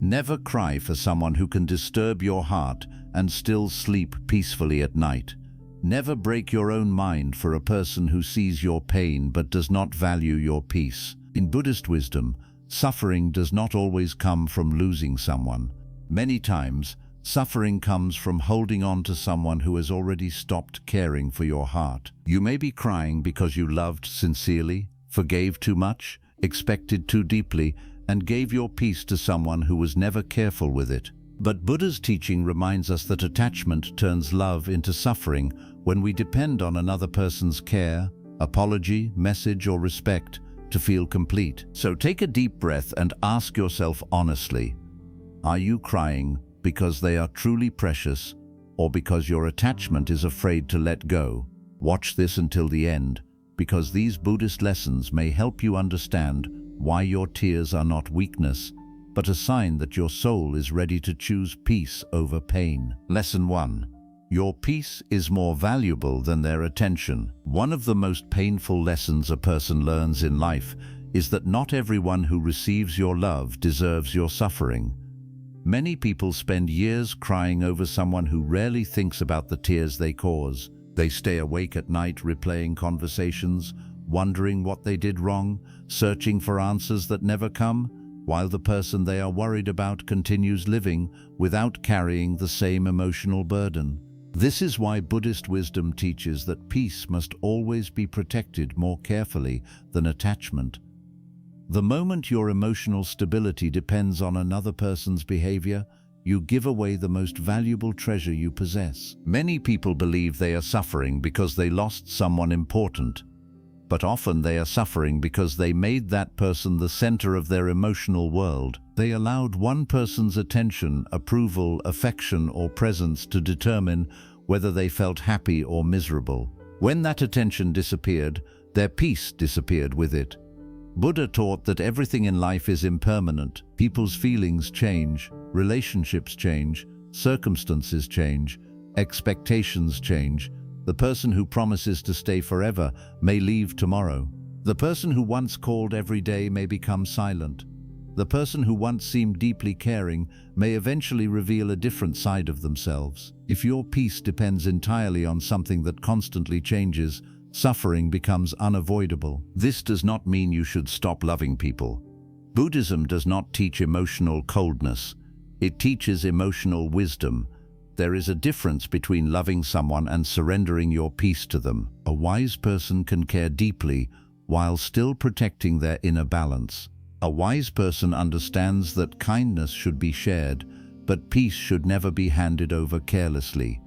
Never cry for someone who can disturb your heart and still sleep peacefully at night. Never break your own mind for a person who sees your pain but does not value your peace. In Buddhist wisdom, suffering does not always come from losing someone. Many times, suffering comes from holding on to someone who has already stopped caring for your heart. You may be crying because you loved sincerely, forgave too much, expected too deeply, and gave your peace to someone who was never careful with it. But Buddha's teaching reminds us that attachment turns love into suffering when we depend on another person's care, apology, message, or respect to feel complete. So take a deep breath and ask yourself honestly, are you crying because they are truly precious or because your attachment is afraid to let go? Watch this until the end, because these Buddhist lessons may help you understand why your tears are not weakness, but a sign that your soul is ready to choose peace over pain. Lesson 1. Your peace is more valuable than their attention. One of the most painful lessons a person learns in life is that not everyone who receives your love deserves your suffering. Many people spend years crying over someone who rarely thinks about the tears they cause. They stay awake at night replaying conversations, wondering what they did wrong, searching for answers that never come, while the person they are worried about continues living without carrying the same emotional burden. This is why Buddhist wisdom teaches that peace must always be protected more carefully than attachment. The moment your emotional stability depends on another person's behavior, you give away the most valuable treasure you possess. Many people believe they are suffering because they lost someone important, but often they are suffering because they made that person the center of their emotional world. They allowed one person's attention, approval, affection, or presence to determine whether they felt happy or miserable. When that attention disappeared, their peace disappeared with it. Buddha taught that everything in life is impermanent. People's feelings change, relationships change, circumstances change, expectations change. The person who promises to stay forever may leave tomorrow. The person who once called every day may become silent. The person who once seemed deeply caring may eventually reveal a different side of themselves. If your peace depends entirely on something that constantly changes, suffering becomes unavoidable. This does not mean you should stop loving people. Buddhism does not teach emotional coldness. It teaches emotional wisdom. There is a difference between loving someone and surrendering your peace to them. A wise person can care deeply while still protecting their inner balance. A wise person understands that kindness should be shared, but peace should never be handed over carelessly.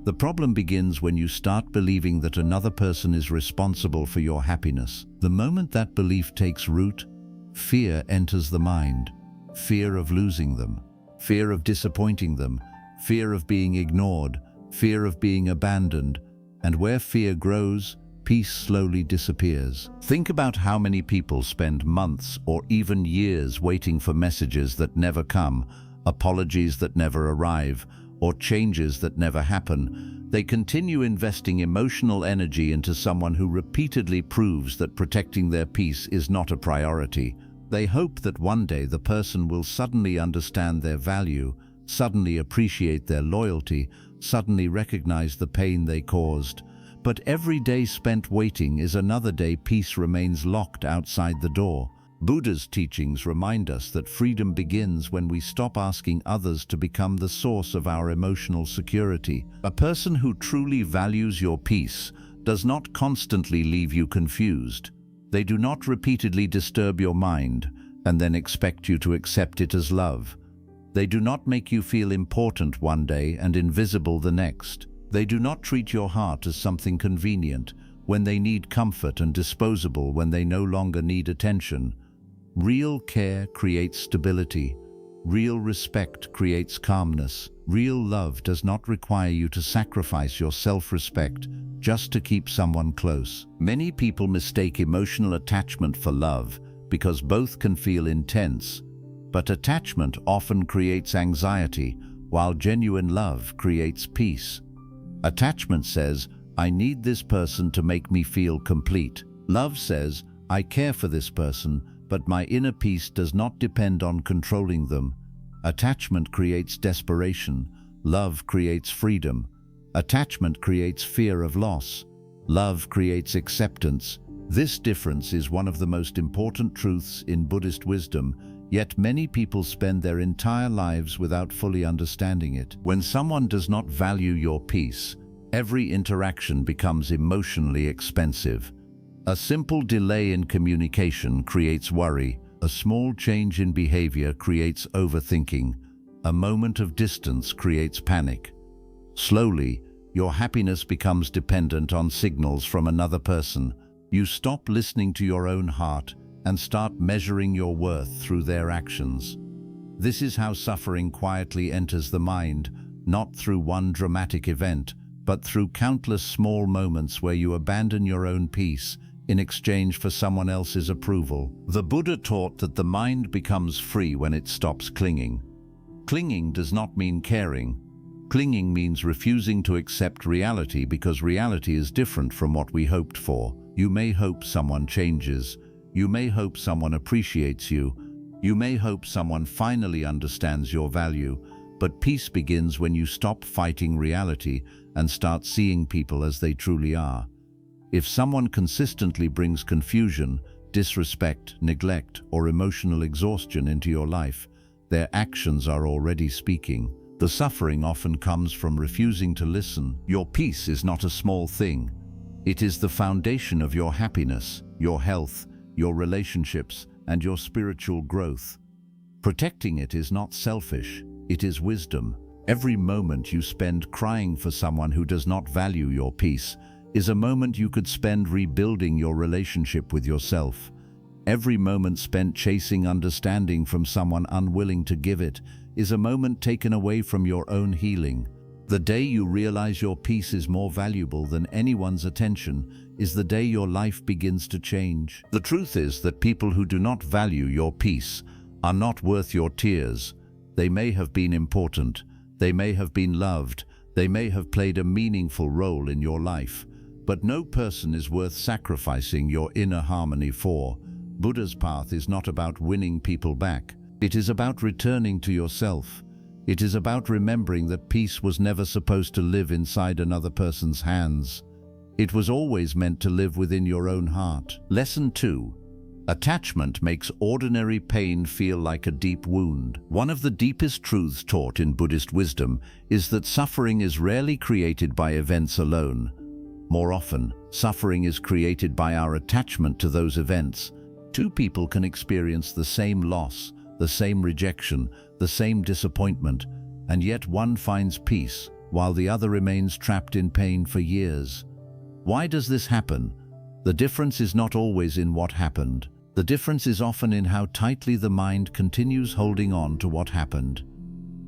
The problem begins when you start believing that another person is responsible for your happiness. The moment that belief takes root, fear enters the mind. Fear of losing them, fear of disappointing them, fear of being ignored, fear of being abandoned, and where fear grows, peace slowly disappears. Think about how many people spend months or even years waiting for messages that never come, apologies that never arrive, or changes that never happen. They continue investing emotional energy into someone who repeatedly proves that protecting their peace is not a priority. They hope that one day the person will suddenly understand their value, suddenly appreciate their loyalty, suddenly recognize the pain they caused. But every day spent waiting is another day peace remains locked outside the door. Buddha's teachings remind us that freedom begins when we stop asking others to become the source of our emotional security. A person who truly values your peace does not constantly leave you confused. They do not repeatedly disturb your mind and then expect you to accept it as love. They do not make you feel important one day and invisible the next. They do not treat your heart as something convenient when they need comfort and disposable when they no longer need attention. Real care creates stability. Real respect creates calmness. Real love does not require you to sacrifice your self-respect just to keep someone close. Many people mistake emotional attachment for love because both can feel intense, but attachment often creates anxiety, while genuine love creates peace. Attachment says, I need this person to make me feel complete. Love says, I care for this person, but my inner peace does not depend on controlling them. Attachment creates desperation. Love creates freedom. Attachment creates fear of loss. Love creates acceptance. This difference is one of the most important truths in Buddhist wisdom, yet many people spend their entire lives without fully understanding it. When someone does not value your peace, every interaction becomes emotionally expensive. A simple delay in communication creates worry. A small change in behavior creates overthinking. A moment of distance creates panic. Slowly, your happiness becomes dependent on signals from another person. You stop listening to your own heart and start measuring your worth through their actions. This is how suffering quietly enters the mind, not through one dramatic event, but through countless small moments where you abandon your own peace in exchange for someone else's approval. The Buddha taught that the mind becomes free when it stops clinging. Clinging does not mean caring. Clinging means refusing to accept reality because reality is different from what we hoped for. You may hope someone changes. You may hope someone appreciates you. You may hope someone finally understands your value. But peace begins when you stop fighting reality and start seeing people as they truly are. If someone consistently brings confusion, disrespect, neglect, or emotional exhaustion into your life, their actions are already speaking. The suffering often comes from refusing to listen. Your peace is not a small thing. It is the foundation of your happiness, your health, your relationships, and your spiritual growth. Protecting it is not selfish, it is wisdom. Every moment you spend crying for someone who does not value your peace is a moment you could spend rebuilding your relationship with yourself. Every moment spent chasing understanding from someone unwilling to give it is a moment taken away from your own healing. The day you realize your peace is more valuable than anyone's attention is the day your life begins to change. The truth is that people who do not value your peace are not worth your tears. They may have been important, they may have been loved, they may have played a meaningful role in your life, but no person is worth sacrificing your inner harmony for. Buddha's path is not about winning people back. It is about returning to yourself. It is about remembering that peace was never supposed to live inside another person's hands. It was always meant to live within your own heart. Lesson 2. Attachment makes ordinary pain feel like a deep wound. One of the deepest truths taught in Buddhist wisdom is that suffering is rarely created by events alone. More often, suffering is created by our attachment to those events. Two people can experience the same loss, the same rejection, the same disappointment, and yet one finds peace while the other remains trapped in pain for years. Why does this happen? The difference is not always in what happened. The difference is often in how tightly the mind continues holding on to what happened.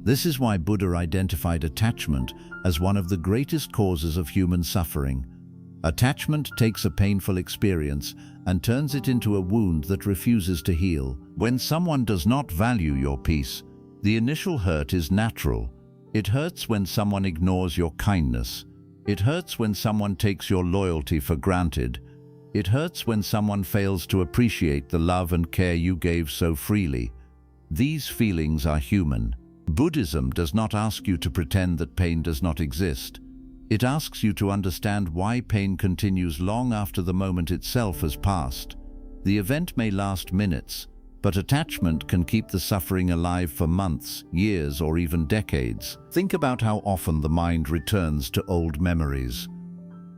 This is why Buddha identified attachment as one of the greatest causes of human suffering. Attachment takes a painful experience and turns it into a wound that refuses to heal. When someone does not value your peace, the initial hurt is natural. It hurts when someone ignores your kindness. It hurts when someone takes your loyalty for granted. It hurts when someone fails to appreciate the love and care you gave so freely. These feelings are human. Buddhism does not ask you to pretend that pain does not exist. It asks you to understand why pain continues long after the moment itself has passed. The event may last minutes, but attachment can keep the suffering alive for months, years, or even decades. Think about how often the mind returns to old memories.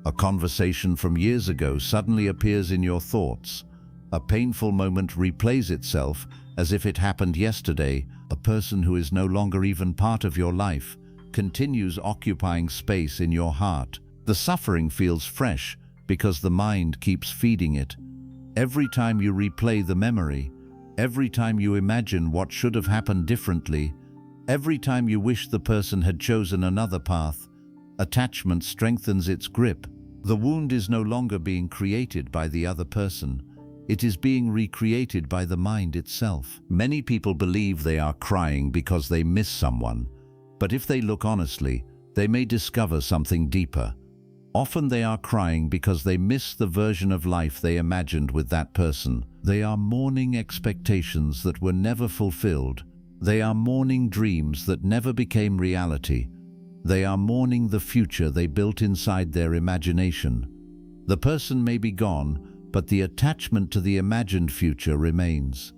A conversation from years ago suddenly appears in your thoughts. A painful moment replays itself as if it happened yesterday. A person who is no longer even part of your life continues occupying space in your heart. The suffering feels fresh because the mind keeps feeding it. Every time you replay the memory, every time you imagine what should have happened differently, every time you wish the person had chosen another path, attachment strengthens its grip. The wound is no longer being created by the other person. It is being recreated by the mind itself. Many people believe they are crying because they miss someone. But if they look honestly, they may discover something deeper. Often they are crying because they miss the version of life they imagined with that person. They are mourning expectations that were never fulfilled. They are mourning dreams that never became reality. They are mourning the future they built inside their imagination. The person may be gone, but the attachment to the imagined future remains.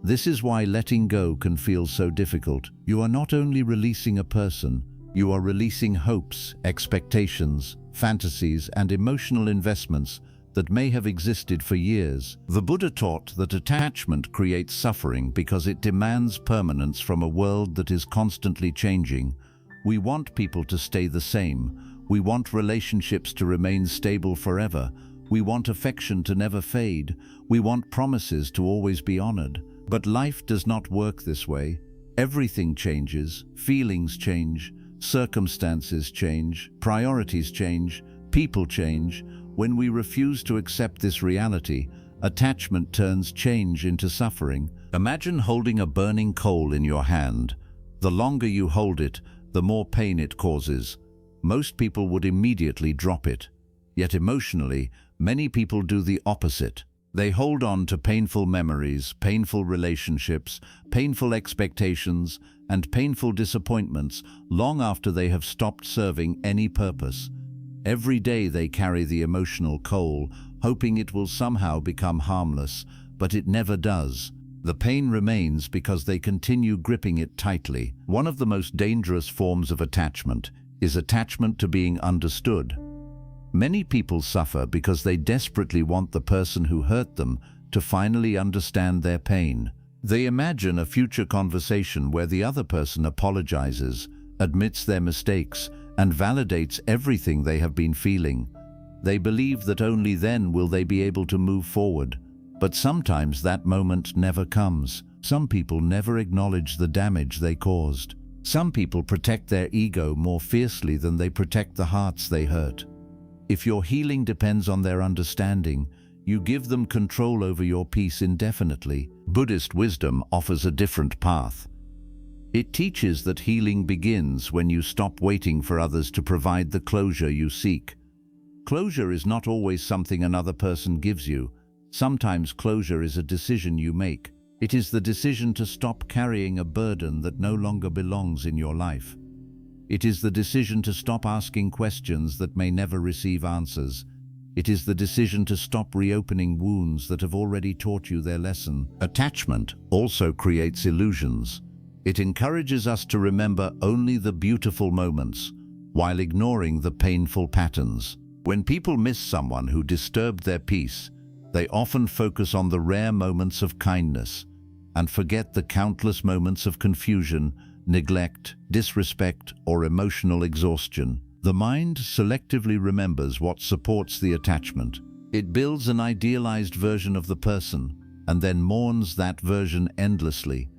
This is why letting go can feel so difficult. You are not only releasing a person, you are releasing hopes, expectations, fantasies, and emotional investments that may have existed for years. The Buddha taught that attachment creates suffering because it demands permanence from a world that is constantly changing. We want people to stay the same. We want relationships to remain stable forever. We want affection to never fade. We want promises to always be honored. But life does not work this way. Everything changes, feelings change, circumstances change, priorities change, people change. When we refuse to accept this reality, attachment turns change into suffering. Imagine holding a burning coal in your hand. The longer you hold it, the more pain it causes. Most people would immediately drop it. Yet emotionally, many people do the opposite. They hold on to painful memories, painful relationships, painful expectations, and painful disappointments long after they have stopped serving any purpose. Every day they carry the emotional coal, hoping it will somehow become harmless, but it never does. The pain remains because they continue gripping it tightly. One of the most dangerous forms of attachment is attachment to being understood. Many people suffer because they desperately want the person who hurt them to finally understand their pain. They imagine a future conversation where the other person apologizes, admits their mistakes, and validates everything they have been feeling. They believe that only then will they be able to move forward. But sometimes that moment never comes. Some people never acknowledge the damage they caused. Some people protect their ego more fiercely than they protect the hearts they hurt. If your healing depends on their understanding, you give them control over your peace indefinitely. Buddhist wisdom offers a different path. It teaches that healing begins when you stop waiting for others to provide the closure you seek. Closure is not always something another person gives you. Sometimes closure is a decision you make. It is the decision to stop carrying a burden that no longer belongs in your life. It is the decision to stop asking questions that may never receive answers. It is the decision to stop reopening wounds that have already taught you their lesson. Attachment also creates illusions. It encourages us to remember only the beautiful moments, while ignoring the painful patterns. When people miss someone who disturbed their peace, they often focus on the rare moments of kindness and forget the countless moments of confusion, neglect, disrespect, or emotional exhaustion. The mind selectively remembers what supports the attachment. It builds an idealized version of the person and then mourns that version endlessly.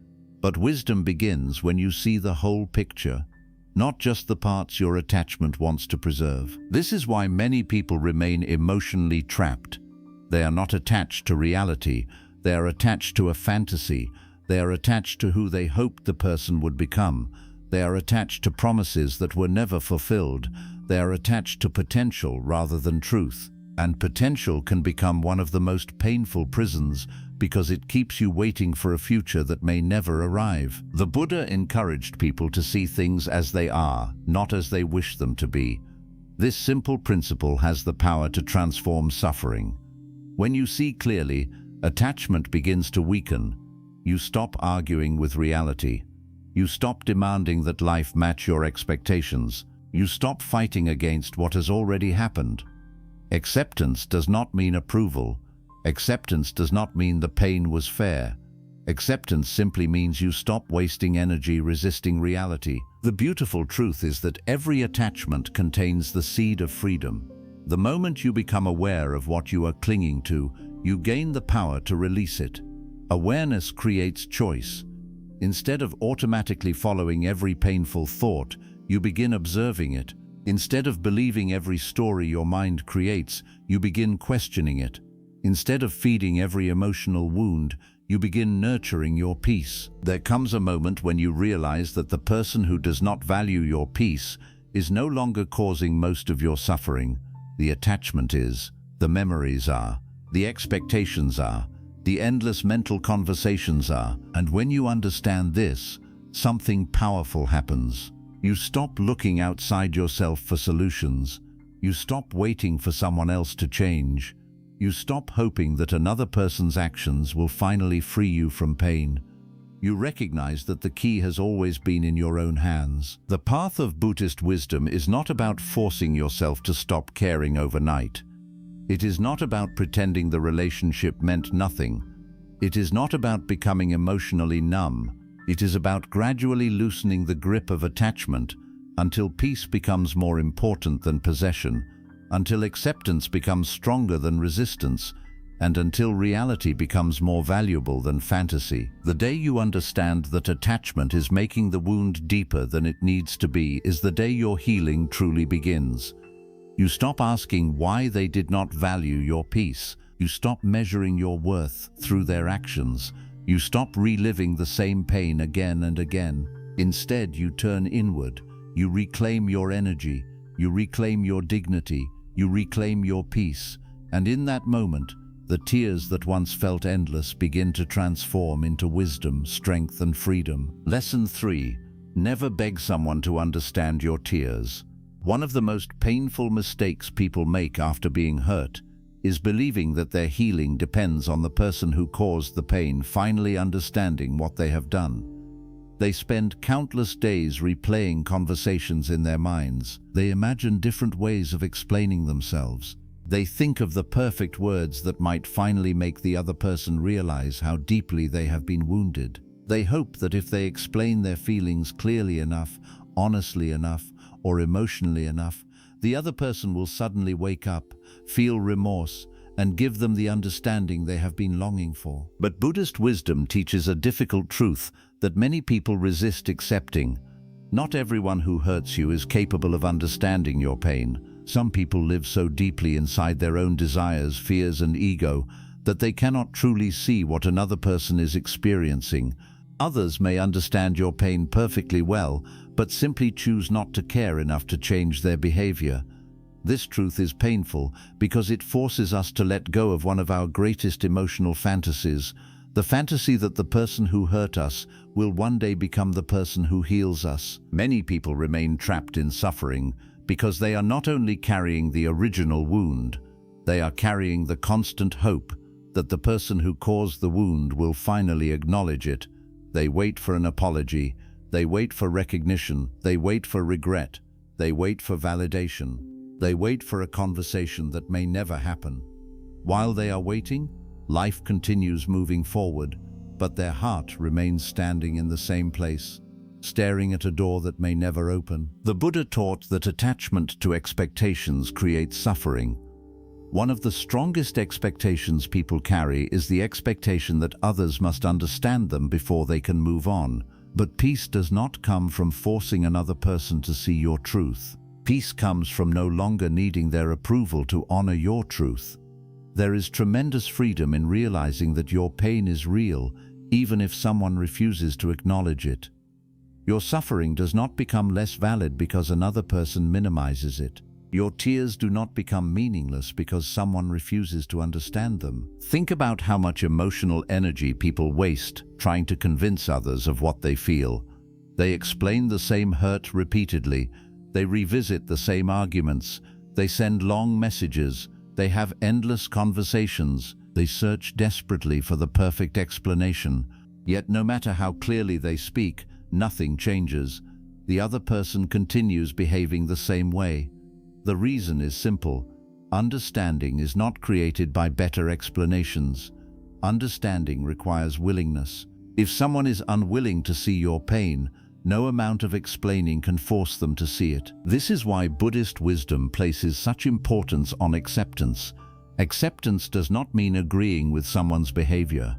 But wisdom begins when you see the whole picture, not just the parts your attachment wants to preserve. This is why many people remain emotionally trapped. They are not attached to reality. They are attached to a fantasy. They are attached to who they hoped the person would become. They are attached to promises that were never fulfilled. They are attached to potential rather than truth. And potential can become one of the most painful prisons because it keeps you waiting for a future that may never arrive. The Buddha encouraged people to see things as they are, not as they wish them to be. This simple principle has the power to transform suffering. When you see clearly, attachment begins to weaken. You stop arguing with reality. You stop demanding that life match your expectations. You stop fighting against what has already happened. Acceptance does not mean approval. Acceptance does not mean the pain was fair. Acceptance simply means you stop wasting energy resisting reality. The beautiful truth is that every attachment contains the seed of freedom. The moment you become aware of what you are clinging to, you gain the power to release it. Awareness creates choice. Instead of automatically following every painful thought, you begin observing it. Instead of believing every story your mind creates, you begin questioning it. Instead of feeding every emotional wound, you begin nurturing your peace. There comes a moment when you realize that the person who does not value your peace is no longer causing most of your suffering. The attachment is, the memories are, the expectations are, the endless mental conversations are. And when you understand this, something powerful happens. You stop looking outside yourself for solutions. You stop waiting for someone else to change. You stop hoping that another person's actions will finally free you from pain. You recognize that the key has always been in your own hands. The path of Buddhist wisdom is not about forcing yourself to stop caring overnight. It is not about pretending the relationship meant nothing. It is not about becoming emotionally numb. It is about gradually loosening the grip of attachment until peace becomes more important than possession, until acceptance becomes stronger than resistance, and until reality becomes more valuable than fantasy. The day you understand that attachment is making the wound deeper than it needs to be is the day your healing truly begins. You stop asking why they did not value your peace. You stop measuring your worth through their actions. You stop reliving the same pain again and again. Instead, you turn inward. You reclaim your energy. You reclaim your dignity. You reclaim your peace. And in that moment, the tears that once felt endless begin to transform into wisdom, strength, and freedom. Lesson 3. Never beg someone to understand your tears. One of the most painful mistakes people make after being hurt is believing that their healing depends on the person who caused the pain finally understanding what they have done. They spend countless days replaying conversations in their minds. They imagine different ways of explaining themselves. They think of the perfect words that might finally make the other person realize how deeply they have been wounded. They hope that if they explain their feelings clearly enough, honestly enough, or emotionally enough, the other person will suddenly wake up, feel remorse, and give them the understanding they have been longing for. But Buddhist wisdom teaches a difficult truth that many people resist accepting. Not everyone who hurts you is capable of understanding your pain. Some people live so deeply inside their own desires, fears, and ego that they cannot truly see what another person is experiencing. Others may understand your pain perfectly well, but simply choose not to care enough to change their behavior. This truth is painful because it forces us to let go of one of our greatest emotional fantasies, the fantasy that the person who hurt us will one day become the person who heals us. Many people remain trapped in suffering because they are not only carrying the original wound, they are carrying the constant hope that the person who caused the wound will finally acknowledge it. They wait for an apology, they wait for recognition, they wait for regret, they wait for validation, they wait for a conversation that may never happen. While they are waiting, life continues moving forward, but their heart remains standing in the same place, staring at a door that may never open. The Buddha taught that attachment to expectations creates suffering. One of the strongest expectations people carry is the expectation that others must understand them before they can move on. But peace does not come from forcing another person to see your truth. Peace comes from no longer needing their approval to honor your truth. There is tremendous freedom in realizing that your pain is real, even if someone refuses to acknowledge it. Your suffering does not become less valid because another person minimizes it. Your tears do not become meaningless because someone refuses to understand them. Think about how much emotional energy people waste trying to convince others of what they feel. They explain the same hurt repeatedly. They revisit the same arguments. They send long messages. They have endless conversations. They search desperately for the perfect explanation. Yet no matter how clearly they speak, nothing changes. The other person continues behaving the same way. The reason is simple. Understanding is not created by better explanations. Understanding requires willingness. If someone is unwilling to see your pain, no amount of explaining can force them to see it. This is why Buddhist wisdom places such importance on acceptance. Acceptance does not mean agreeing with someone's behavior.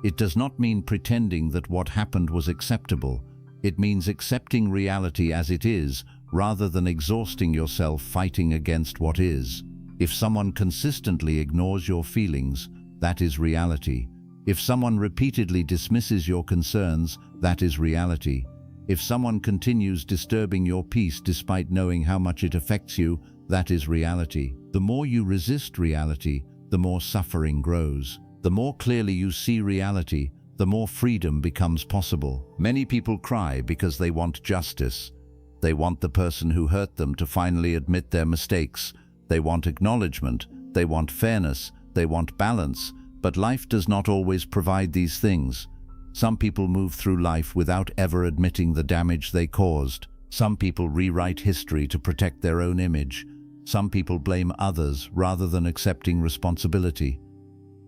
It does not mean pretending that what happened was acceptable. It means accepting reality as it is, rather than exhausting yourself fighting against what is. If someone consistently ignores your feelings, that is reality. If someone repeatedly dismisses your concerns, that is reality. If someone continues disturbing your peace despite knowing how much it affects you, that is reality. The more you resist reality, the more suffering grows. The more clearly you see reality, the more freedom becomes possible. Many people cry because they want justice. They want the person who hurt them to finally admit their mistakes. They want acknowledgement. They want fairness. They want balance. But life does not always provide these things. Some people move through life without ever admitting the damage they caused. Some people rewrite history to protect their own image. Some people blame others rather than accepting responsibility.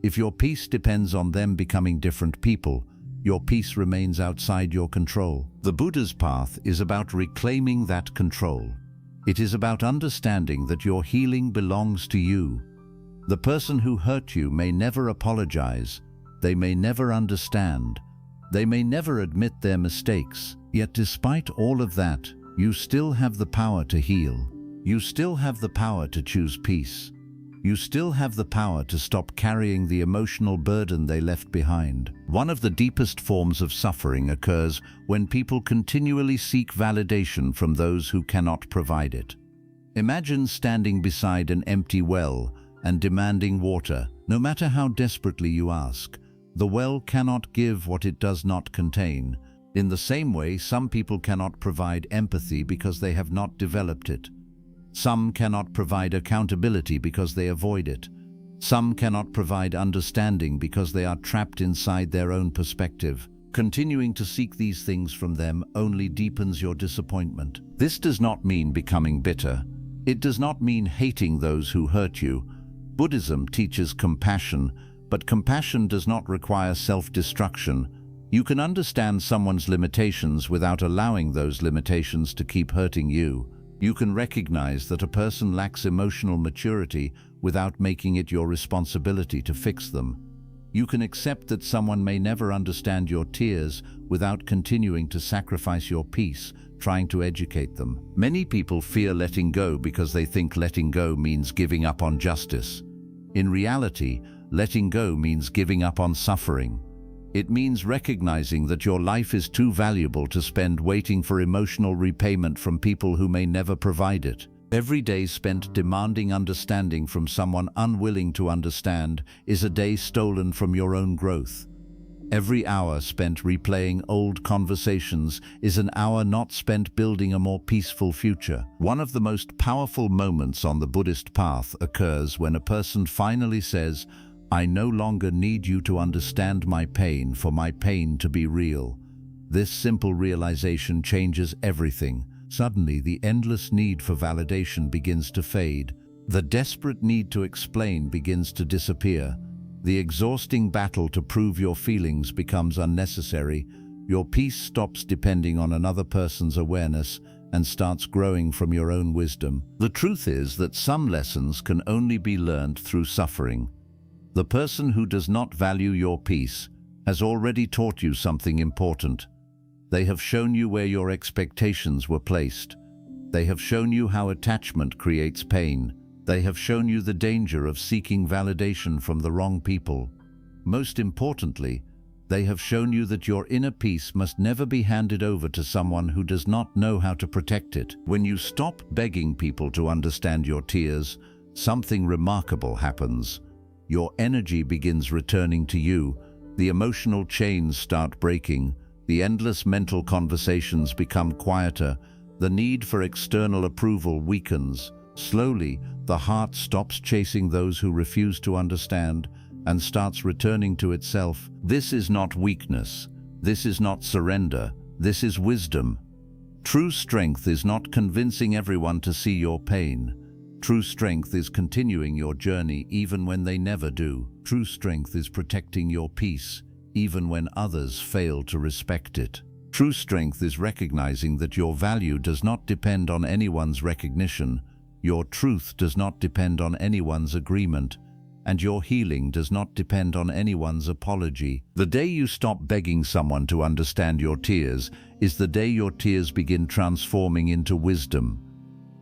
If your peace depends on them becoming different people, your peace remains outside your control. The Buddha's path is about reclaiming that control. It is about understanding that your healing belongs to you. The person who hurt you may never apologize. They may never understand. They may never admit their mistakes. Yet despite all of that, you still have the power to heal. You still have the power to choose peace. You still have the power to stop carrying the emotional burden they left behind. One of the deepest forms of suffering occurs when people continually seek validation from those who cannot provide it. Imagine standing beside an empty well and demanding water. No matter how desperately you ask, the well cannot give what it does not contain. In the same way, some people cannot provide empathy because they have not developed it. Some cannot provide accountability because they avoid it. Some cannot provide understanding because they are trapped inside their own perspective. Continuing to seek these things from them only deepens your disappointment. This does not mean becoming bitter. It does not mean hating those who hurt you. Buddhism teaches compassion, but compassion does not require self-destruction. You can understand someone's limitations without allowing those limitations to keep hurting you. You can recognize that a person lacks emotional maturity without making it your responsibility to fix them. You can accept that someone may never understand your tears without continuing to sacrifice your peace, trying to educate them. Many people fear letting go because they think letting go means giving up on justice. In reality, letting go means giving up on suffering. It means recognizing that your life is too valuable to spend waiting for emotional repayment from people who may never provide it. Every day spent demanding understanding from someone unwilling to understand is a day stolen from your own growth. Every hour spent replaying old conversations is an hour not spent building a more peaceful future. One of the most powerful moments on the Buddhist path occurs when a person finally says, "I no longer need you to understand my pain for my pain to be real." This simple realization changes everything. Suddenly, the endless need for validation begins to fade. The desperate need to explain begins to disappear. The exhausting battle to prove your feelings becomes unnecessary. Your peace stops depending on another person's awareness and starts growing from your own wisdom. The truth is that some lessons can only be learned through suffering. The person who does not value your peace has already taught you something important. They have shown you where your expectations were placed. They have shown you how attachment creates pain. They have shown you the danger of seeking validation from the wrong people. Most importantly, they have shown you that your inner peace must never be handed over to someone who does not know how to protect it. When you stop begging people to understand your tears, something remarkable happens. Your energy begins returning to you. The emotional chains start breaking. The endless mental conversations become quieter. The need for external approval weakens. Slowly, the heart stops chasing those who refuse to understand and starts returning to itself. This is not weakness. This is not surrender. This is wisdom. True strength is not convincing everyone to see your pain. True strength is continuing your journey even when they never do. True strength is protecting your peace even when others fail to respect it. True strength is recognizing that your value does not depend on anyone's recognition, your truth does not depend on anyone's agreement, and your healing does not depend on anyone's apology. The day you stop begging someone to understand your tears is the day your tears begin transforming into wisdom.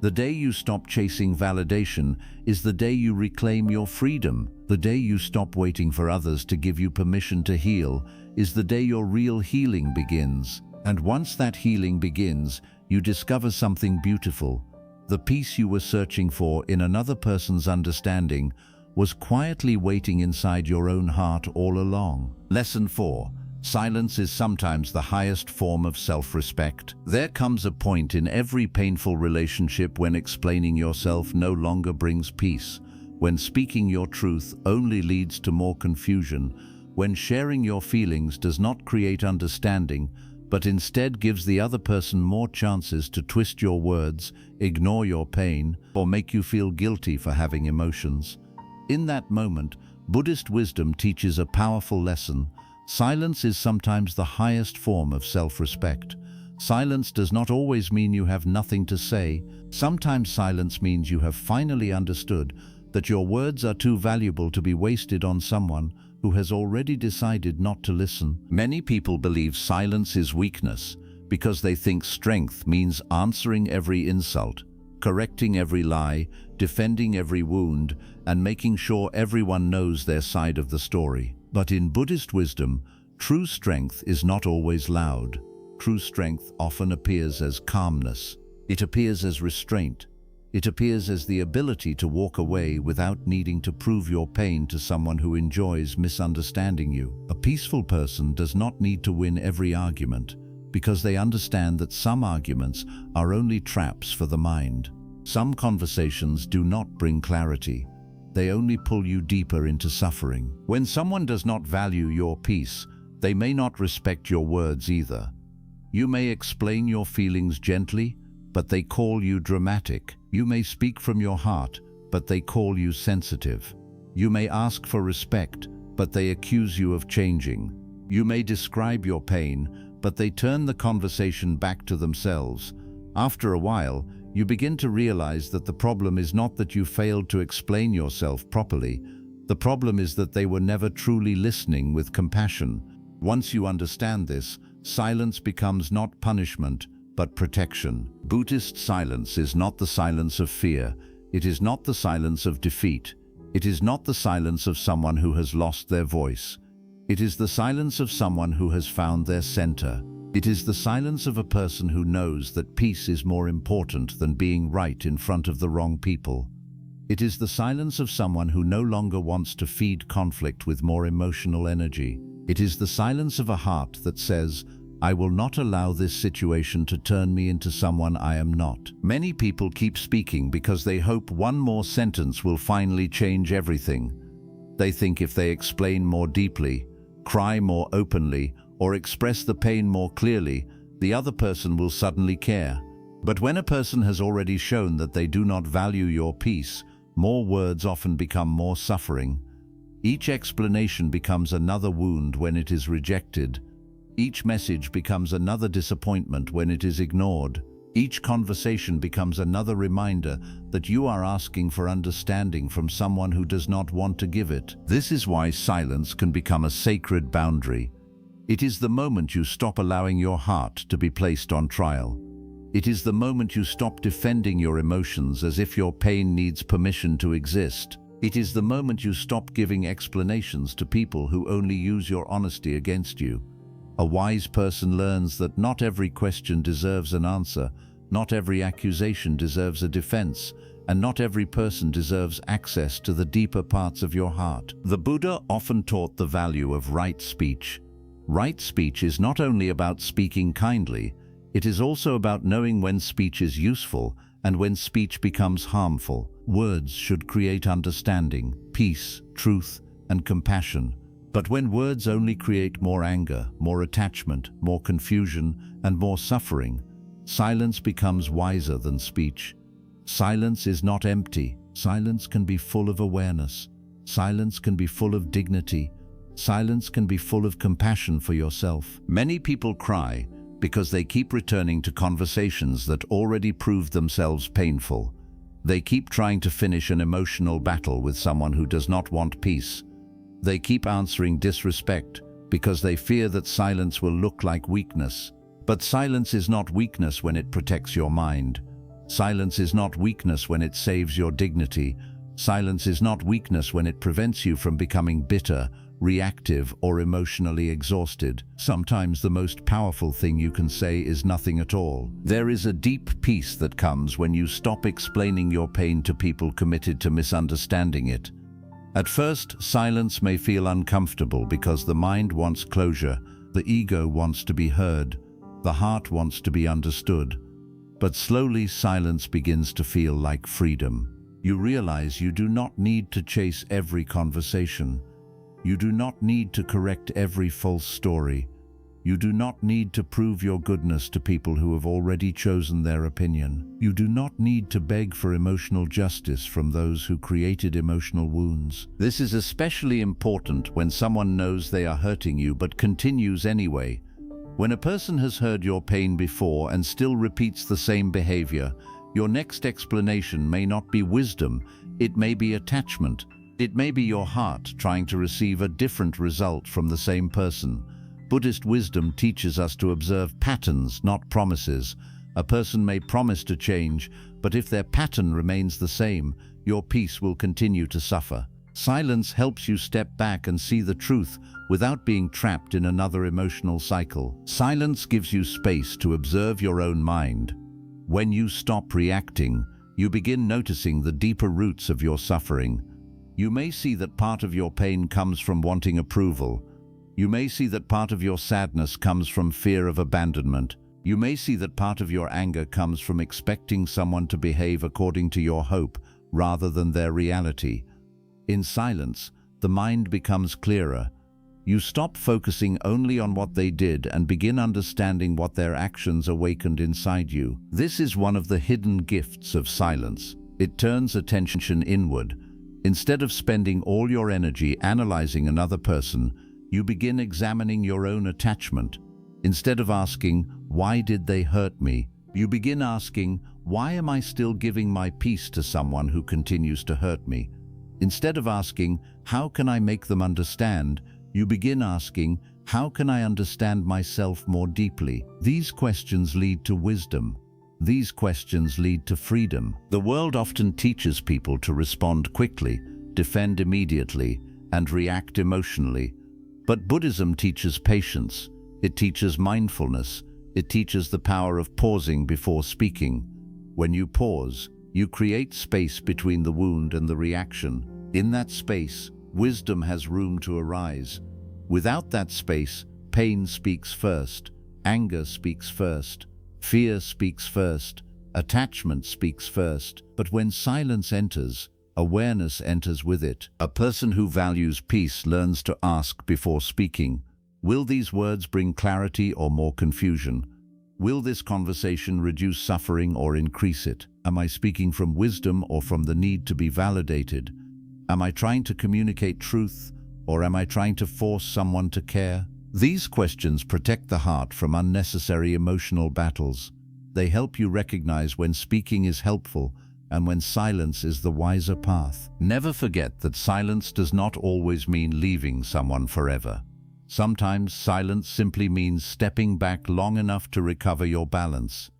The day you stop chasing validation is the day you reclaim your freedom. The day you stop waiting for others to give you permission to heal is the day your real healing begins. And once that healing begins, you discover something beautiful. The peace you were searching for in another person's understanding was quietly waiting inside your own heart all along. Lesson 4. Silence is sometimes the highest form of self-respect. There comes a point in every painful relationship when explaining yourself no longer brings peace, when speaking your truth only leads to more confusion, when sharing your feelings does not create understanding, but instead gives the other person more chances to twist your words, ignore your pain, or make you feel guilty for having emotions. In that moment, Buddhist wisdom teaches a powerful lesson. Silence is sometimes the highest form of self-respect. Silence does not always mean you have nothing to say. Sometimes silence means you have finally understood that your words are too valuable to be wasted on someone who has already decided not to listen. Many people believe silence is weakness because they think strength means answering every insult, correcting every lie, defending every wound, and making sure everyone knows their side of the story. But in Buddhist wisdom, true strength is not always loud. True strength often appears as calmness. It appears as restraint. It appears as the ability to walk away without needing to prove your pain to someone who enjoys misunderstanding you. A peaceful person does not need to win every argument because they understand that some arguments are only traps for the mind. Some conversations do not bring clarity. They only pull you deeper into suffering. When someone does not value your peace, they may not respect your words either. You may explain your feelings gently, but they call you dramatic. You may speak from your heart, but they call you sensitive. You may ask for respect, but they accuse you of changing. You may describe your pain, but they turn the conversation back to themselves. After a while, you begin to realize that the problem is not that you failed to explain yourself properly. The problem is that they were never truly listening with compassion. Once you understand this, silence becomes not punishment, but protection. Buddhist silence is not the silence of fear. It is not the silence of defeat. It is not the silence of someone who has lost their voice. It is the silence of someone who has found their center. It is the silence of a person who knows that peace is more important than being right in front of the wrong people. It is the silence of someone who no longer wants to feed conflict with more emotional energy. It is the silence of a heart that says, I will not allow this situation to turn me into someone I am not. Many people keep speaking because they hope one more sentence will finally change everything. They think if they explain more deeply, cry more openly, or express the pain more clearly, the other person will suddenly care. But when a person has already shown that they do not value your peace, more words often become more suffering. Each explanation becomes another wound when it is rejected. Each message becomes another disappointment when it is ignored. Each conversation becomes another reminder that you are asking for understanding from someone who does not want to give it. This is why silence can become a sacred boundary. It is the moment you stop allowing your heart to be placed on trial. It is the moment you stop defending your emotions as if your pain needs permission to exist. It is the moment you stop giving explanations to people who only use your honesty against you. A wise person learns that not every question deserves an answer, not every accusation deserves a defense, and not every person deserves access to the deeper parts of your heart. The Buddha often taught the value of right speech. Right speech is not only about speaking kindly, it is also about knowing when speech is useful and when speech becomes harmful. Words should create understanding, peace, truth, and compassion. But when words only create more anger, more attachment, more confusion, and more suffering, silence becomes wiser than speech. Silence is not empty. Silence can be full of awareness. Silence can be full of dignity. Silence can be full of compassion for yourself. Many people cry because they keep returning to conversations that already proved themselves painful. They keep trying to finish an emotional battle with someone who does not want peace. They keep answering disrespect because they fear that silence will look like weakness. But silence is not weakness when it protects your mind. Silence is not weakness when it saves your dignity. Silence is not weakness when it prevents you from becoming bitter, reactive, or emotionally exhausted. Sometimes the most powerful thing you can say is nothing at all. There is a deep peace that comes when you stop explaining your pain to people committed to misunderstanding it. At first, silence may feel uncomfortable because the mind wants closure. The ego wants to be heard, the heart wants to be understood. But slowly silence begins to feel like freedom. You realize you do not need to chase every conversation. You do not need to correct every false story. You do not need to prove your goodness to people who have already chosen their opinion. You do not need to beg for emotional justice from those who created emotional wounds. This is especially important when someone knows they are hurting you but continues anyway. When a person has heard your pain before and still repeats the same behavior, your next explanation may not be wisdom, it may be attachment. It may be your heart trying to receive a different result from the same person. Buddhist wisdom teaches us to observe patterns, not promises. A person may promise to change, but if their pattern remains the same, your peace will continue to suffer. Silence helps you step back and see the truth without being trapped in another emotional cycle. Silence gives you space to observe your own mind. When you stop reacting, you begin noticing the deeper roots of your suffering. You may see that part of your pain comes from wanting approval. You may see that part of your sadness comes from fear of abandonment. You may see that part of your anger comes from expecting someone to behave according to your hope rather than their reality. In silence, the mind becomes clearer. You stop focusing only on what they did and begin understanding what their actions awakened inside you. This is one of the hidden gifts of silence. It turns attention inward. Instead of spending all your energy analyzing another person, you begin examining your own attachment. Instead of asking, "Why did they hurt me?" you begin asking, "Why am I still giving my peace to someone who continues to hurt me?" Instead of asking, "How can I make them understand?" you begin asking, "How can I understand myself more deeply?" These questions lead to wisdom. These questions lead to freedom. The world often teaches people to respond quickly, defend immediately, and react emotionally. But Buddhism teaches patience. It teaches mindfulness. It teaches the power of pausing before speaking. When you pause, you create space between the wound and the reaction. In that space, wisdom has room to arise. Without that space, pain speaks first, anger speaks first, fear speaks first, attachment speaks first. But when silence enters, awareness enters with it. A person who values peace learns to ask before speaking, will these words bring clarity or more confusion? Will this conversation reduce suffering or increase it? Am I speaking from wisdom or from the need to be validated? Am I trying to communicate truth or am I trying to force someone to care? These questions protect the heart from unnecessary emotional battles. They help you recognize when speaking is helpful and when silence is the wiser path. Never forget that silence does not always mean leaving someone forever. Sometimes silence simply means stepping back long enough to recover your balance.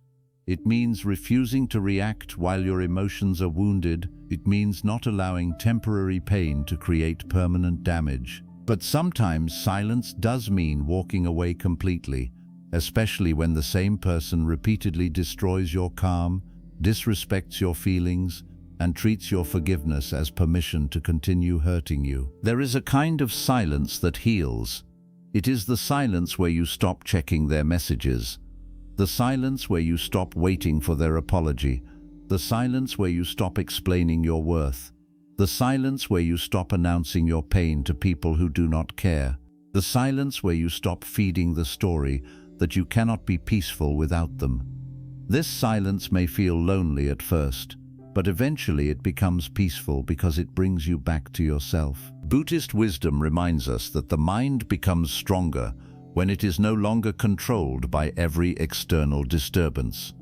It means refusing to react while your emotions are wounded. It means not allowing temporary pain to create permanent damage. But sometimes silence does mean walking away completely, especially when the same person repeatedly destroys your calm, disrespects your feelings, and treats your forgiveness as permission to continue hurting you. There is a kind of silence that heals. It is the silence where you stop checking their messages, the silence where you stop waiting for their apology, the silence where you stop explaining your worth, the silence where you stop announcing your pain to people who do not care, the silence where you stop feeding the story that you cannot be peaceful without them. This silence may feel lonely at first, but eventually it becomes peaceful because it brings you back to yourself. Buddhist wisdom reminds us that the mind becomes stronger when it is no longer controlled by every external disturbance.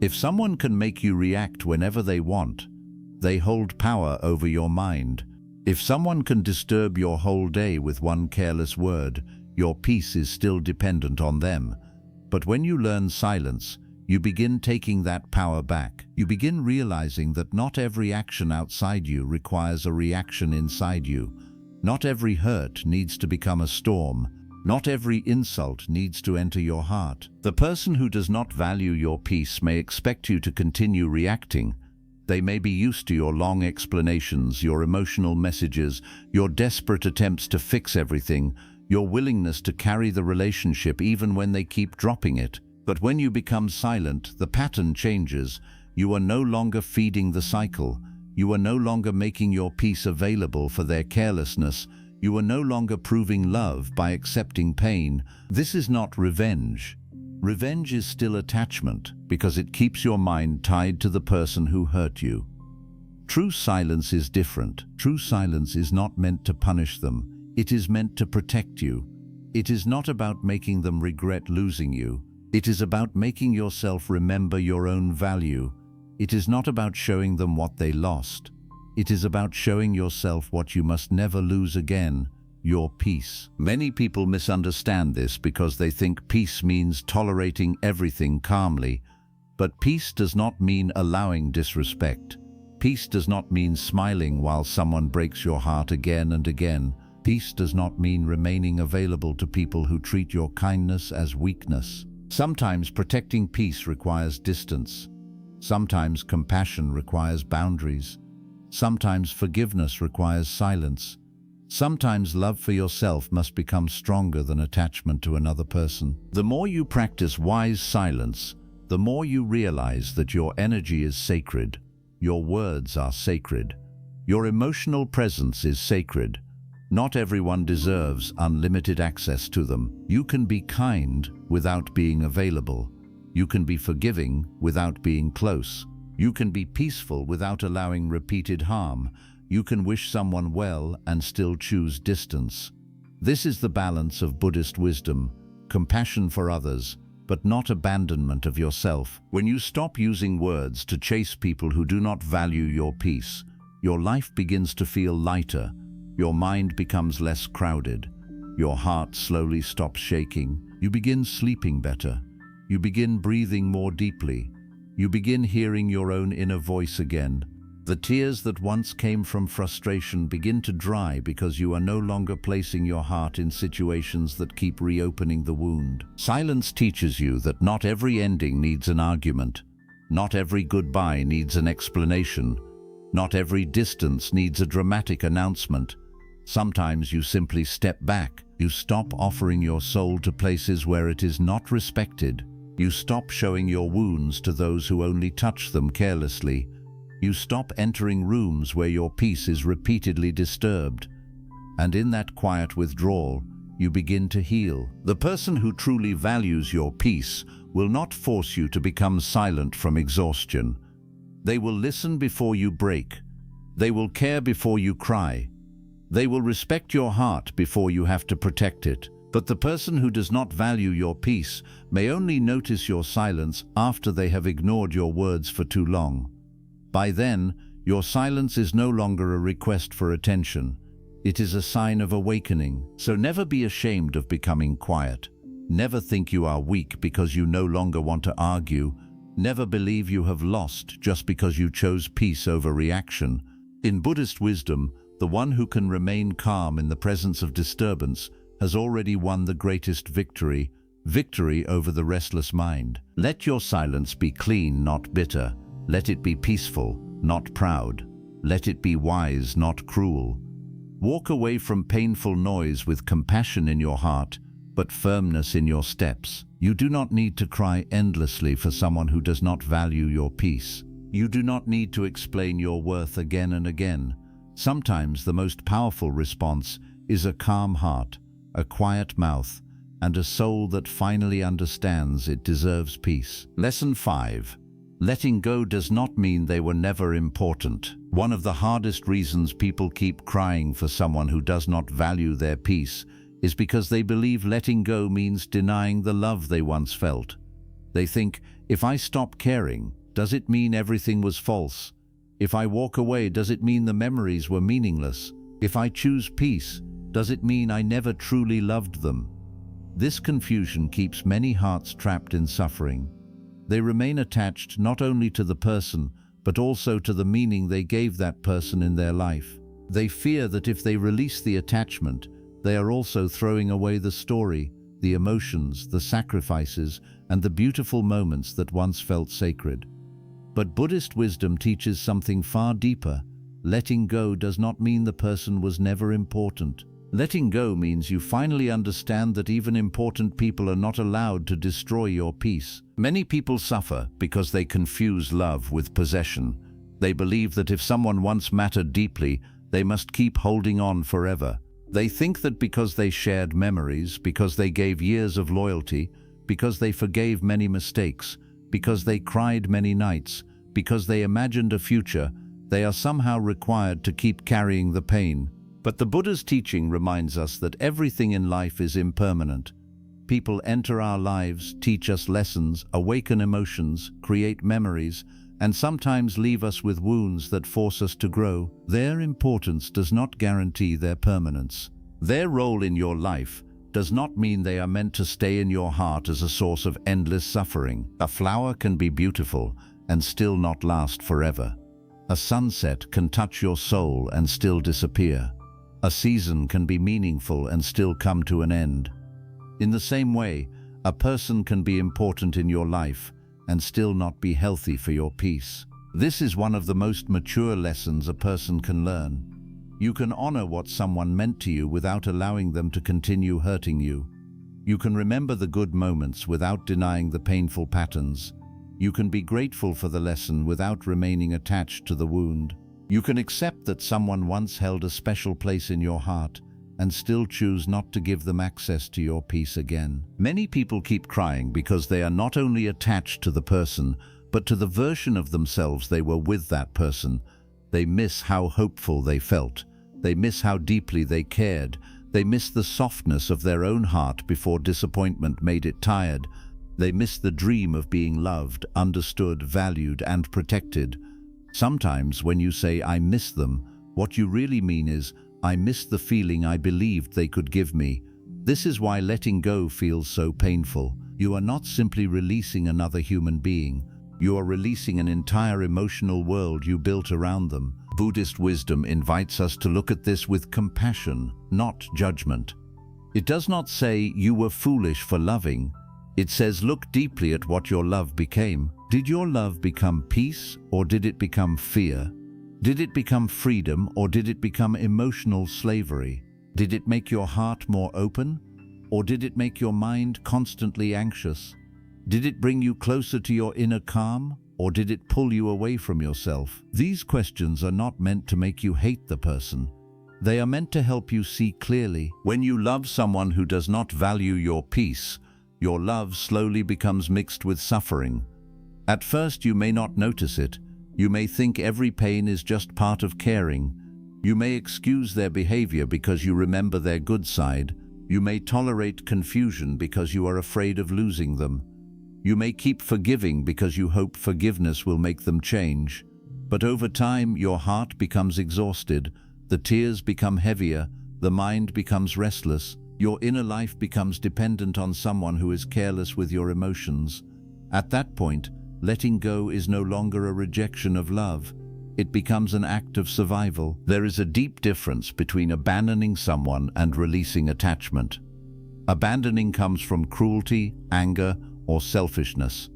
If someone can make you react whenever they want, they hold power over your mind. If someone can disturb your whole day with one careless word, your peace is still dependent on them. But when you learn silence, you begin taking that power back. You begin realizing that not every action outside you requires a reaction inside you. Not every hurt needs to become a storm. Not every insult needs to enter your heart. The person who does not value your peace may expect you to continue reacting. They may be used to your long explanations, your emotional messages, your desperate attempts to fix everything, your willingness to carry the relationship even when they keep dropping it. But when you become silent, the pattern changes. You are no longer feeding the cycle. You are no longer making your peace available for their carelessness. You are no longer proving love by accepting pain. This is not revenge. Revenge is still attachment because it keeps your mind tied to the person who hurt you. True silence is different. True silence is not meant to punish them. It is meant to protect you. It is not about making them regret losing you. It is about making yourself remember your own value. It is not about showing them what they lost. It is about showing yourself what you must never lose again, your peace. Many people misunderstand this because they think peace means tolerating everything calmly. But peace does not mean allowing disrespect. Peace does not mean smiling while someone breaks your heart again and again. Peace does not mean remaining available to people who treat your kindness as weakness. Sometimes protecting peace requires distance. Sometimes compassion requires boundaries. Sometimes forgiveness requires silence. Sometimes love for yourself must become stronger than attachment to another person. The more you practice wise silence, the more you realize that your energy is sacred. Your words are sacred. Your emotional presence is sacred. Not everyone deserves unlimited access to them. You can be kind without being available. You can be forgiving without being close. You can be peaceful without allowing repeated harm. You can wish someone well and still choose distance. This is the balance of Buddhist wisdom, compassion for others, but not abandonment of yourself. When you stop using words to chase people who do not value your peace, your life begins to feel lighter. Your mind becomes less crowded. Your heart slowly stops shaking. You begin sleeping better. You begin breathing more deeply. You begin hearing your own inner voice again. The tears that once came from frustration begin to dry because you are no longer placing your heart in situations that keep reopening the wound. Silence teaches you that not every ending needs an argument. Not every goodbye needs an explanation. Not every distance needs a dramatic announcement. Sometimes you simply step back. You stop offering your soul to places where it is not respected. You stop showing your wounds to those who only touch them carelessly. You stop entering rooms where your peace is repeatedly disturbed. And in that quiet withdrawal, you begin to heal. The person who truly values your peace will not force you to become silent from exhaustion. They will listen before you break. They will care before you cry. They will respect your heart before you have to protect it. But the person who does not value your peace may only notice your silence after they have ignored your words for too long. By then, your silence is no longer a request for attention. It is a sign of awakening. So never be ashamed of becoming quiet. Never think you are weak because you no longer want to argue. Never believe you have lost just because you chose peace over reaction. In Buddhist wisdom, the one who can remain calm in the presence of disturbance has already won the greatest victory, victory over the restless mind. Let your silence be clean, not bitter. Let it be peaceful, not proud. Let it be wise, not cruel. Walk away from painful noise with compassion in your heart, but firmness in your steps. You do not need to cry endlessly for someone who does not value your peace. You do not need to explain your worth again and again. Sometimes the most powerful response is a calm heart, a quiet mouth, and a soul that finally understands it deserves peace. Lesson 5. Letting go does not mean they were never important. One of the hardest reasons people keep crying for someone who does not value their peace is because they believe letting go means denying the love they once felt. They think, if I stop caring, does it mean everything was false? If I walk away, does it mean the memories were meaningless? If I choose peace, does it mean I never truly loved them? This confusion keeps many hearts trapped in suffering. They remain attached not only to the person, but also to the meaning they gave that person in their life. They fear that if they release the attachment, they are also throwing away the story, the emotions, the sacrifices, and the beautiful moments that once felt sacred. But Buddhist wisdom teaches something far deeper. Letting go does not mean the person was never important. Letting go means you finally understand that even important people are not allowed to destroy your peace. Many people suffer because they confuse love with possession. They believe that if someone once mattered deeply, they must keep holding on forever. They think that because they shared memories, because they gave years of loyalty, because they forgave many mistakes, because they cried many nights, because they imagined a future, they are somehow required to keep carrying the pain. But the Buddha's teaching reminds us that everything in life is impermanent. People enter our lives, teach us lessons, awaken emotions, create memories, and sometimes leave us with wounds that force us to grow. Their importance does not guarantee their permanence. Their role in your life does not mean they are meant to stay in your heart as a source of endless suffering. A flower can be beautiful and still not last forever. A sunset can touch your soul and still disappear. A season can be meaningful and still come to an end. In the same way, a person can be important in your life and still not be healthy for your peace. This is one of the most mature lessons a person can learn. You can honor what someone meant to you without allowing them to continue hurting you. You can remember the good moments without denying the painful patterns. You can be grateful for the lesson without remaining attached to the wound. You can accept that someone once held a special place in your heart and still choose not to give them access to your peace again. Many people keep crying because they are not only attached to the person, but to the version of themselves they were with that person. They miss how hopeful they felt. They miss how deeply they cared. They miss the softness of their own heart before disappointment made it tired. They miss the dream of being loved, understood, valued, and protected. Sometimes when you say, "I miss them," what you really mean is, "I miss the feeling I believed they could give me." This is why letting go feels so painful. You are not simply releasing another human being. You are releasing an entire emotional world you built around them. Buddhist wisdom invites us to look at this with compassion, not judgment. It does not say, "You were foolish for loving." It says, look deeply at what your love became. Did your love become peace, or did it become fear? Did it become freedom, or did it become emotional slavery? Did it make your heart more open, or did it make your mind constantly anxious? Did it bring you closer to your inner calm, or did it pull you away from yourself? These questions are not meant to make you hate the person. They are meant to help you see clearly. When you love someone who does not value your peace, your love slowly becomes mixed with suffering. At first you may not notice it. You may think every pain is just part of caring. You may excuse their behavior because you remember their good side. You may tolerate confusion because you are afraid of losing them. You may keep forgiving because you hope forgiveness will make them change. But over time, your heart becomes exhausted, the tears become heavier, the mind becomes restless, your inner life becomes dependent on someone who is careless with your emotions. At that point, letting go is no longer a rejection of love. It becomes an act of survival. There is a deep difference between abandoning someone and releasing attachment. Abandoning comes from cruelty, anger, or selfishness.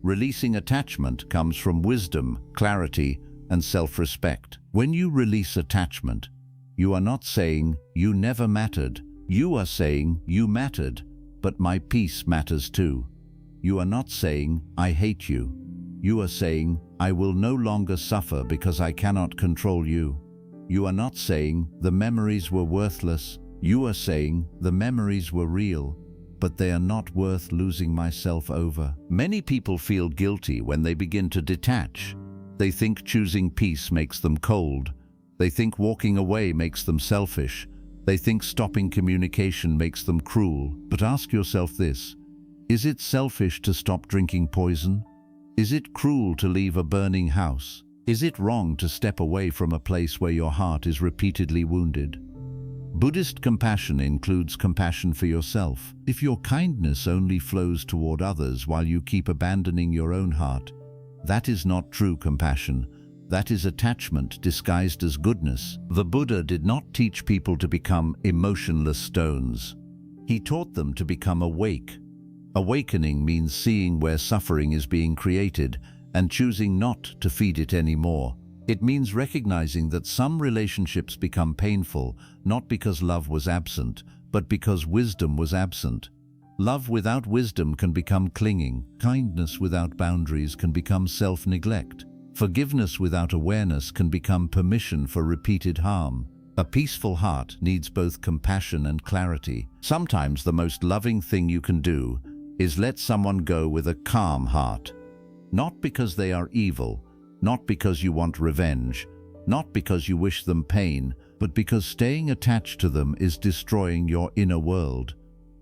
Releasing attachment comes from wisdom, clarity, and self-respect. When you release attachment, you are not saying, "You never mattered." You are saying, "You mattered, but my peace matters too." You are not saying, "I hate you." You are saying, "I will no longer suffer because I cannot control you." You are not saying, "The memories were worthless." You are saying, "The memories were real, but they are not worth losing myself over." Many people feel guilty when they begin to detach. They think choosing peace makes them cold. They think walking away makes them selfish. They think stopping communication makes them cruel. But ask yourself this: is it selfish to stop drinking poison? Is it cruel to leave a burning house? Is it wrong to step away from a place where your heart is repeatedly wounded? Buddhist compassion includes compassion for yourself. If your kindness only flows toward others while you keep abandoning your own heart, that is not true compassion. That is attachment disguised as goodness. The Buddha did not teach people to become emotionless stones. He taught them to become awake. Awakening means seeing where suffering is being created and choosing not to feed it anymore. It means recognizing that some relationships become painful, not because love was absent, but because wisdom was absent. Love without wisdom can become clinging. Kindness without boundaries can become self-neglect. Forgiveness without awareness can become permission for repeated harm. A peaceful heart needs both compassion and clarity. Sometimes the most loving thing you can do is let someone go with a calm heart. Not because they are evil, not because you want revenge, not because you wish them pain, but because staying attached to them is destroying your inner world.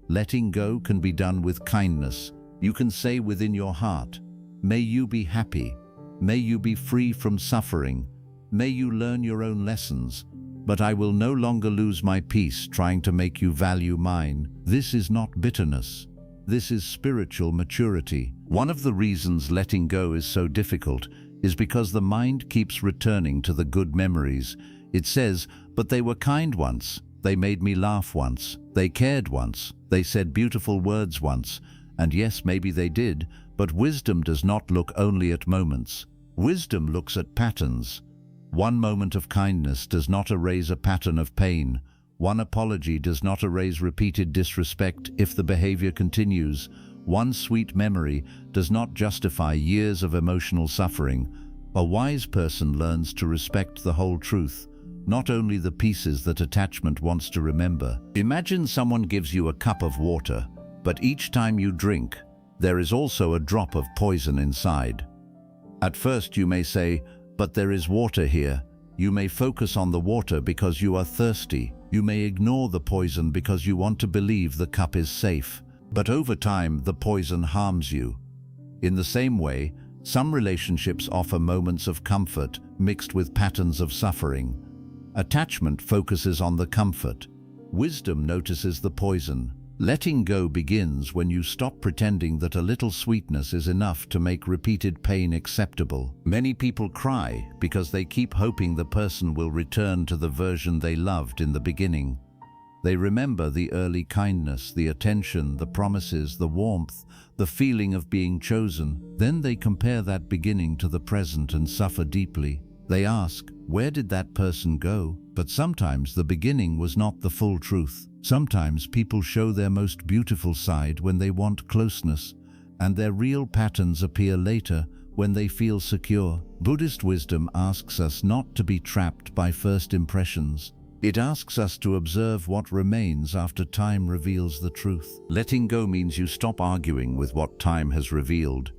Letting go can be done with kindness. You can say within your heart, "May you be happy. May you be free from suffering. May you learn your own lessons. But I will no longer lose my peace trying to make you value mine." This is not bitterness. This is spiritual maturity. One of the reasons letting go is so difficult is because the mind keeps returning to the good memories. It says, "But they were kind once. They made me laugh once. They cared once. They said beautiful words once." And yes, maybe they did, but wisdom does not look only at moments. Wisdom looks at patterns. One moment of kindness does not erase a pattern of pain. One apology does not erase repeated disrespect if the behavior continues. One sweet memory does not justify years of emotional suffering. A wise person learns to respect the whole truth, not only the pieces that attachment wants to remember. Imagine someone gives you a cup of water, but each time you drink, there is also a drop of poison inside. At first you may say, "But there is water here." You may focus on the water because you are thirsty. You may ignore the poison because you want to believe the cup is safe. But over time, the poison harms you. In the same way, some relationships offer moments of comfort mixed with patterns of suffering. Attachment focuses on the comfort. Wisdom notices the poison. Letting go begins when you stop pretending that a little sweetness is enough to make repeated pain acceptable. Many people cry because they keep hoping the person will return to the version they loved in the beginning. They remember the early kindness, the attention, the promises, the warmth, the feeling of being chosen. Then they compare that beginning to the present and suffer deeply. They ask, where did that person go? But sometimes the beginning was not the full truth. Sometimes people show their most beautiful side when they want closeness, and their real patterns appear later when they feel secure. Buddhist wisdom asks us not to be trapped by first impressions. It asks us to observe what remains after time reveals the truth. Letting go means you stop arguing with what time has revealed.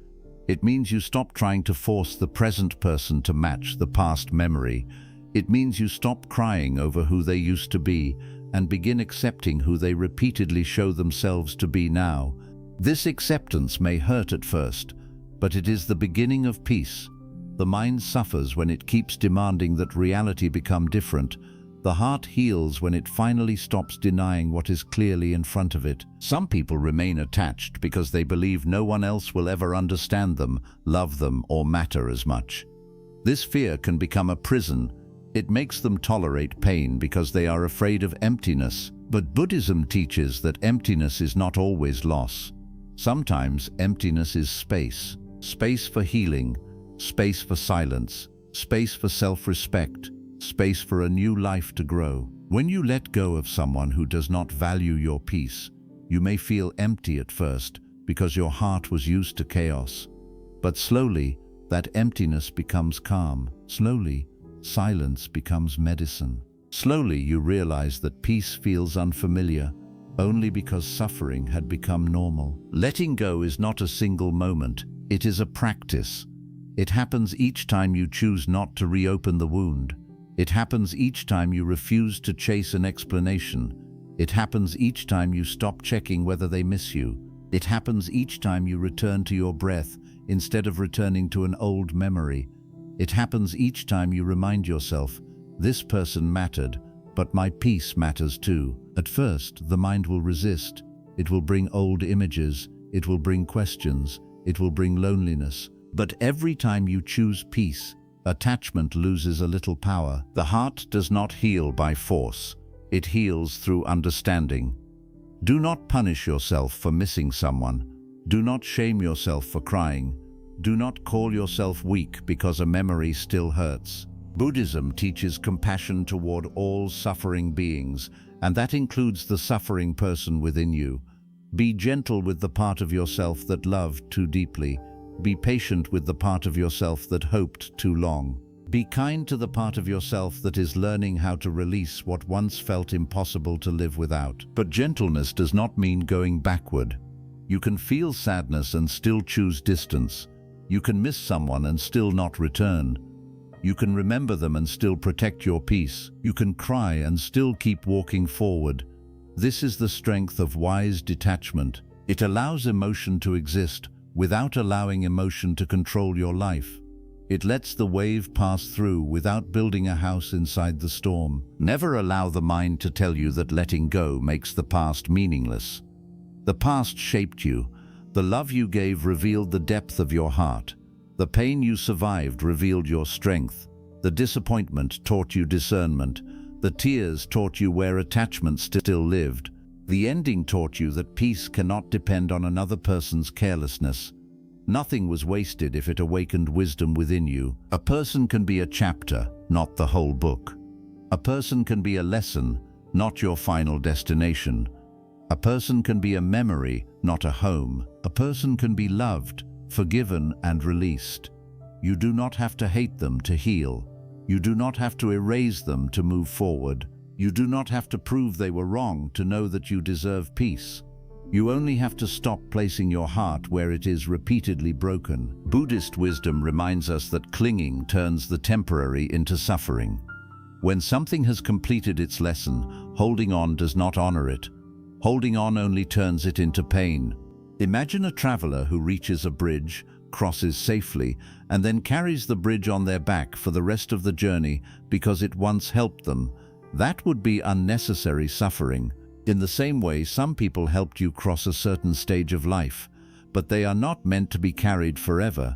It means you stop trying to force the present person to match the past memory. It means you stop crying over who they used to be and begin accepting who they repeatedly show themselves to be now. This acceptance may hurt at first, but it is the beginning of peace. The mind suffers when it keeps demanding that reality become different. The heart heals when it finally stops denying what is clearly in front of it. Some people remain attached because they believe no one else will ever understand them, love them, or matter as much. This fear can become a prison. It makes them tolerate pain because they are afraid of emptiness. But Buddhism teaches that emptiness is not always loss. Sometimes emptiness is space. Space for healing, space for silence, space for self-respect, space for a new life to grow. When you let go of someone who does not value your peace, you may feel empty at first because your heart was used to chaos. But slowly, that emptiness becomes calm. Slowly, silence becomes medicine. Slowly, you realize that peace feels unfamiliar only because suffering had become normal. Letting go is not a single moment. It is a practice. It happens each time you choose not to reopen the wound. It happens each time you refuse to chase an explanation. It happens each time you stop checking whether they miss you. It happens each time you return to your breath instead of returning to an old memory. It happens each time you remind yourself, this person mattered, but my peace matters too. At first, the mind will resist. It will bring old images. It will bring questions. It will bring loneliness. But every time you choose peace, attachment loses a little power. The heart does not heal by force. It heals through understanding. Do not punish yourself for missing someone. Do not shame yourself for crying. Do not call yourself weak because a memory still hurts. Buddhism teaches compassion toward all suffering beings, and that includes the suffering person within you. Be gentle with the part of yourself that loved too deeply. Be patient with the part of yourself that hoped too long. Be kind to the part of yourself that is learning how to release what once felt impossible to live without. But gentleness does not mean going backward. You can feel sadness and still choose distance. You can miss someone and still not return. You can remember them and still protect your peace. You can cry and still keep walking forward. This is the strength of wise detachment. It allows emotion to exist without allowing emotion to control your life. It lets the wave pass through without building a house inside the storm. Never allow the mind to tell you that letting go makes the past meaningless. The past shaped you. The love you gave revealed the depth of your heart. The pain you survived revealed your strength. The disappointment taught you discernment. The tears taught you where attachment still lived. The ending taught you that peace cannot depend on another person's carelessness. Nothing was wasted if it awakened wisdom within you. A person can be a chapter, not the whole book. A person can be a lesson, not your final destination. A person can be a memory, not a home. A person can be loved, forgiven, and released. You do not have to hate them to heal. You do not have to erase them to move forward. You do not have to prove they were wrong to know that you deserve peace. You only have to stop placing your heart where it is repeatedly broken. Buddhist wisdom reminds us that clinging turns the temporary into suffering. When something has completed its lesson, holding on does not honor it. Holding on only turns it into pain. Imagine a traveler who reaches a bridge, crosses safely, and then carries the bridge on their back for the rest of the journey because it once helped them. That would be unnecessary suffering. In the same way, some people helped you cross a certain stage of life, but they are not meant to be carried forever.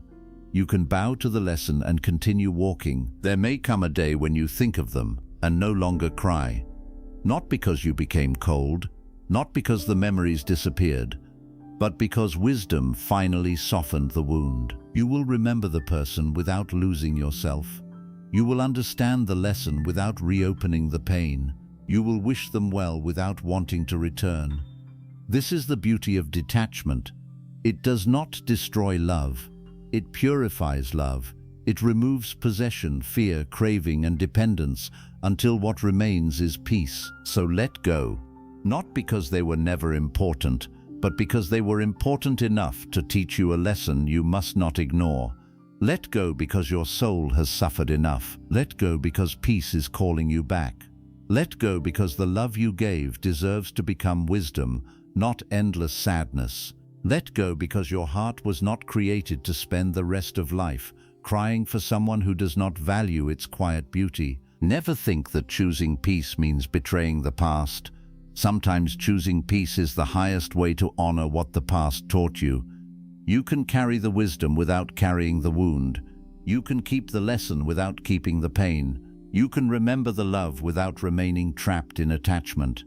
You can bow to the lesson and continue walking. There may come a day when you think of them and no longer cry. Not because you became cold, not because the memories disappeared, but because wisdom finally softened the wound. You will remember the person without losing yourself. You will understand the lesson without reopening the pain. You will wish them well without wanting to return. This is the beauty of detachment. It does not destroy love. It purifies love. It removes possession, fear, craving, and dependence until what remains is peace. So let go. Not because they were never important, but because they were important enough to teach you a lesson you must not ignore. Let go because your soul has suffered enough. Let go because peace is calling you back. Let go because the love you gave deserves to become wisdom, not endless sadness. Let go because your heart was not created to spend the rest of life crying for someone who does not value its quiet beauty. Never think that choosing peace means betraying the past. Sometimes choosing peace is the highest way to honor what the past taught you. You can carry the wisdom without carrying the wound. You can keep the lesson without keeping the pain. You can remember the love without remaining trapped in attachment.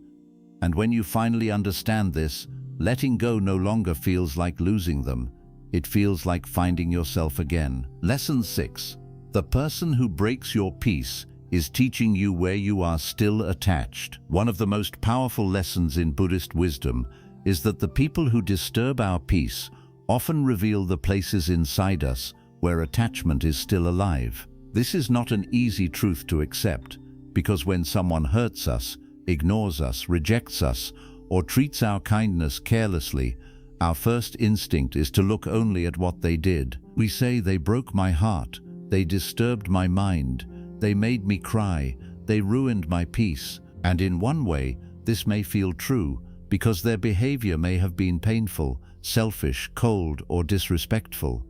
And when you finally understand this, letting go no longer feels like losing them. It feels like finding yourself again. Lesson 6. The person who breaks your peace is teaching you where you are still attached. One of the most powerful lessons in Buddhist wisdom is that the people who disturb our peace often reveal the places inside us where attachment is still alive. This is not an easy truth to accept, because when someone hurts us, ignores us, rejects us, or treats our kindness carelessly, our first instinct is to look only at what they did. We say, "They broke my heart, they disturbed my mind, they made me cry, they ruined my peace." And in one way, this may feel true, because their behavior may have been painful, selfish, cold, or disrespectful.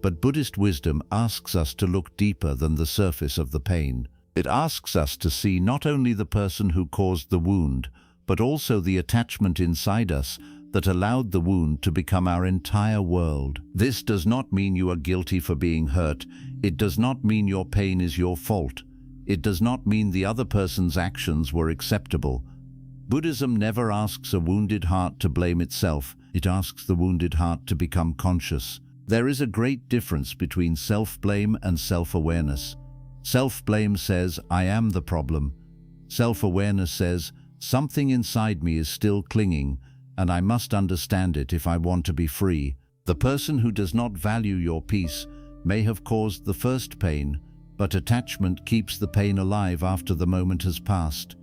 But Buddhist wisdom asks us to look deeper than the surface of the pain. It asks us to see not only the person who caused the wound, but also the attachment inside us that allowed the wound to become our entire world. This does not mean you are guilty for being hurt. It does not mean your pain is your fault. It does not mean the other person's actions were acceptable. Buddhism never asks a wounded heart to blame itself. It asks the wounded heart to become conscious. There is a great difference between self-blame and self-awareness. Self-blame says, I am the problem. Self-awareness says, something inside me is still clinging, and I must understand it if I want to be free. The person who does not value your peace may have caused the first pain, but attachment keeps the pain alive after the moment has passed.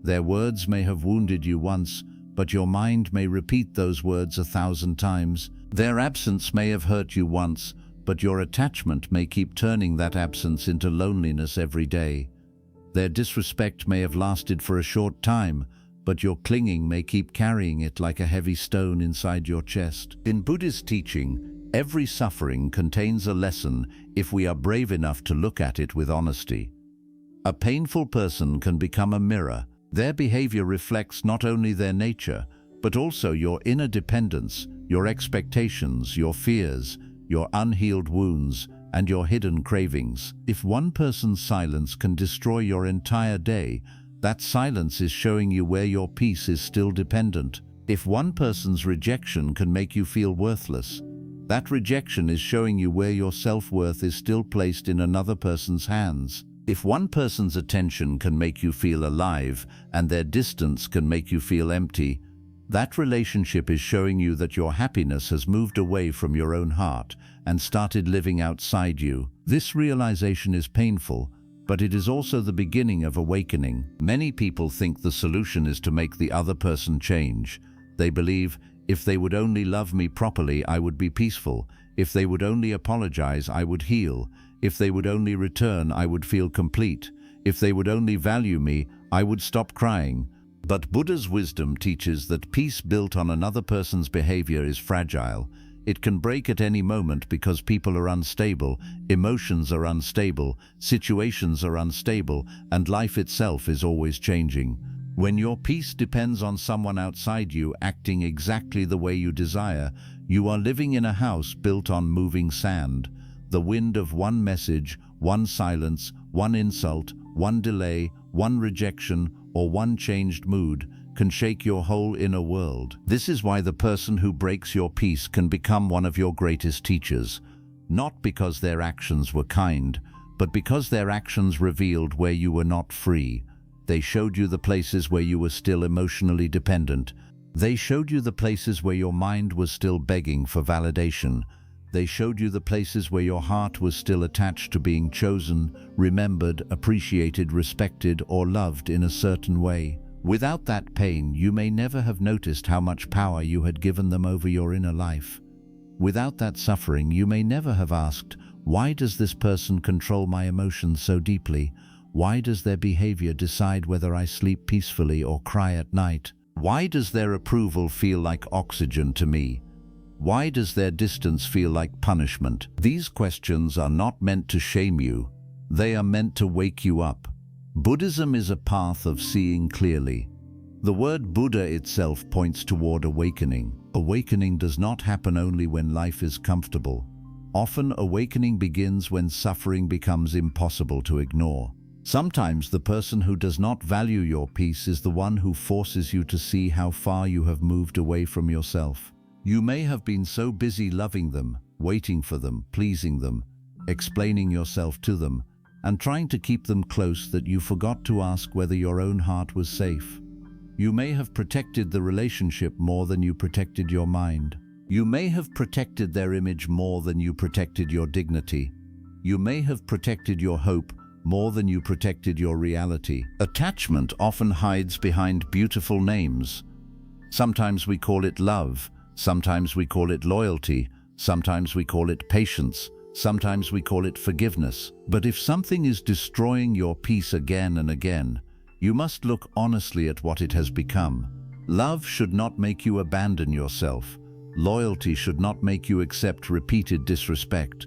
Their words may have wounded you once, but your mind may repeat those words 1,000 times. Their absence may have hurt you once, but your attachment may keep turning that absence into loneliness every day. Their disrespect may have lasted for a short time, but your clinging may keep carrying it like a heavy stone inside your chest. In Buddhist teaching, every suffering contains a lesson if we are brave enough to look at it with honesty. A painful person can become a mirror. Their behavior reflects not only their nature, but also your inner dependence, your expectations, your fears, your unhealed wounds, and your hidden cravings. If one person's silence can destroy your entire day, that silence is showing you where your peace is still dependent. If one person's rejection can make you feel worthless, that rejection is showing you where your self-worth is still placed in another person's hands. If one person's attention can make you feel alive and their distance can make you feel empty, that relationship is showing you that your happiness has moved away from your own heart and started living outside you. This realization is painful, but it is also the beginning of awakening. Many people think the solution is to make the other person change. They believe, if they would only love me properly, I would be peaceful. If they would only apologize, I would heal. If they would only return, I would feel complete. If they would only value me, I would stop crying. But Buddha's wisdom teaches that peace built on another person's behavior is fragile. It can break at any moment because people are unstable, emotions are unstable, situations are unstable, and life itself is always changing. When your peace depends on someone outside you acting exactly the way you desire, you are living in a house built on moving sand. The wind of one message, one silence, one insult, one delay, one rejection, or one changed mood can shake your whole inner world. This is why the person who breaks your peace can become one of your greatest teachers, not because their actions were kind, but because their actions revealed where you were not free. They showed you the places where you were still emotionally dependent. They showed you the places where your mind was still begging for validation. They showed you the places where your heart was still attached to being chosen, remembered, appreciated, respected, or loved in a certain way. Without that pain, you may never have noticed how much power you had given them over your inner life. Without that suffering, you may never have asked, why does this person control my emotions so deeply? Why does their behavior decide whether I sleep peacefully or cry at night? Why does their approval feel like oxygen to me? Why does their distance feel like punishment? These questions are not meant to shame you. They are meant to wake you up. Buddhism is a path of seeing clearly. The word Buddha itself points toward awakening. Awakening does not happen only when life is comfortable. Often, awakening begins when suffering becomes impossible to ignore. Sometimes the person who does not value your peace is the one who forces you to see how far you have moved away from yourself. You may have been so busy loving them, waiting for them, pleasing them, explaining yourself to them, and trying to keep them close that you forgot to ask whether your own heart was safe. You may have protected the relationship more than you protected your mind. You may have protected their image more than you protected your dignity. You may have protected your hope more than you protected your reality. Attachment often hides behind beautiful names. Sometimes we call it love. Sometimes we call it loyalty, sometimes we call it patience, sometimes we call it forgiveness. But if something is destroying your peace again and again, you must look honestly at what it has become. Love should not make you abandon yourself. Loyalty should not make you accept repeated disrespect.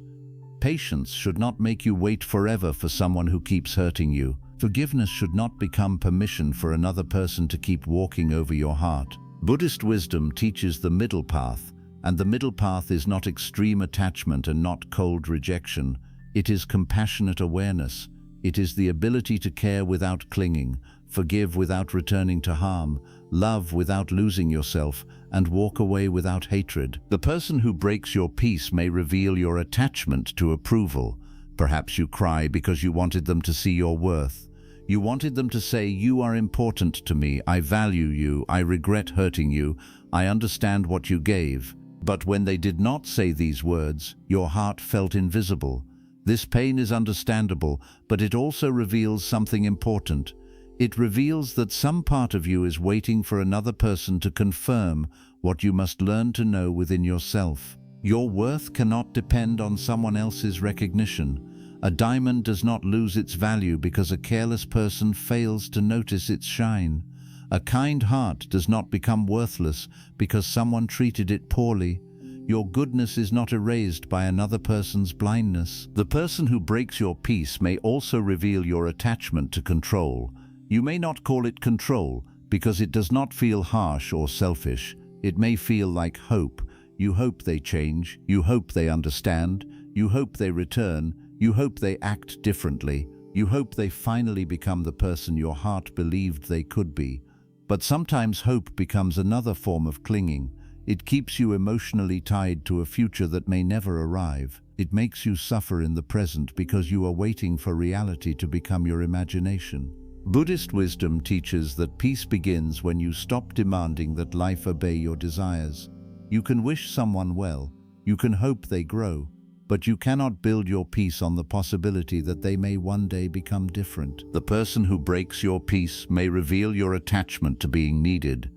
Patience should not make you wait forever for someone who keeps hurting you. Forgiveness should not become permission for another person to keep walking over your heart. Buddhist wisdom teaches the middle path, and the middle path is not extreme attachment and not cold rejection. It is compassionate awareness. It is the ability to care without clinging, forgive without returning to harm, love without losing yourself, and walk away without hatred. The person who breaks your peace may reveal your attachment to approval, Perhaps you cry because you wanted them to see your worth. You wanted them to say, "You are important to me, I value you, I regret hurting you, I understand what you gave." But when they did not say these words, your heart felt invisible. This pain is understandable, but it also reveals something important. It reveals that some part of you is waiting for another person to confirm what you must learn to know within yourself. Your worth cannot depend on someone else's recognition. A diamond does not lose its value because a careless person fails to notice its shine. A kind heart does not become worthless because someone treated it poorly. Your goodness is not erased by another person's blindness. The person who breaks your peace may also reveal your attachment to control. You may not call it control because it does not feel harsh or selfish. It may feel like hope. You hope they change. You hope they understand. You hope they return. You hope they act differently. You hope they finally become the person your heart believed they could be. But sometimes hope becomes another form of clinging. It keeps you emotionally tied to a future that may never arrive. It makes you suffer in the present because you are waiting for reality to become your imagination. Buddhist wisdom teaches that peace begins when you stop demanding that life obey your desires. You can wish someone well, you can hope they grow, but you cannot build your peace on the possibility that they may one day become different. The person who breaks your peace may reveal your attachment to being needed.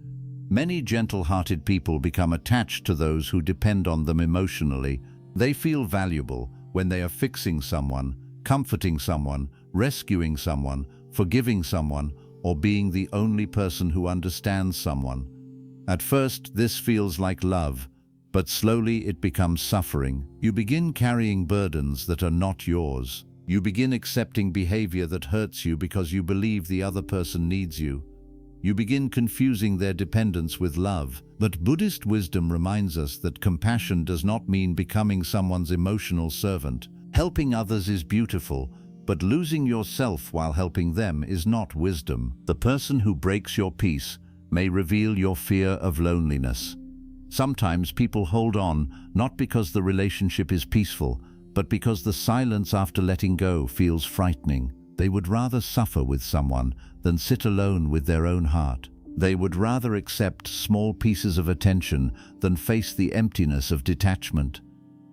Many gentle-hearted people become attached to those who depend on them emotionally. They feel valuable when they are fixing someone, comforting someone, rescuing someone, forgiving someone, or being the only person who understands someone. At first, this feels like love, but slowly it becomes suffering. You begin carrying burdens that are not yours. You begin accepting behavior that hurts you because you believe the other person needs you. You begin confusing their dependence with love. But Buddhist wisdom reminds us that compassion does not mean becoming someone's emotional servant. Helping others is beautiful, but losing yourself while helping them is not wisdom. The person who breaks your peace may reveal your fear of loneliness. Sometimes people hold on, not because the relationship is peaceful, but because the silence after letting go feels frightening. They would rather suffer with someone than sit alone with their own heart. They would rather accept small pieces of attention than face the emptiness of detachment.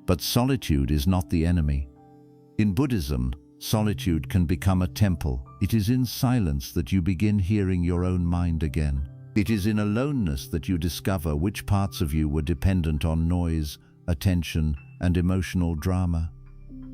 But solitude is not the enemy. In Buddhism, solitude can become a temple. It is in silence that you begin hearing your own mind again. It is in aloneness that you discover which parts of you were dependent on noise, attention, and emotional drama.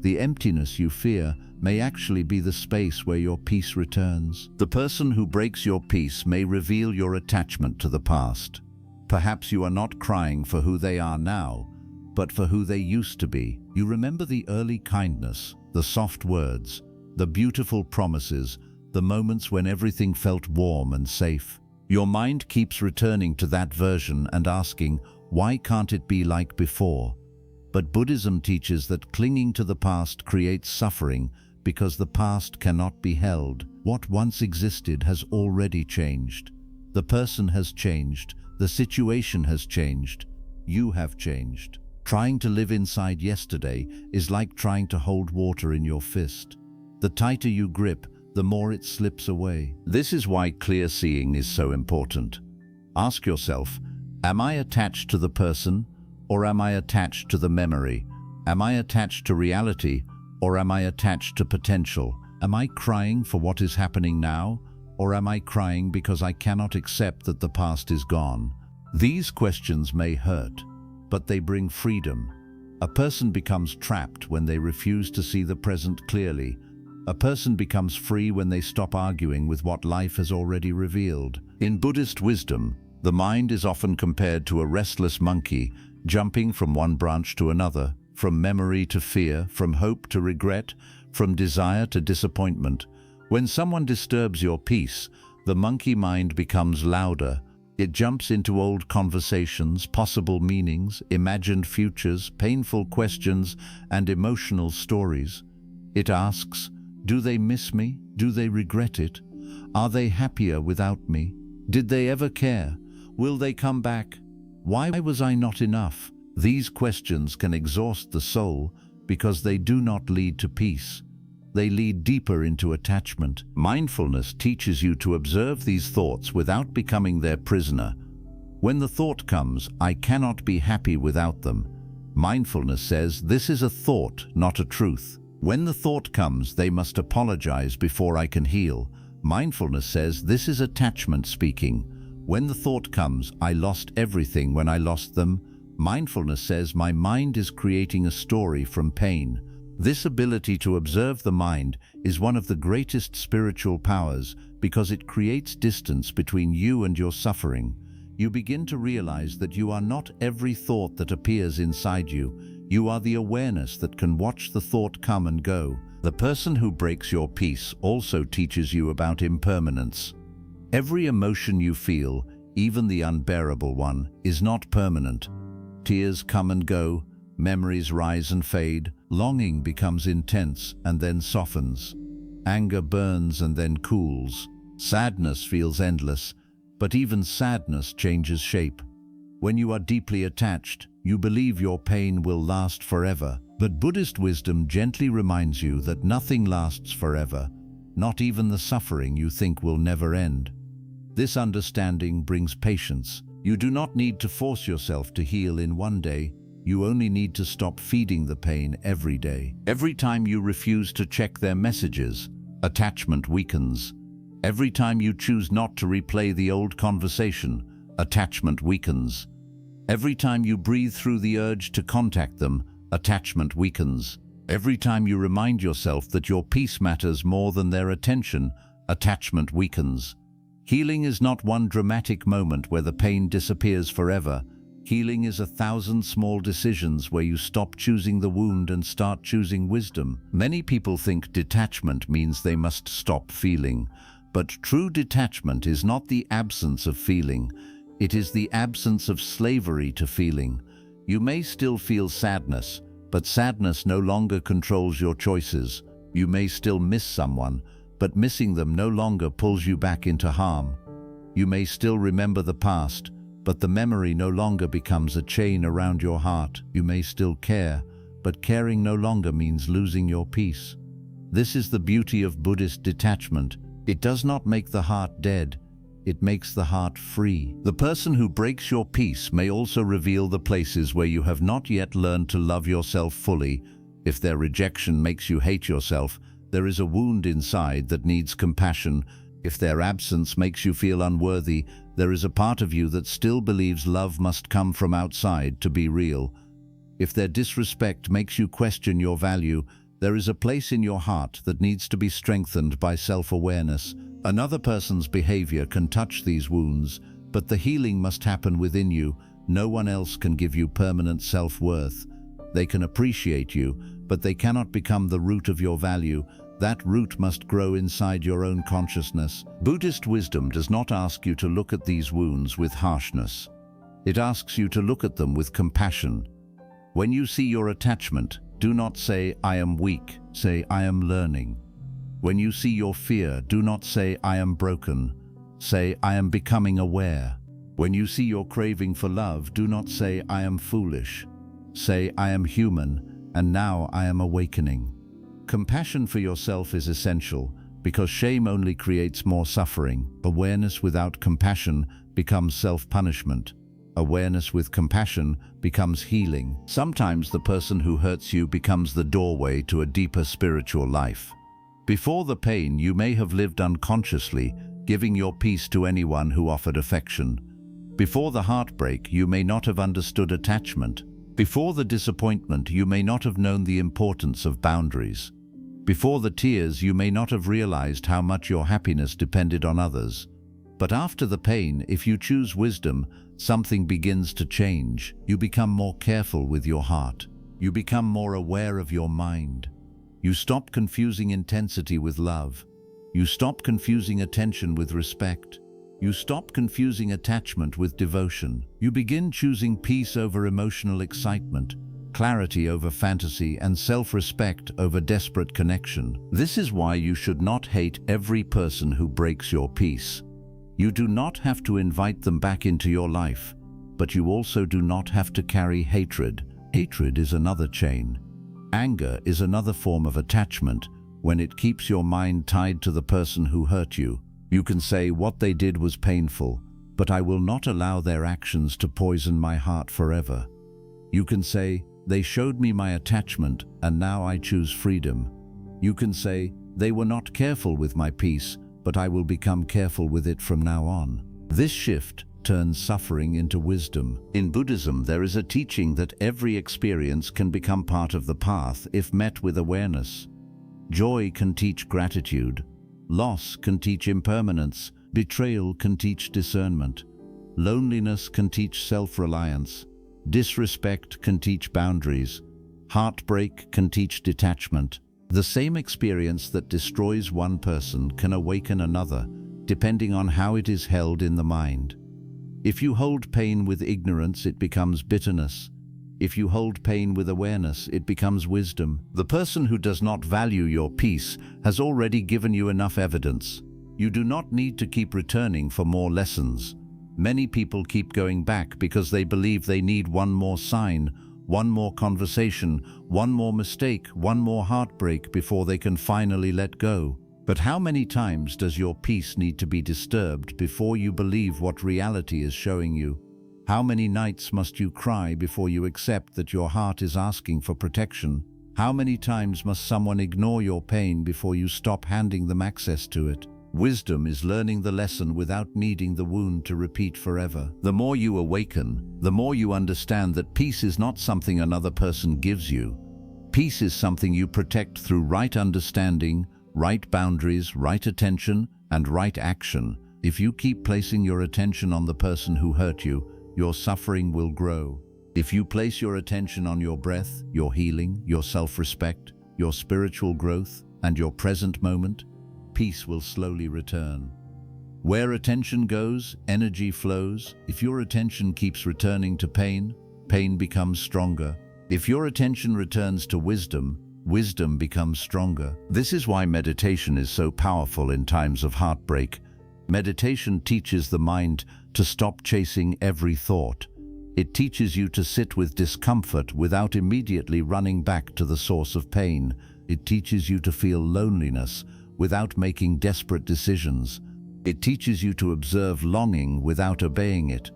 The emptiness you fear may actually be the space where your peace returns. The person who breaks your peace may reveal your attachment to the past. Perhaps you are not crying for who they are now, but for who they used to be. You remember the early kindness, the soft words, the beautiful promises, the moments when everything felt warm and safe. Your mind keeps returning to that version and asking, why can't it be like before? But Buddhism teaches that clinging to the past creates suffering because the past cannot be held. What once existed has already changed. The person has changed. The situation has changed. You have changed. Trying to live inside yesterday is like trying to hold water in your fist. The tighter you grip, the more it slips away. This is why clear seeing is so important. Ask yourself, am I attached to the person, or am I attached to the memory? Am I attached to reality, or am I attached to potential? Am I crying for what is happening now, or am I crying because I cannot accept that the past is gone? These questions may hurt, but they bring freedom. A person becomes trapped when they refuse to see the present clearly. A person becomes free when they stop arguing with what life has already revealed. In Buddhist wisdom, the mind is often compared to a restless monkey, jumping from one branch to another, from memory to fear, from hope to regret, from desire to disappointment. When someone disturbs your peace, the monkey mind becomes louder. It jumps into old conversations, possible meanings, imagined futures, painful questions, and emotional stories. It asks, do they miss me? Do they regret it? Are they happier without me? Did they ever care? Will they come back? Why was I not enough? These questions can exhaust the soul because they do not lead to peace. They lead deeper into attachment. Mindfulness teaches you to observe these thoughts without becoming their prisoner. When the thought comes, "I cannot be happy without them," mindfulness says, "This is a thought, not a truth." When the thought comes, "They must apologize before I can heal," mindfulness says, "This is attachment speaking." When the thought comes, "I lost everything when I lost them," mindfulness says, "My mind is creating a story from pain." This ability to observe the mind is one of the greatest spiritual powers because it creates distance between you and your suffering. You begin to realize that you are not every thought that appears inside you. You are the awareness that can watch the thought come and go. The person who breaks your peace also teaches you about impermanence. Every emotion you feel, even the unbearable one, is not permanent. Tears come and go, memories rise and fade, longing becomes intense and then softens. Anger burns and then cools. Sadness feels endless, but even sadness changes shape. When you are deeply attached, you believe your pain will last forever. But Buddhist wisdom gently reminds you that nothing lasts forever, not even the suffering you think will never end. This understanding brings patience. You do not need to force yourself to heal in one day. You only need to stop feeding the pain every day. Every time you refuse to check their messages, attachment weakens. Every time you choose not to replay the old conversation, attachment weakens. Every time you breathe through the urge to contact them, attachment weakens. Every time you remind yourself that your peace matters more than their attention, attachment weakens. Healing is not one dramatic moment where the pain disappears forever. Healing is 1,000 small decisions where you stop choosing the wound and start choosing wisdom. Many people think detachment means they must stop feeling. But true detachment is not the absence of feeling. It is the absence of slavery to feeling. You may still feel sadness, but sadness no longer controls your choices. You may still miss someone, but missing them no longer pulls you back into harm. You may still remember the past, but the memory no longer becomes a chain around your heart. You may still care, but caring no longer means losing your peace. This is the beauty of Buddhist detachment. It does not make the heart dead, it makes the heart free. The person who breaks your peace may also reveal the places where you have not yet learned to love yourself fully. If their rejection makes you hate yourself, there is a wound inside that needs compassion. If their absence makes you feel unworthy, there is a part of you that still believes love must come from outside to be real. If their disrespect makes you question your value, there is a place in your heart that needs to be strengthened by self-awareness. Another person's behavior can touch these wounds, but the healing must happen within you. No one else can give you permanent self-worth. They can appreciate you, but they cannot become the root of your value. That root must grow inside your own consciousness. Buddhist wisdom does not ask you to look at these wounds with harshness. It asks you to look at them with compassion. When you see your attachment, do not say, "I am weak," say, "I am learning." When you see your fear, do not say, "I am broken," say, "I am becoming aware." When you see your craving for love, do not say, "I am foolish." Say, "I am human, and now I am awakening." Compassion for yourself is essential, because shame only creates more suffering. Awareness without compassion becomes self-punishment. Awareness with compassion becomes healing. Sometimes the person who hurts you becomes the doorway to a deeper spiritual life. Before the pain, you may have lived unconsciously, giving your peace to anyone who offered affection. Before the heartbreak, you may not have understood attachment. Before the disappointment, you may not have known the importance of boundaries. Before the tears, you may not have realized how much your happiness depended on others. But after the pain, if you choose wisdom, something begins to change. You become more careful with your heart. You become more aware of your mind. You stop confusing intensity with love. You stop confusing attention with respect. You stop confusing attachment with devotion. You begin choosing peace over emotional excitement, clarity over fantasy, and self-respect over desperate connection. This is why you should not hate every person who breaks your peace. You do not have to invite them back into your life, but you also do not have to carry hatred. Hatred is another chain. Anger is another form of attachment when it keeps your mind tied to the person who hurt you. You can say, "What they did was painful, but I will not allow their actions to poison my heart forever." You can say, "They showed me my attachment and now I choose freedom." You can say, "They were not careful with my peace, but I will become careful with it from now on." This shift turns suffering into wisdom. In Buddhism, there is a teaching that every experience can become part of the path if met with awareness. Joy can teach gratitude. Loss can teach impermanence. Betrayal can teach discernment. Loneliness can teach self-reliance. Disrespect can teach boundaries. Heartbreak can teach detachment. The same experience that destroys one person can awaken another, depending on how it is held in the mind. If you hold pain with ignorance, it becomes bitterness. If you hold pain with awareness, it becomes wisdom. The person who does not value your peace has already given you enough evidence. You do not need to keep returning for more lessons. Many people keep going back because they believe they need one more sign, one more conversation, one more mistake, one more heartbreak before they can finally let go. But how many times does your peace need to be disturbed before you believe what reality is showing you? How many nights must you cry before you accept that your heart is asking for protection? How many times must someone ignore your pain before you stop handing them access to it? Wisdom is learning the lesson without needing the wound to repeat forever. The more you awaken, the more you understand that peace is not something another person gives you. Peace is something you protect through right understanding, right boundaries, right attention, and right action. If you keep placing your attention on the person who hurt you, your suffering will grow. If you place your attention on your breath, your healing, your self-respect, your spiritual growth, and your present moment, peace will slowly return. Where attention goes, energy flows. If your attention keeps returning to pain, pain becomes stronger. If your attention returns to wisdom, wisdom becomes stronger. This is why meditation is so powerful in times of heartbreak. Meditation teaches the mind to stop chasing every thought. It teaches you to sit with discomfort without immediately running back to the source of pain. It teaches you to feel loneliness without making desperate decisions. It teaches you to observe longing without obeying it.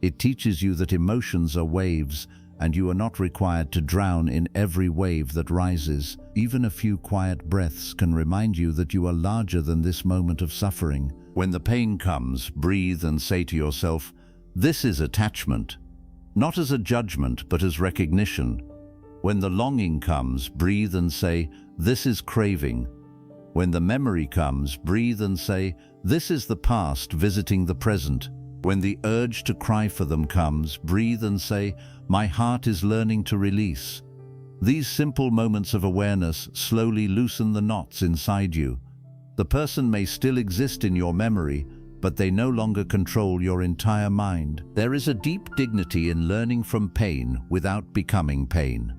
It teaches you that emotions are waves, and you are not required to drown in every wave that rises. Even a few quiet breaths can remind you that you are larger than this moment of suffering. When the pain comes, breathe and say to yourself, "This is attachment," not as a judgment, but as recognition. When the longing comes, breathe and say, "This is craving." When the memory comes, breathe and say, "This is the past visiting the present." When the urge to cry for them comes, breathe and say, "My heart is learning to release." These simple moments of awareness slowly loosen the knots inside you. The person may still exist in your memory, but they no longer control your entire mind. There is a deep dignity in learning from pain without becoming pain.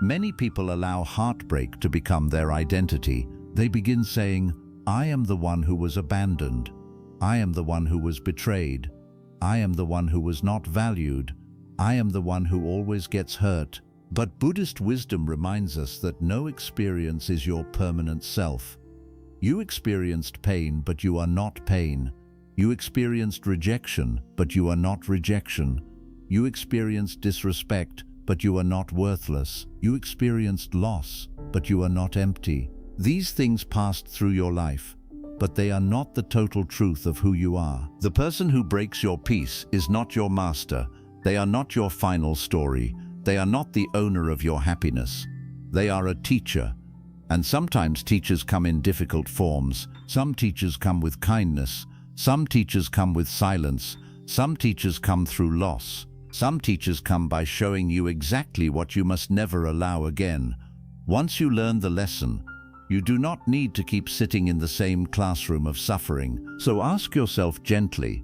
Many people allow heartbreak to become their identity. They begin saying, "I am the one who was abandoned. I am the one who was betrayed. I am the one who was not valued. I am the one who always gets hurt." But Buddhist wisdom reminds us that no experience is your permanent self. You experienced pain, but you are not pain. You experienced rejection, but you are not rejection. You experienced disrespect, but you are not worthless. You experienced loss, but you are not empty. These things passed through your life, but they are not the total truth of who you are. The person who breaks your peace is not your master. They are not your final story. They are not the owner of your happiness. They are a teacher. And sometimes teachers come in difficult forms. Some teachers come with kindness. Some teachers come with silence. Some teachers come through loss. Some teachers come by showing you exactly what you must never allow again. Once you learn the lesson, you do not need to keep sitting in the same classroom of suffering. So ask yourself gently,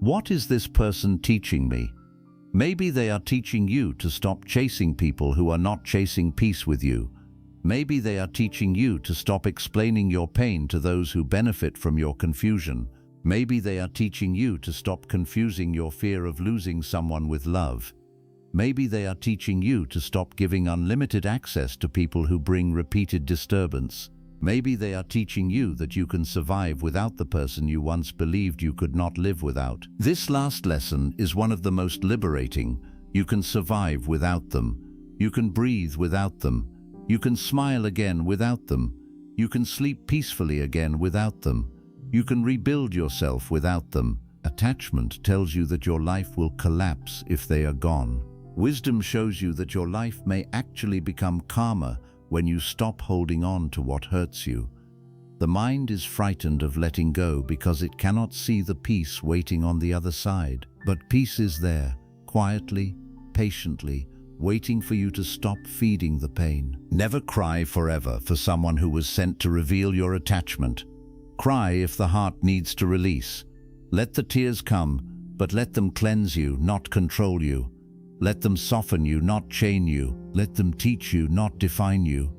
what is this person teaching me? Maybe they are teaching you to stop chasing people who are not chasing peace with you. Maybe they are teaching you to stop explaining your pain to those who benefit from your confusion. Maybe they are teaching you to stop confusing your fear of losing someone with love. Maybe they are teaching you to stop giving unlimited access to people who bring repeated disturbance. Maybe they are teaching you that you can survive without the person you once believed you could not live without. This last lesson is one of the most liberating. You can survive without them. You can breathe without them. You can smile again without them. You can sleep peacefully again without them. You can rebuild yourself without them. Attachment tells you that your life will collapse if they are gone. Wisdom shows you that your life may actually become calmer when you stop holding on to what hurts you. The mind is frightened of letting go because it cannot see the peace waiting on the other side. But peace is there, quietly, patiently, waiting for you to stop feeding the pain. Never cry forever for someone who was sent to reveal your attachment. Cry if the heart needs to release. Let the tears come, but let them cleanse you, not control you. Let them soften you, not chain you. Let them teach you, not define you.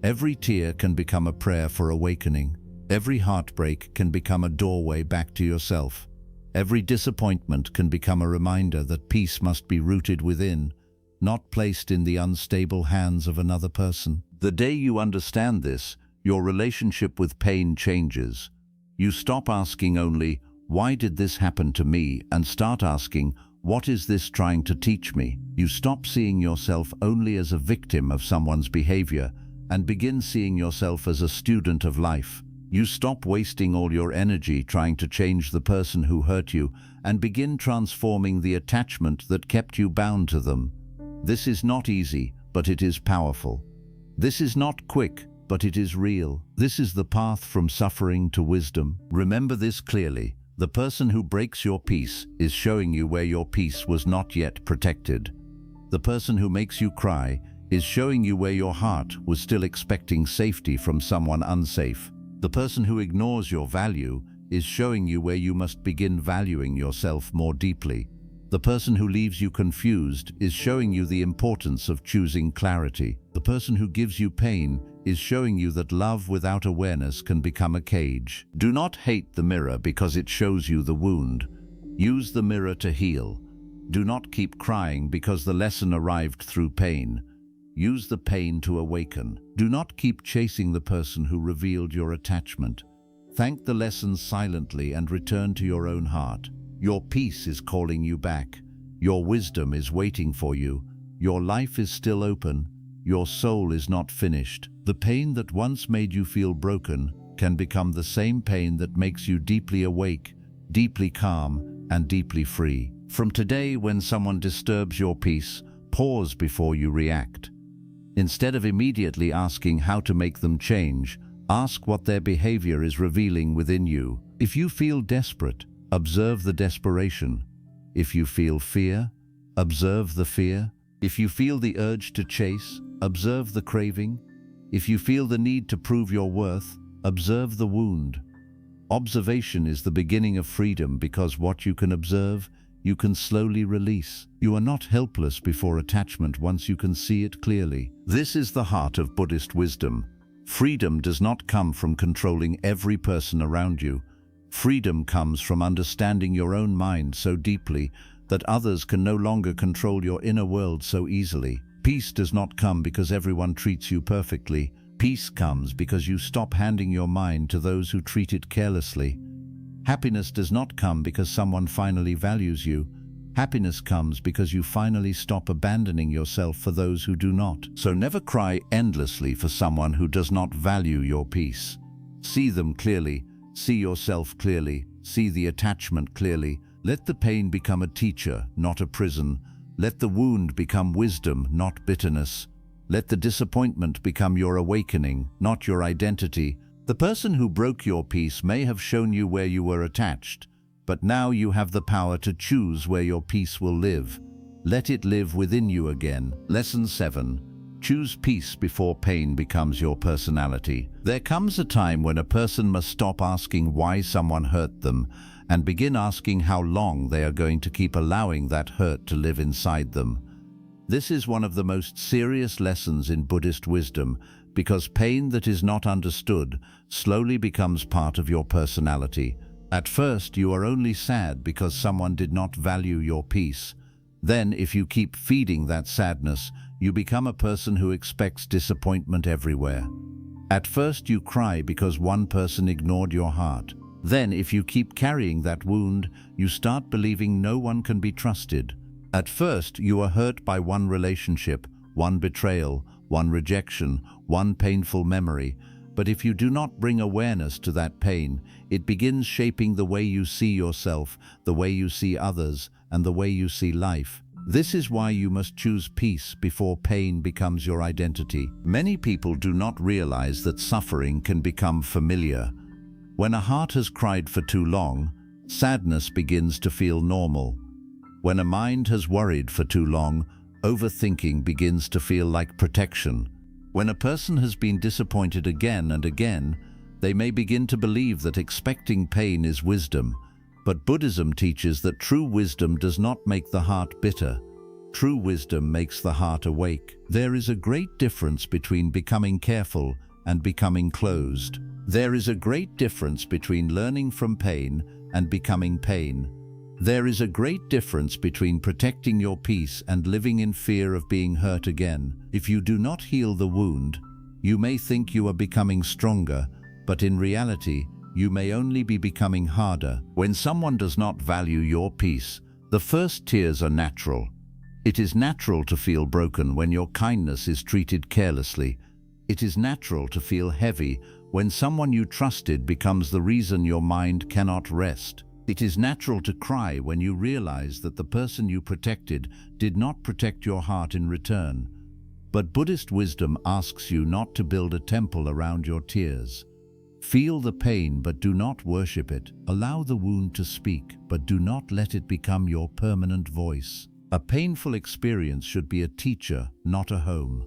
Every tear can become a prayer for awakening. Every heartbreak can become a doorway back to yourself. Every disappointment can become a reminder that peace must be rooted within, not placed in the unstable hands of another person. The day you understand this, your relationship with pain changes. You stop asking only, "Why did this happen to me?" and start asking, "What is this trying to teach me?" You stop seeing yourself only as a victim of someone's behavior and begin seeing yourself as a student of life. You stop wasting all your energy trying to change the person who hurt you and begin transforming the attachment that kept you bound to them. This is not easy, but it is powerful. This is not quick, but it is real. This is the path from suffering to wisdom. Remember this clearly. The person who breaks your peace is showing you where your peace was not yet protected. The person who makes you cry is showing you where your heart was still expecting safety from someone unsafe. The person who ignores your value is showing you where you must begin valuing yourself more deeply. The person who leaves you confused is showing you the importance of choosing clarity. The person who gives you pain is showing you that love without awareness can become a cage. Do not hate the mirror because it shows you the wound. Use the mirror to heal. Do not keep crying because the lesson arrived through pain. Use the pain to awaken. Do not keep chasing the person who revealed your attachment. Thank the lesson silently and return to your own heart. Your peace is calling you back. Your wisdom is waiting for you. Your life is still open. Your soul is not finished. The pain that once made you feel broken can become the same pain that makes you deeply awake, deeply calm, and deeply free. From today, when someone disturbs your peace, pause before you react. Instead of immediately asking how to make them change, ask what their behavior is revealing within you. If you feel desperate, observe the desperation. If you feel fear, observe the fear. If you feel the urge to chase, observe the craving. If you feel the need to prove your worth, observe the wound. Observation is the beginning of freedom because what you can observe, you can slowly release. You are not helpless before attachment once you can see it clearly. This is the heart of Buddhist wisdom. Freedom does not come from controlling every person around you. Freedom comes from understanding your own mind so deeply that others can no longer control your inner world so easily. Peace does not come because everyone treats you perfectly. Peace comes because you stop handing your mind to those who treat it carelessly. Happiness does not come because someone finally values you. Happiness comes because you finally stop abandoning yourself for those who do not. So never cry endlessly for someone who does not value your peace. See them clearly. See yourself clearly. See the attachment clearly. Let the pain become a teacher, not a prison. Let the wound become wisdom, not bitterness. Let the disappointment become your awakening, not your identity. The person who broke your peace may have shown you where you were attached, but now you have the power to choose where your peace will live. Let it live within you again. Lesson 7. Choose peace before pain becomes your personality. There comes a time when a person must stop asking why someone hurt them and begin asking how long they are going to keep allowing that hurt to live inside them. This is one of the most serious lessons in Buddhist wisdom because pain that is not understood slowly becomes part of your personality. At first, you are only sad because someone did not value your peace. Then, if you keep feeding that sadness, you become a person who expects disappointment everywhere. At first you cry because one person ignored your heart. Then, if you keep carrying that wound, you start believing no one can be trusted. At first, you are hurt by one relationship, one betrayal, one rejection, one painful memory. But if you do not bring awareness to that pain, it begins shaping the way you see yourself, the way you see others, and the way you see life. This is why you must choose peace before pain becomes your identity. Many people do not realize that suffering can become familiar. When a heart has cried for too long, sadness begins to feel normal. When a mind has worried for too long, overthinking begins to feel like protection. When a person has been disappointed again and again, they may begin to believe that expecting pain is wisdom. But Buddhism teaches that true wisdom does not make the heart bitter. True wisdom makes the heart awake. There is a great difference between becoming careful and becoming closed. There is a great difference between learning from pain and becoming pain. There is a great difference between protecting your peace and living in fear of being hurt again. If you do not heal the wound, you may think you are becoming stronger, but in reality, you may only be becoming harder. When someone does not value your peace, the first tears are natural. It is natural to feel broken when your kindness is treated carelessly. It is natural to feel heavy when someone you trusted becomes the reason your mind cannot rest. It is natural to cry when you realize that the person you protected did not protect your heart in return. But Buddhist wisdom asks you not to build a temple around your tears. Feel the pain, but do not worship it. Allow the wound to speak, but do not let it become your permanent voice. A painful experience should be a teacher, not a home.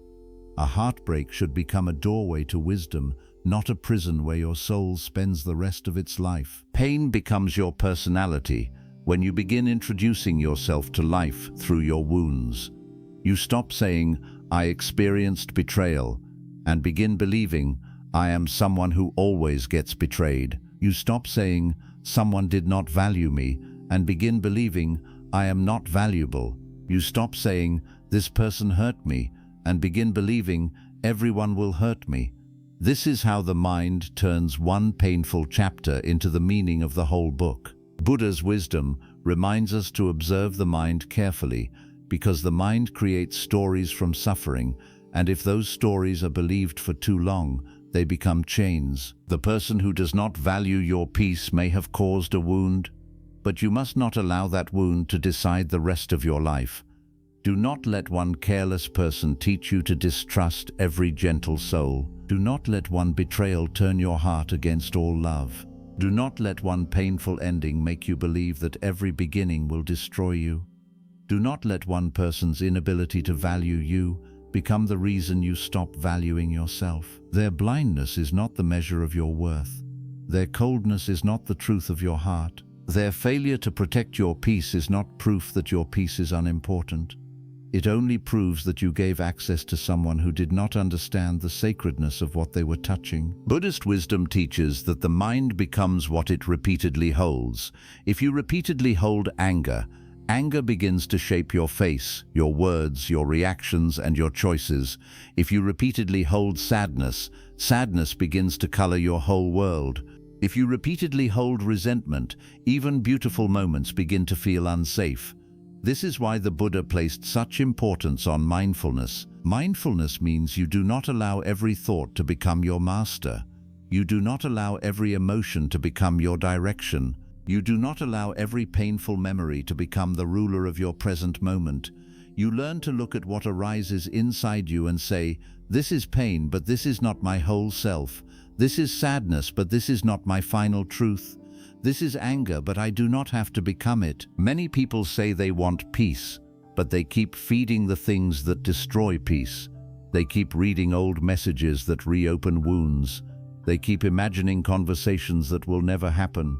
A heartbreak should become a doorway to wisdom, not a prison where your soul spends the rest of its life. Pain becomes your personality when you begin introducing yourself to life through your wounds. You stop saying, "I experienced betrayal," and begin believing, "I am someone who always gets betrayed." You stop saying, "Someone did not value me," and begin believing, "I am not valuable." You stop saying, "This person hurt me," and begin believing, "Everyone will hurt me." This is how the mind turns one painful chapter into the meaning of the whole book. Buddha's wisdom reminds us to observe the mind carefully, because the mind creates stories from suffering, and if those stories are believed for too long, they become chains. The person who does not value your peace may have caused a wound, but you must not allow that wound to decide the rest of your life. Do not let one careless person teach you to distrust every gentle soul. Do not let one betrayal turn your heart against all love. Do not let one painful ending make you believe that every beginning will destroy you. Do not let one person's inability to value you become the reason you stop valuing yourself. Their blindness is not the measure of your worth. Their coldness is not the truth of your heart. Their failure to protect your peace is not proof that your peace is unimportant. It only proves that you gave access to someone who did not understand the sacredness of what they were touching. Buddhist wisdom teaches that the mind becomes what it repeatedly holds. If you repeatedly hold anger, anger begins to shape your face, your words, your reactions, and your choices. If you repeatedly hold sadness, sadness begins to color your whole world. If you repeatedly hold resentment, even beautiful moments begin to feel unsafe. This is why the Buddha placed such importance on mindfulness. Mindfulness means you do not allow every thought to become your master. You do not allow every emotion to become your direction. You do not allow every painful memory to become the ruler of your present moment. You learn to look at what arises inside you and say, "This is pain, but this is not my whole self. This is sadness, but this is not my final truth. This is anger, but I do not have to become it." Many people say they want peace, but they keep feeding the things that destroy peace. They keep reading old messages that reopen wounds. They keep imagining conversations that will never happen.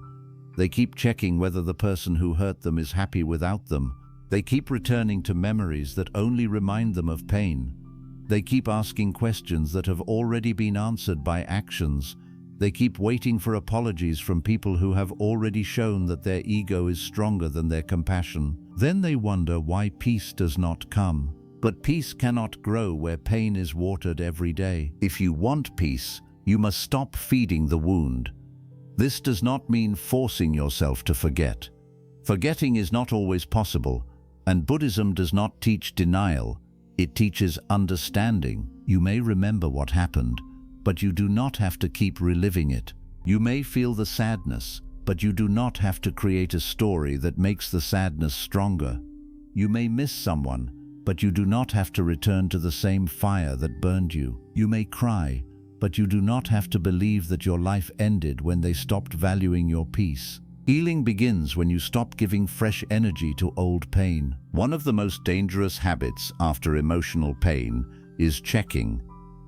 They keep checking whether the person who hurt them is happy without them. They keep returning to memories that only remind them of pain. They keep asking questions that have already been answered by actions. They keep waiting for apologies from people who have already shown that their ego is stronger than their compassion. Then they wonder why peace does not come. But peace cannot grow where pain is watered every day. If you want peace, you must stop feeding the wound. This does not mean forcing yourself to forget. Forgetting is not always possible, and Buddhism does not teach denial. It teaches understanding. You may remember what happened, but you do not have to keep reliving it. You may feel the sadness, but you do not have to create a story that makes the sadness stronger. You may miss someone, but you do not have to return to the same fire that burned you. You may cry, but you do not have to believe that your life ended when they stopped valuing your peace. Healing begins when you stop giving fresh energy to old pain. One of the most dangerous habits after emotional pain is checking.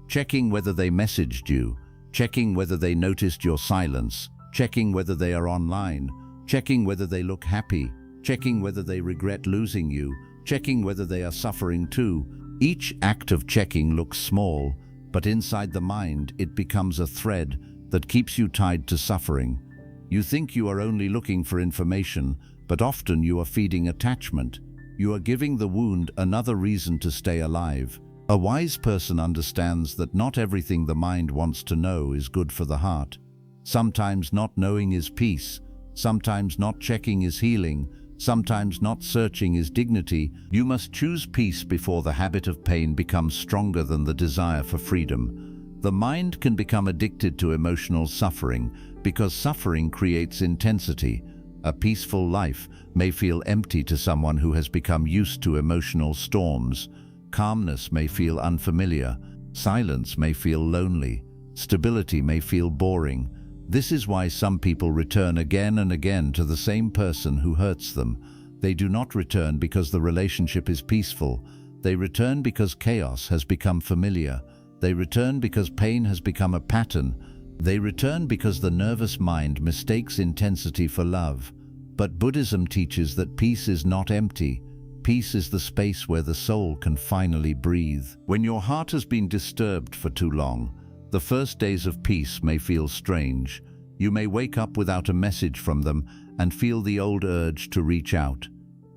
Checking whether they messaged you, checking whether they noticed your silence, checking whether they are online, checking whether they look happy, checking whether they regret losing you, checking whether they are suffering too. Each act of checking looks small, but inside the mind it becomes a thread that keeps you tied to suffering. You think you are only looking for information, but often you are feeding attachment. You are giving the wound another reason to stay alive. A wise person understands that not everything the mind wants to know is good for the heart. Sometimes not knowing is peace, sometimes not checking is healing, sometimes not searching is dignity. You must choose peace before the habit of pain becomes stronger than the desire for freedom. The mind can become addicted to emotional suffering because suffering creates intensity. A peaceful life may feel empty to someone who has become used to emotional storms. Calmness may feel unfamiliar. Silence may feel lonely. Stability may feel boring. This is why some people return again and again to the same person who hurts them. They do not return because the relationship is peaceful. They return because chaos has become familiar. They return because pain has become a pattern. They return because the nervous mind mistakes intensity for love. But Buddhism teaches that peace is not empty. Peace is the space where the soul can finally breathe. When your heart has been disturbed for too long, the first days of peace may feel strange. You may wake up without a message from them and feel the old urge to reach out.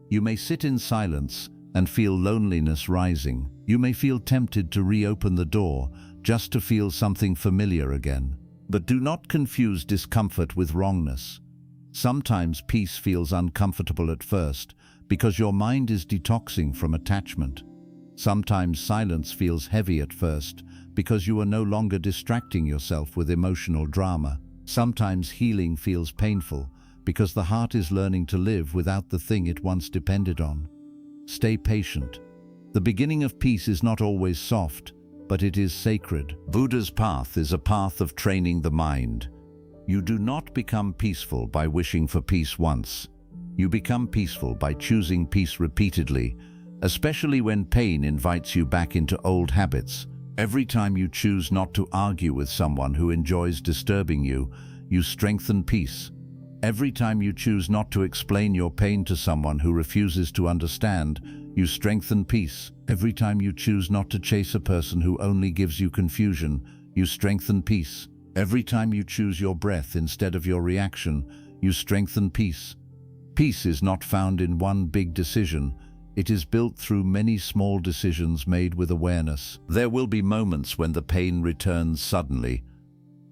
You may sit in silence and feel loneliness rising. You may feel tempted to reopen the door just to feel something familiar again. But do not confuse discomfort with wrongness. Sometimes peace feels uncomfortable at first because your mind is detoxing from attachment. Sometimes silence feels heavy at first because you are no longer distracting yourself with emotional drama. Sometimes healing feels painful because the heart is learning to live without the thing it once depended on. Stay patient. The beginning of peace is not always soft, but it is sacred. Buddha's path is a path of training the mind. You do not become peaceful by wishing for peace once. You become peaceful by choosing peace repeatedly, especially when pain invites you back into old habits. Every time you choose not to argue with someone who enjoys disturbing you, you strengthen peace. Every time you choose not to explain your pain to someone who refuses to understand, you strengthen peace. Every time you choose not to chase a person who only gives you confusion, you strengthen peace. Every time you choose your breath instead of your reaction, you strengthen peace. Peace is not found in one big decision. It is built through many small decisions made with awareness. There will be moments when the pain returns suddenly.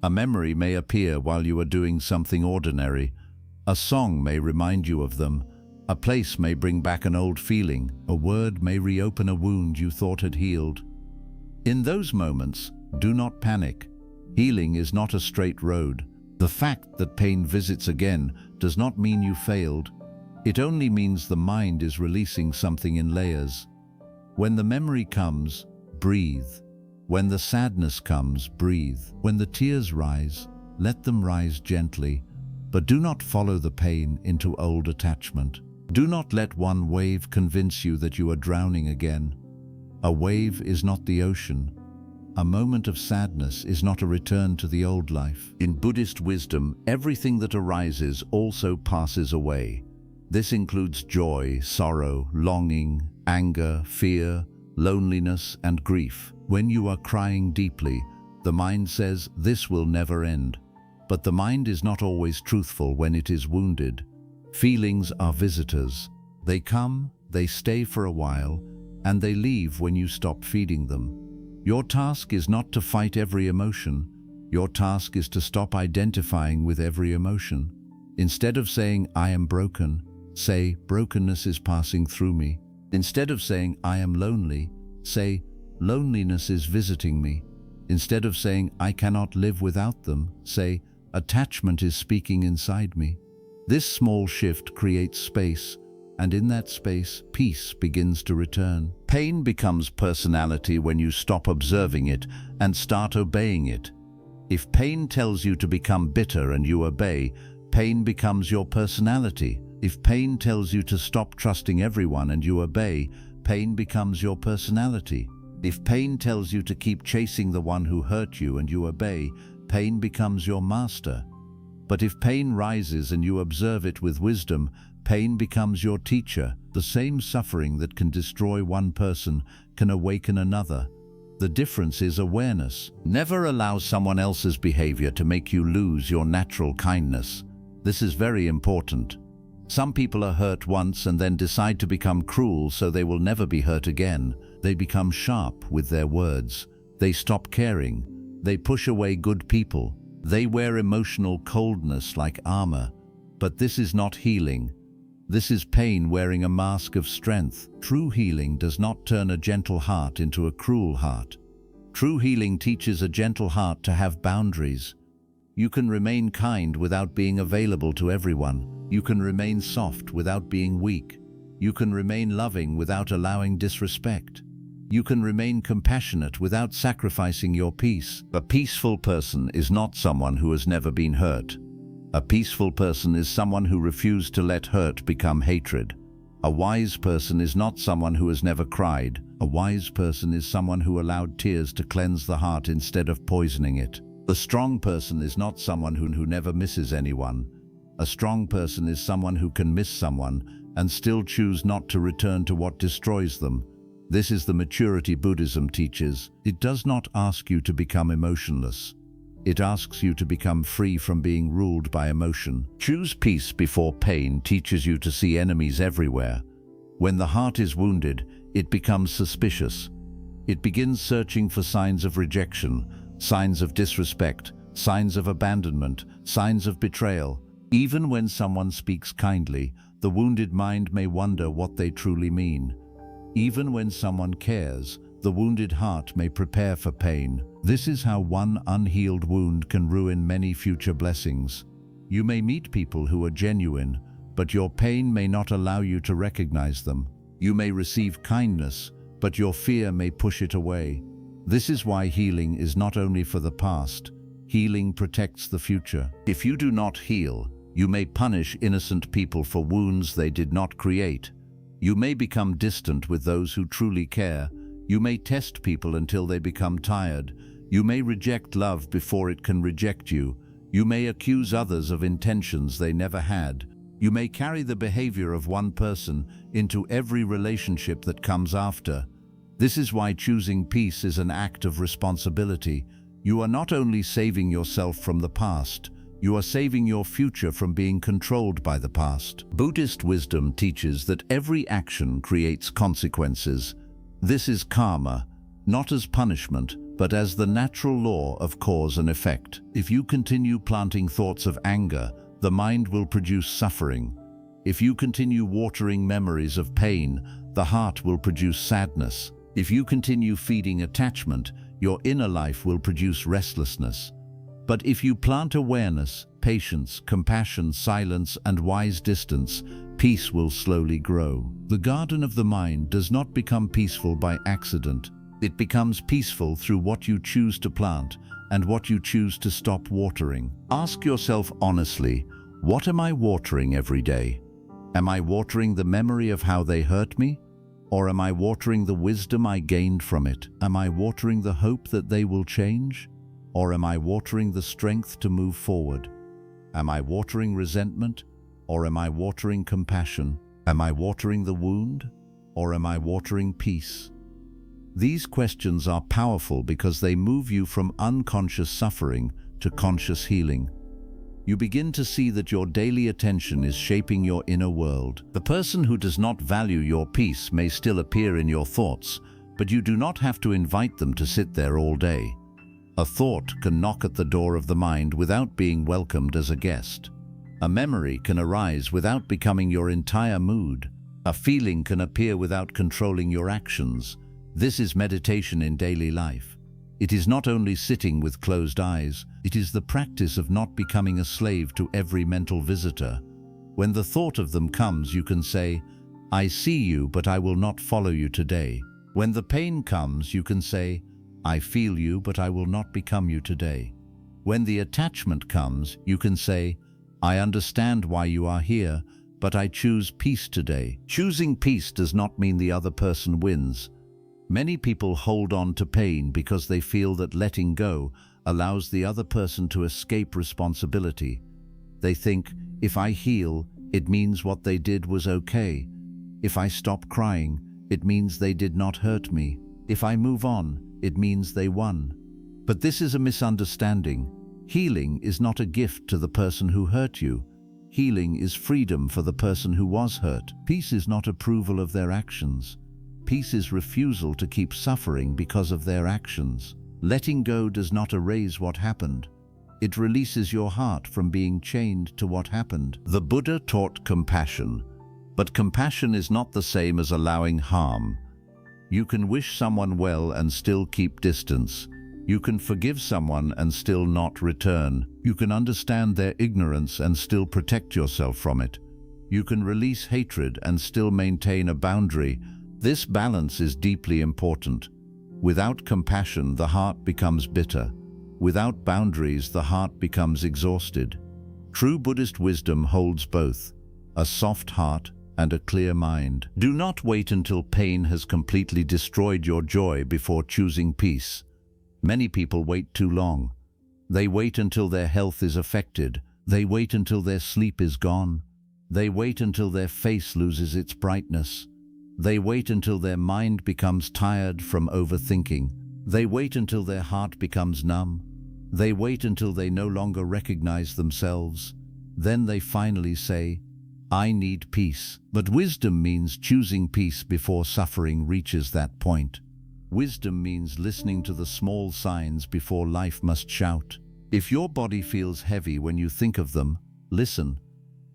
A memory may appear while you are doing something ordinary. A song may remind you of them. A place may bring back an old feeling. A word may reopen a wound you thought had healed. In those moments, do not panic. Healing is not a straight road. The fact that pain visits again does not mean you failed. It only means the mind is releasing something in layers. When the memory comes, breathe. When the sadness comes, breathe. When the tears rise, let them rise gently, but do not follow the pain into old attachment. Do not let one wave convince you that you are drowning again. A wave is not the ocean. A moment of sadness is not a return to the old life. In Buddhist wisdom, everything that arises also passes away. This includes joy, sorrow, longing, anger, fear, loneliness, and grief. When you are crying deeply, the mind says, "This will never end." But the mind is not always truthful when it is wounded. Feelings are visitors. They come, they stay for a while, and they leave when you stop feeding them. Your task is not to fight every emotion. Your task is to stop identifying with every emotion. Instead of saying, I am broken, say, brokenness is passing through me. Instead of saying, I am lonely, say, loneliness is visiting me. Instead of saying, I cannot live without them, say, attachment is speaking inside me. This small shift creates space, and in that space, peace begins to return. Pain becomes personality when you stop observing it and start obeying it. If pain tells you to become bitter and you obey, pain becomes your personality. If pain tells you to stop trusting everyone and you obey, pain becomes your personality. If pain tells you to keep chasing the one who hurt you and you obey, pain becomes your master. But if pain rises and you observe it with wisdom, pain becomes your teacher. The same suffering that can destroy one person can awaken another. The difference is awareness. Never allow someone else's behavior to make you lose your natural kindness. This is very important. Some people are hurt once and then decide to become cruel so they will never be hurt again. They become sharp with their words. They stop caring. They push away good people. They wear emotional coldness like armor. But this is not healing. This is pain wearing a mask of strength. True healing does not turn a gentle heart into a cruel heart. True healing teaches a gentle heart to have boundaries. You can remain kind without being available to everyone. You can remain soft without being weak. You can remain loving without allowing disrespect. You can remain compassionate without sacrificing your peace. A peaceful person is not someone who has never been hurt. A peaceful person is someone who refused to let hurt become hatred. A wise person is not someone who has never cried. A wise person is someone who allowed tears to cleanse the heart instead of poisoning it. A strong person is not someone who never misses anyone. A strong person is someone who can miss someone and still choose not to return to what destroys them. This is the maturity Buddhism teaches. It does not ask you to become emotionless. It asks you to become free from being ruled by emotion. Choose peace before pain teaches you to see enemies everywhere. When the heart is wounded, it becomes suspicious. It begins searching for signs of rejection, signs of disrespect, signs of abandonment, signs of betrayal. Even when someone speaks kindly, the wounded mind may wonder what they truly mean. Even when someone cares, the wounded heart may prepare for pain. This is how one unhealed wound can ruin many future blessings. You may meet people who are genuine, but your pain may not allow you to recognize them. You may receive kindness, but your fear may push it away. This is why healing is not only for the past. Healing protects the future. If you do not heal, you may punish innocent people for wounds they did not create. You may become distant with those who truly care. You may test people until they become tired. You may reject love before it can reject you. You may accuse others of intentions they never had. You may carry the behavior of one person into every relationship that comes after. This is why choosing peace is an act of responsibility. You are not only saving yourself from the past, you are saving your future from being controlled by the past. Buddhist wisdom teaches that every action creates consequences. This is karma, not as punishment, but as the natural law of cause and effect. If you continue planting thoughts of anger, the mind will produce suffering. If you continue watering memories of pain, the heart will produce sadness. If you continue feeding attachment, your inner life will produce restlessness. But if you plant awareness, patience, compassion, silence, and wise distance, peace will slowly grow. The garden of the mind does not become peaceful by accident. It becomes peaceful through what you choose to plant and what you choose to stop watering. Ask yourself honestly, what am I watering every day? Am I watering the memory of how they hurt me? Or am I watering the wisdom I gained from it? Am I watering the hope that they will change? Or am I watering the strength to move forward? Am I watering resentment? Or am I watering compassion? Am I watering the wound? Or am I watering peace? These questions are powerful because they move you from unconscious suffering to conscious healing. You begin to see that your daily attention is shaping your inner world. The person who does not value your peace may still appear in your thoughts, but you do not have to invite them to sit there all day. A thought can knock at the door of the mind without being welcomed as a guest. A memory can arise without becoming your entire mood. A feeling can appear without controlling your actions. This is meditation in daily life. It is not only sitting with closed eyes, it is the practice of not becoming a slave to every mental visitor. When the thought of them comes, you can say, "I see you, but I will not follow you today." When the pain comes, you can say, "I feel you, but I will not become you today." When the attachment comes, you can say, "I understand why you are here, but I choose peace today." Choosing peace does not mean the other person wins. Many people hold on to pain because they feel that letting go allows the other person to escape responsibility. They think, if I heal, it means what they did was okay. If I stop crying, it means they did not hurt me. If I move on, it means they won. But this is a misunderstanding. Healing is not a gift to the person who hurt you. Healing is freedom for the person who was hurt. Peace is not approval of their actions. Peace is refusal to keep suffering because of their actions. Letting go does not erase what happened. It releases your heart from being chained to what happened. The Buddha taught compassion, but compassion is not the same as allowing harm. You can wish someone well and still keep distance. You can forgive someone and still not return. You can understand their ignorance and still protect yourself from it. You can release hatred and still maintain a boundary. This balance is deeply important. Without compassion, the heart becomes bitter. Without boundaries, the heart becomes exhausted. True Buddhist wisdom holds both, a soft heart and a clear mind. Do not wait until pain has completely destroyed your joy before choosing peace. Many people wait too long. They wait until their health is affected. They wait until their sleep is gone. They wait until their face loses its brightness. They wait until their mind becomes tired from overthinking. They wait until their heart becomes numb. They wait until they no longer recognize themselves. Then they finally say, "I need peace." But wisdom means choosing peace before suffering reaches that point. Wisdom means listening to the small signs before life must shout. If your body feels heavy when you think of them, listen.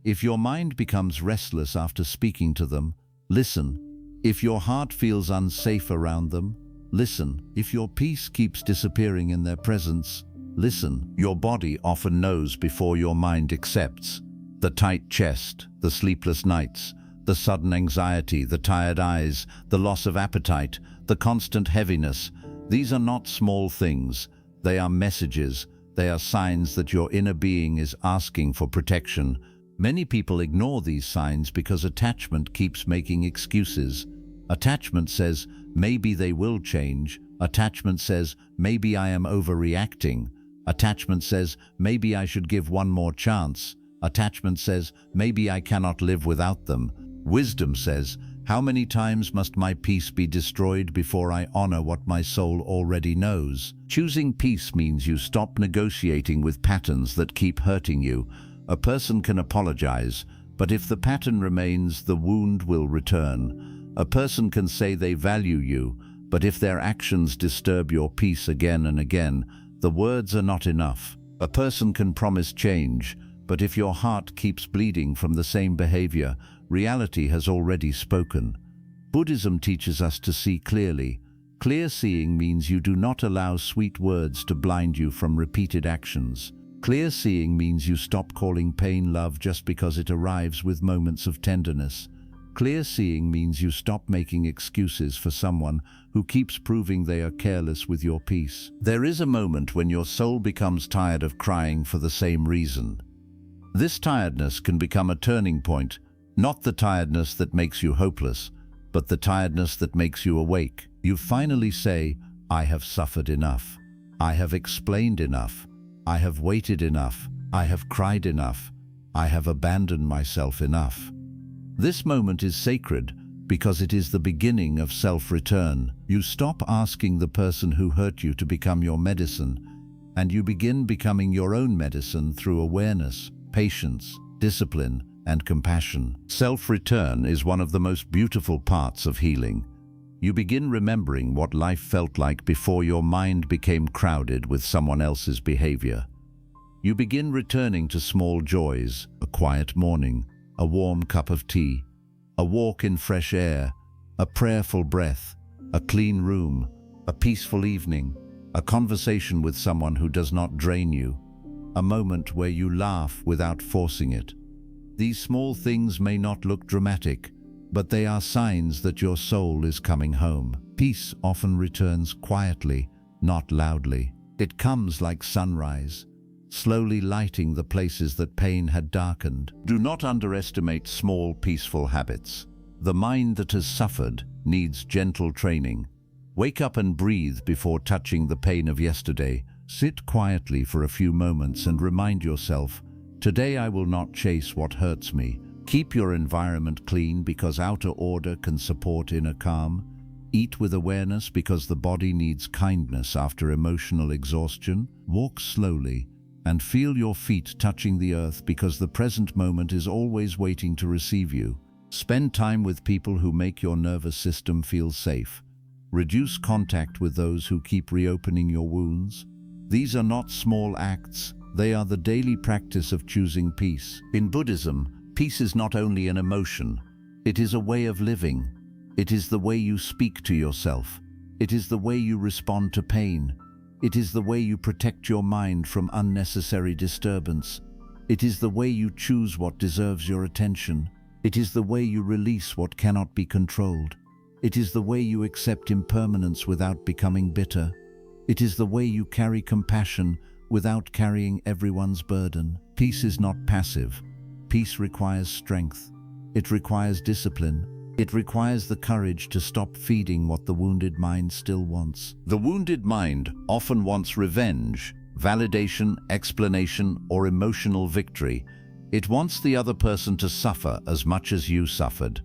If your mind becomes restless after speaking to them, listen. If your heart feels unsafe around them, listen. If your peace keeps disappearing in their presence, listen. Your body often knows before your mind accepts. The tight chest, the sleepless nights, the sudden anxiety, the tired eyes, the loss of appetite, the constant heaviness. These are not small things. They are messages. They are signs that your inner being is asking for protection. Many people ignore these signs because attachment keeps making excuses. Attachment says, maybe they will change. Attachment says, maybe I am overreacting. Attachment says, maybe I should give one more chance. Attachment says, maybe I cannot live without them. Wisdom says, how many times must my peace be destroyed before I honor what my soul already knows? Choosing peace means you stop negotiating with patterns that keep hurting you. A person can apologize, but if the pattern remains, the wound will return. A person can say they value you, but if their actions disturb your peace again and again, the words are not enough. A person can promise change, but if your heart keeps bleeding from the same behavior, reality has already spoken. Buddhism teaches us to see clearly. Clear seeing means you do not allow sweet words to blind you from repeated actions. Clear seeing means you stop calling pain love just because it arrives with moments of tenderness. Clear seeing means you stop making excuses for someone who keeps proving they are careless with your peace. There is a moment when your soul becomes tired of crying for the same reason. This tiredness can become a turning point, not the tiredness that makes you hopeless, but the tiredness that makes you awake. You finally say, I have suffered enough. I have explained enough. I have waited enough. I have cried enough. I have abandoned myself enough. This moment is sacred because it is the beginning of self-return. You stop asking the person who hurt you to become your medicine. and you begin becoming your own medicine through awareness, patience, discipline, and compassion. Self-return is one of the most beautiful parts of healing. You begin remembering what life felt like before your mind became crowded with someone else's behavior. You begin returning to small joys, a quiet morning, a warm cup of tea, a walk in fresh air, a prayerful breath, a clean room, a peaceful evening, a conversation with someone who does not drain you, a moment where you laugh without forcing it. These small things may not look dramatic, but they are signs that your soul is coming home. Peace often returns quietly, not loudly. It comes like sunrise, slowly lighting the places that pain had darkened. Do not underestimate small, peaceful habits. The mind that has suffered needs gentle training. Wake up and breathe before touching the pain of yesterday. Sit quietly for a few moments and remind yourself, today I will not chase what hurts me. Keep your environment clean because outer order can support inner calm. Eat with awareness because the body needs kindness after emotional exhaustion. Walk slowly and feel your feet touching the earth because the present moment is always waiting to receive you. Spend time with people who make your nervous system feel safe. Reduce contact with those who keep reopening your wounds. These are not small acts, they are the daily practice of choosing peace. In Buddhism, peace is not only an emotion, it is a way of living. It is the way you speak to yourself. It is the way you respond to pain. It is the way you protect your mind from unnecessary disturbance. It is the way you choose what deserves your attention. It is the way you release what cannot be controlled. It is the way you accept impermanence without becoming bitter. It is the way you carry compassion without carrying everyone's burden. Peace is not passive. Peace requires strength. It requires discipline. It requires the courage to stop feeding what the wounded mind still wants. The wounded mind often wants revenge, validation, explanation, or emotional victory. It wants the other person to suffer as much as you suffered.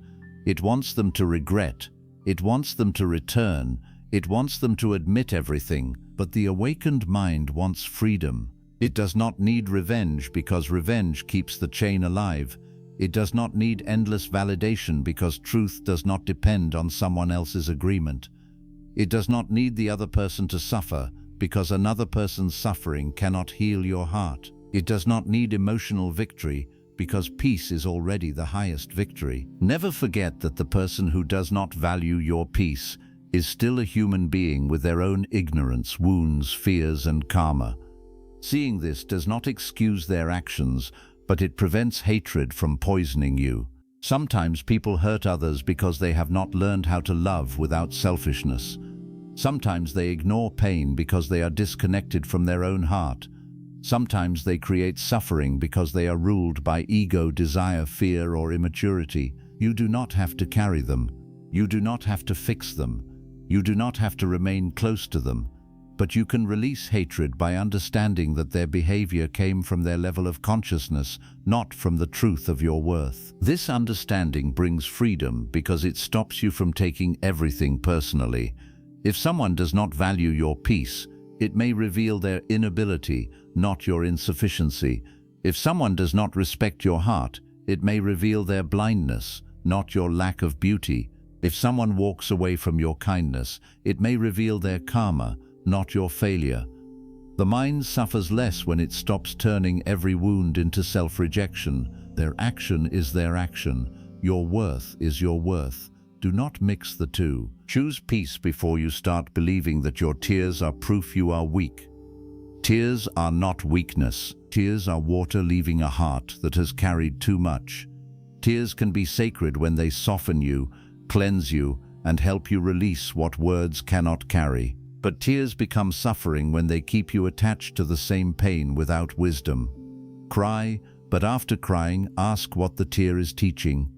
It wants them to regret. It wants them to return. It wants them to admit everything. But the awakened mind wants freedom. It does not need revenge because revenge keeps the chain alive. It does not need endless validation because truth does not depend on someone else's agreement. It does not need the other person to suffer because another person's suffering cannot heal your heart. It does not need emotional victory because peace is already the highest victory. Never forget that the person who does not value your peace is still a human being with their own ignorance, wounds, fears, and karma. Seeing this does not excuse their actions, but it prevents hatred from poisoning you. Sometimes people hurt others because they have not learned how to love without selfishness. Sometimes they ignore pain because they are disconnected from their own heart. Sometimes they create suffering because they are ruled by ego, desire, fear, or immaturity. You do not have to carry them. You do not have to fix them. You do not have to remain close to them. But you can release hatred by understanding that their behavior came from their level of consciousness, not from the truth of your worth. This understanding brings freedom because it stops you from taking everything personally. If someone does not value your peace, it may reveal their inability, not your insufficiency. If someone does not respect your heart, it may reveal their blindness, not your lack of beauty. If someone walks away from your kindness, it may reveal their karma, not your failure. The mind suffers less when it stops turning every wound into self-rejection. Their action is their action. Your worth is your worth. Do not mix the two. Choose peace before you start believing that your tears are proof you are weak. Tears are not weakness. Tears are water leaving a heart that has carried too much. Tears can be sacred when they soften you, cleanse you, and help you release what words cannot carry. But tears become suffering when they keep you attached to the same pain without wisdom. Cry, but after crying, ask what the tear is teaching.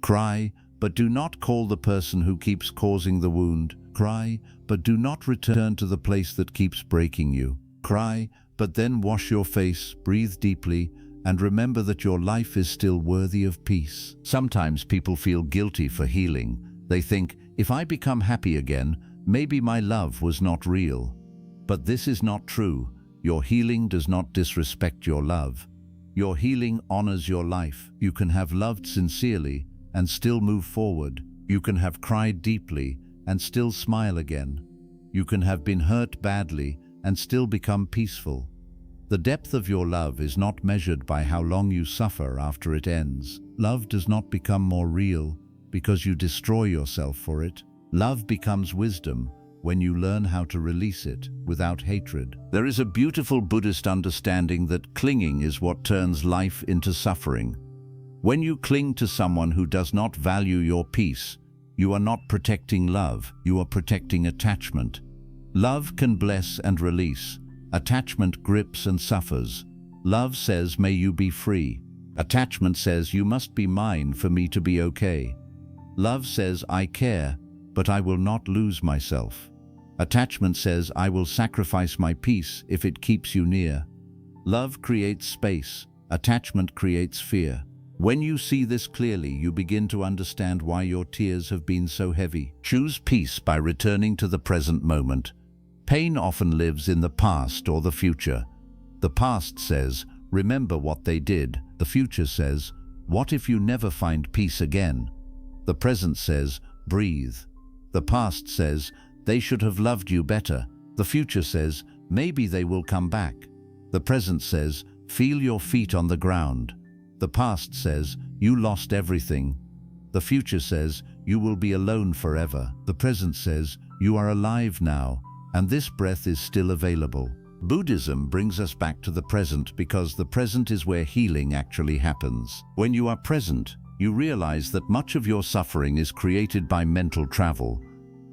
Cry, but do not call the person who keeps causing the wound. Cry, but do not return to the place that keeps breaking you. Cry, but then wash your face, breathe deeply, and remember that your life is still worthy of peace. Sometimes people feel guilty for healing. They think, if I become happy again, maybe my love was not real. But this is not true. Your healing does not disrespect your love. Your healing honors your life. You can have loved sincerely and still move forward. You can have cried deeply and still smile again. You can have been hurt badly and still become peaceful. The depth of your love is not measured by how long you suffer after it ends. Love does not become more real because you destroy yourself for it. Love becomes wisdom when you learn how to release it without hatred. There is a beautiful Buddhist understanding that clinging is what turns life into suffering. When you cling to someone who does not value your peace, you are not protecting love, you are protecting attachment. Love can bless and release. Attachment grips and suffers. Love says, may you be free. Attachment says, you must be mine for me to be okay. Love says, I care, but I will not lose myself. Attachment says, I will sacrifice my peace if it keeps you near. Love creates space. Attachment creates fear. When you see this clearly, you begin to understand why your tears have been so heavy. Choose peace by returning to the present moment. Pain often lives in the past or the future. The past says, remember what they did. The future says, what if you never find peace again? The present says, breathe. The past says, they should have loved you better. The future says, maybe they will come back. The present says, feel your feet on the ground. The past says, you lost everything. The future says, you will be alone forever. The present says, you are alive now, and this breath is still available. Buddhism brings us back to the present because the present is where healing actually happens. When you are present, you realize that much of your suffering is created by mental travel.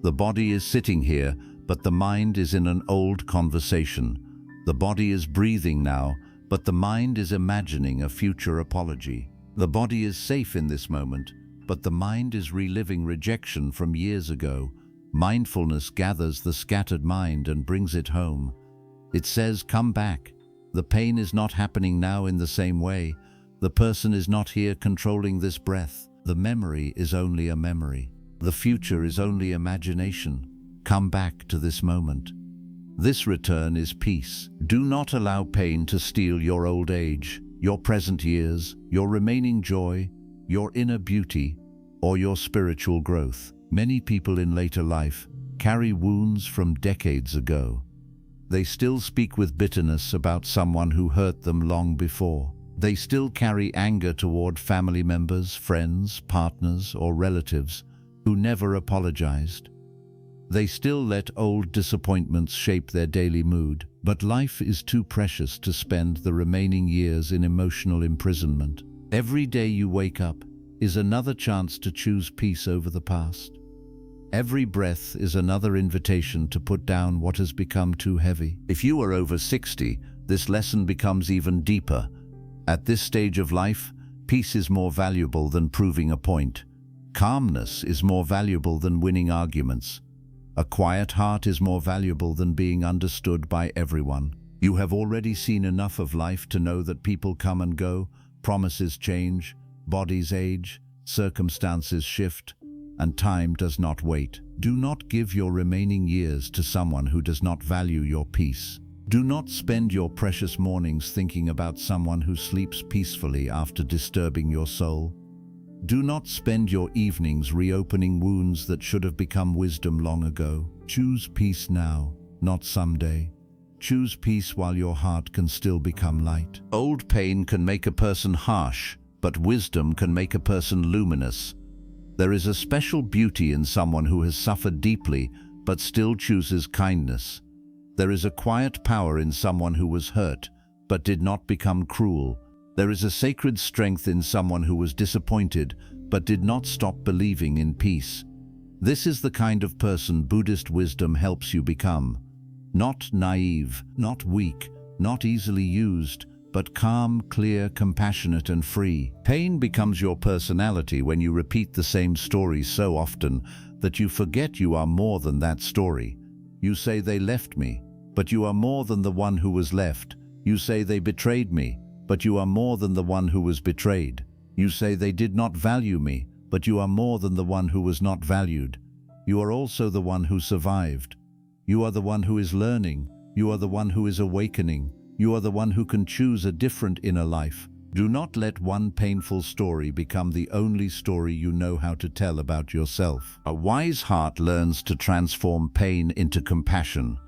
The body is sitting here, but the mind is in an old conversation. The body is breathing now, but the mind is imagining a future apology. The body is safe in this moment, but the mind is reliving rejection from years ago. Mindfulness gathers the scattered mind and brings it home. It says, come back. The pain is not happening now in the same way. The person is not here controlling this breath. The memory is only a memory. The future is only imagination. Come back to this moment. This return is peace. Do not allow pain to steal your old age, your present years, your remaining joy, your inner beauty, or your spiritual growth. Many people in later life carry wounds from decades ago. They still speak with bitterness about someone who hurt them long before. They still carry anger toward family members, friends, partners, or relatives who never apologized. They still let old disappointments shape their daily mood, but life is too precious to spend the remaining years in emotional imprisonment. Every day you wake up is another chance to choose peace over the past. Every breath is another invitation to put down what has become too heavy. If you are over 60, this lesson becomes even deeper. At this stage of life, peace is more valuable than proving a point. Calmness is more valuable than winning arguments. A quiet heart is more valuable than being understood by everyone. You have already seen enough of life to know that people come and go, promises change, bodies age, circumstances shift, and time does not wait. Do not give your remaining years to someone who does not value your peace. Do not spend your precious mornings thinking about someone who sleeps peacefully after disturbing your soul. Do not spend your evenings reopening wounds that should have become wisdom long ago. Choose peace now, not someday. Choose peace while your heart can still become light. Old pain can make a person harsh, but wisdom can make a person luminous. There is a special beauty in someone who has suffered deeply, but still chooses kindness. There is a quiet power in someone who was hurt, but did not become cruel. There is a sacred strength in someone who was disappointed, but did not stop believing in peace. This is the kind of person Buddhist wisdom helps you become. Not naive, not weak, not easily used, but calm, clear, compassionate, and free. Pain becomes your personality when you repeat the same story so often that you forget you are more than that story. You say they left me, but you are more than the one who was left. You say they betrayed me, but you are more than the one who was betrayed. You say they did not value me, but you are more than the one who was not valued. You are also the one who survived. You are the one who is learning, You are the one who is awakening. You are the one who can choose a different inner life. Do not let one painful story become the only story you know how to tell about yourself. A wise heart learns to transform pain into compassion.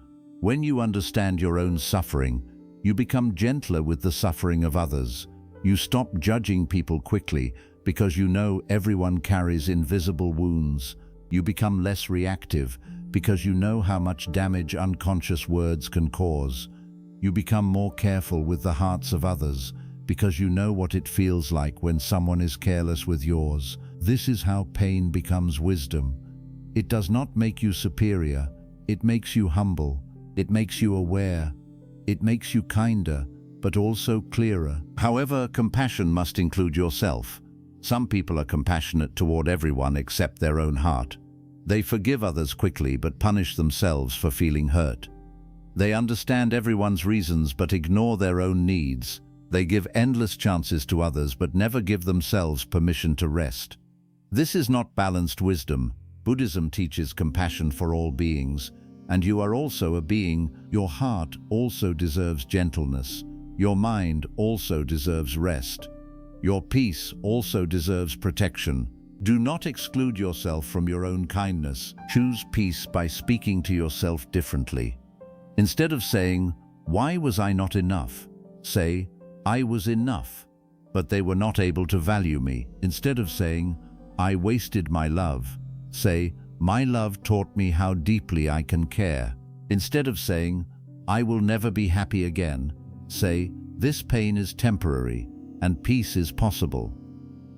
When you understand your own suffering, you become gentler with the suffering of others. You stop judging people quickly because you know everyone carries invisible wounds. You become less reactive because you know how much damage unconscious words can cause. You become more careful with the hearts of others because you know what it feels like when someone is careless with yours. This is how pain becomes wisdom. It does not make you superior. It makes you humble. It makes you aware. It makes you kinder, but also clearer. However, compassion must include yourself. Some people are compassionate toward everyone except their own heart. They forgive others quickly but punish themselves for feeling hurt. They understand everyone's reasons but ignore their own needs. They give endless chances to others but never give themselves permission to rest. This is not balanced wisdom. Buddhism teaches compassion for all beings, and you are also a being. Your heart also deserves gentleness. Your mind also deserves rest. Your peace also deserves protection. Do not exclude yourself from your own kindness. Choose peace by speaking to yourself differently. Instead of saying, "Why was I not enough?" say, "I was enough, but they were not able to value me." Instead of saying, "I wasted my love," say, "My love taught me how deeply I can care." Instead of saying, "I will never be happy again," say, "This pain is temporary and peace is possible."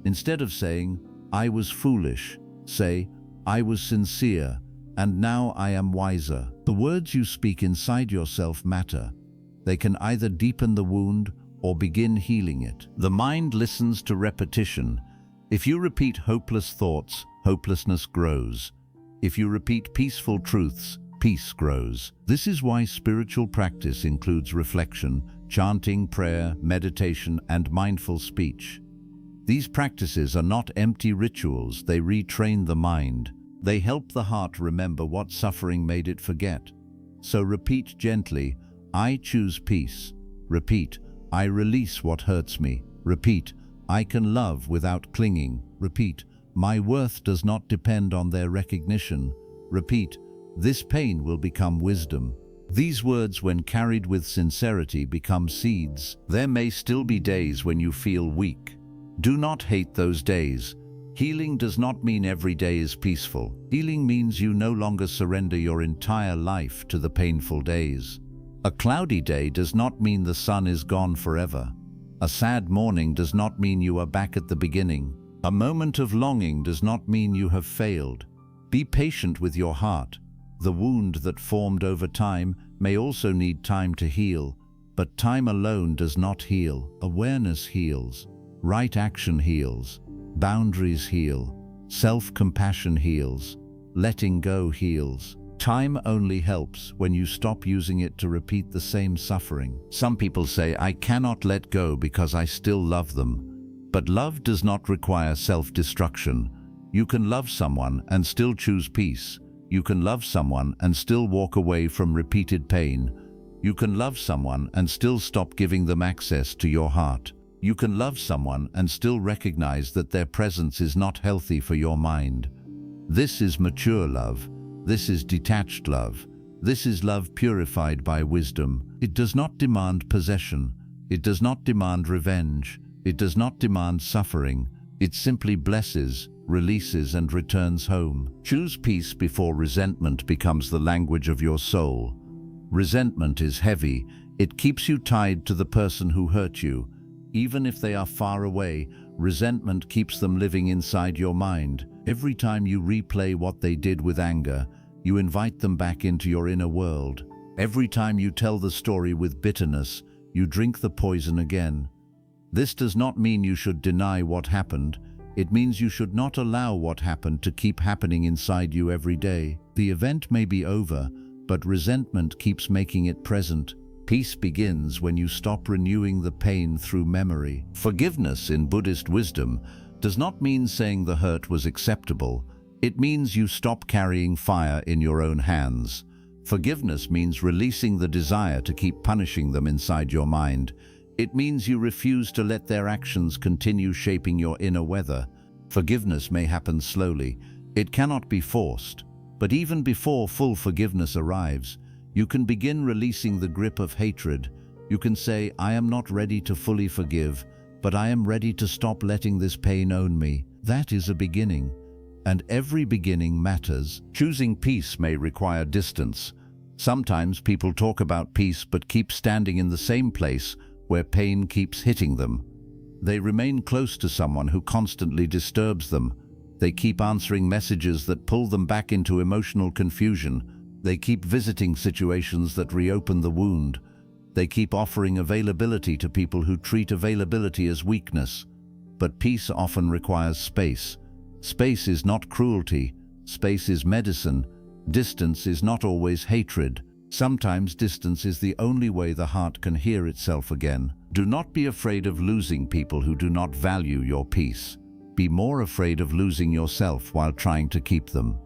Instead of saying, "I was foolish," say, "I was sincere, and now I am wiser." The words you speak inside yourself matter. They can either deepen the wound or begin healing it. The mind listens to repetition. If you repeat hopeless thoughts, hopelessness grows. If you repeat peaceful truths, peace grows. This is why spiritual practice includes reflection, chanting, prayer, meditation, and mindful speech. These practices are not empty rituals. They retrain the mind. They help the heart remember what suffering made it forget. So repeat gently, "I choose peace." Repeat, "I release what hurts me." Repeat, "I can love without clinging." Repeat, "My worth does not depend on their recognition." Repeat, "This pain will become wisdom." These words, when carried with sincerity, become seeds. There may still be days when you feel weak. Do not hate those days. Healing does not mean every day is peaceful. Healing means you no longer surrender your entire life to the painful days. A cloudy day does not mean the sun is gone forever. A sad morning does not mean you are back at the beginning. A moment of longing does not mean you have failed. Be patient with your heart. The wound that formed over time may also need time to heal, but time alone does not heal. Awareness heals. Right action heals. Boundaries heal. Self-compassion heals. Letting go heals. Time only helps when you stop using it to repeat the same suffering. Some people say, "I cannot let go because I still love them." But love does not require self-destruction. You can love someone and still choose peace. You can love someone and still walk away from repeated pain. You can love someone and still stop giving them access to your heart. You can love someone and still recognize that their presence is not healthy for your mind. This is mature love. This is detached love. This is love purified by wisdom. It does not demand possession. It does not demand revenge. It does not demand suffering. It simply blesses, releases, and returns home. Choose peace before resentment becomes the language of your soul. Resentment is heavy. It keeps you tied to the person who hurt you. Even if they are far away, resentment keeps them living inside your mind. Every time you replay what they did with anger, you invite them back into your inner world. Every time you tell the story with bitterness, you drink the poison again. This does not mean you should deny what happened. It means you should not allow what happened to keep happening inside you every day. The event may be over, but resentment keeps making it present. Peace begins when you stop renewing the pain through memory. Forgiveness in Buddhist wisdom does not mean saying the hurt was acceptable. It means you stop carrying fire in your own hands. Forgiveness means releasing the desire to keep punishing them inside your mind. It means you refuse to let their actions continue shaping your inner weather. Forgiveness may happen slowly. It cannot be forced. But even before full forgiveness arrives, you can begin releasing the grip of hatred. You can say, I am not ready to fully forgive, but I am ready to stop letting this pain own me. That is a beginning. And every beginning matters. Choosing peace may require distance. Sometimes people talk about peace but keep standing in the same place where pain keeps hitting them. They remain close to someone who constantly disturbs them. They keep answering messages that pull them back into emotional confusion. They keep visiting situations that reopen the wound. They keep offering availability to people who treat availability as weakness. But peace often requires space. Space is not cruelty. Space is medicine. Distance is not always hatred. Sometimes distance is the only way the heart can hear itself again. Do not be afraid of losing people who do not value your peace. Be more afraid of losing yourself while trying to keep them.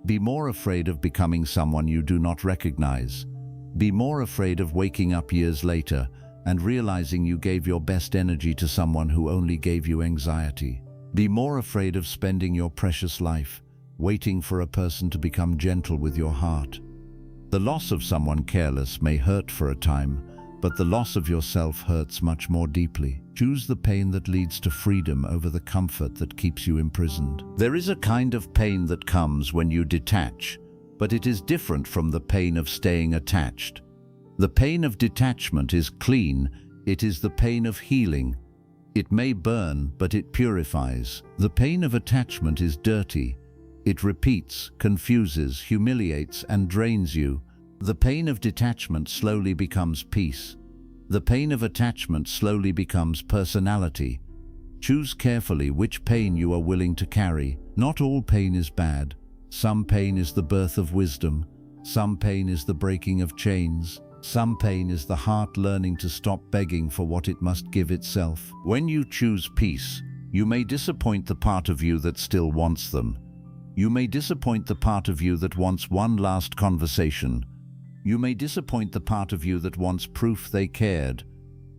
Be more afraid of becoming someone you do not recognize. Be more afraid of waking up years later and realizing you gave your best energy to someone who only gave you anxiety. Be more afraid of spending your precious life waiting for a person to become gentle with your heart. The loss of someone careless may hurt for a time, but the loss of yourself hurts much more deeply. Choose the pain that leads to freedom over the comfort that keeps you imprisoned. There is a kind of pain that comes when you detach, but it is different from the pain of staying attached. The pain of detachment is clean. It is the pain of healing. It may burn, but it purifies. The pain of attachment is dirty. It repeats, confuses, humiliates, and drains you. The pain of detachment slowly becomes peace. The pain of attachment slowly becomes personality. Choose carefully which pain you are willing to carry. Not all pain is bad. Some pain is the birth of wisdom. Some pain is the breaking of chains. Some pain is the heart learning to stop begging for what it must give itself. When you choose peace, you may disappoint the part of you that still wants them. You may disappoint the part of you that wants one last conversation. You may disappoint the part of you that wants proof they cared.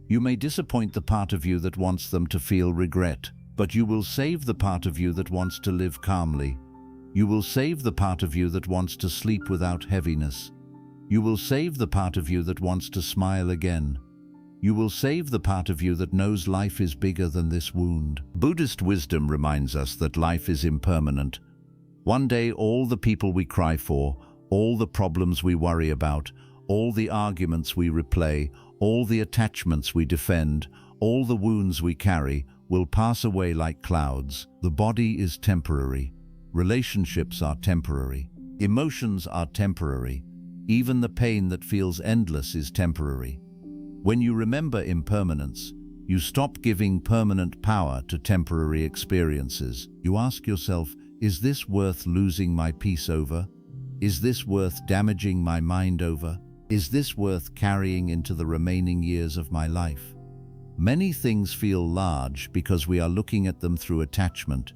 You may disappoint the part of you that wants them to feel regret. But you will save the part of you that wants to live calmly. You will save the part of you that wants to sleep without heaviness. You will save the part of you that wants to smile again. You will save the part of you that knows life is bigger than this wound. Buddhist wisdom reminds us that life is impermanent. One day all the people we cry for, all the problems we worry about, all the arguments we replay, all the attachments we defend, all the wounds we carry will pass away like clouds. The body is temporary. Relationships are temporary. Emotions are temporary. Even the pain that feels endless is temporary. When you remember impermanence, you stop giving permanent power to temporary experiences. You ask yourself, is this worth losing my peace over? Is this worth damaging my mind over? Is this worth carrying into the remaining years of my life? Many things feel large because we are looking at them through attachment.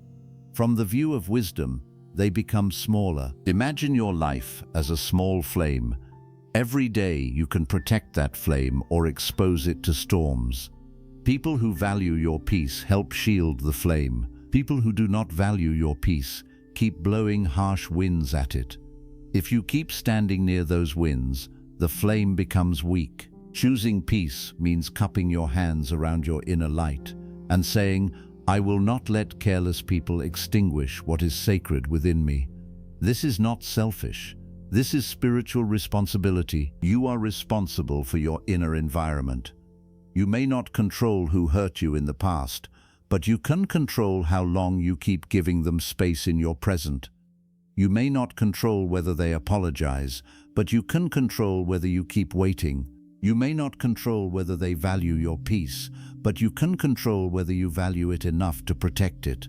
From the view of wisdom, they become smaller. Imagine your life as a small flame. Every day you can protect that flame or expose it to storms. People who value your peace help shield the flame. People who do not value your peace keep blowing harsh winds at it. If you keep standing near those winds, the flame becomes weak. Choosing peace means cupping your hands around your inner light and saying, I will not let careless people extinguish what is sacred within me. This is not selfish. This is spiritual responsibility. You are responsible for your inner environment. You may not control who hurt you in the past, but you can control how long you keep giving them space in your present. You may not control whether they apologize, but you can control whether you keep waiting. You may not control whether they value your peace, but you can control whether you value it enough to protect it.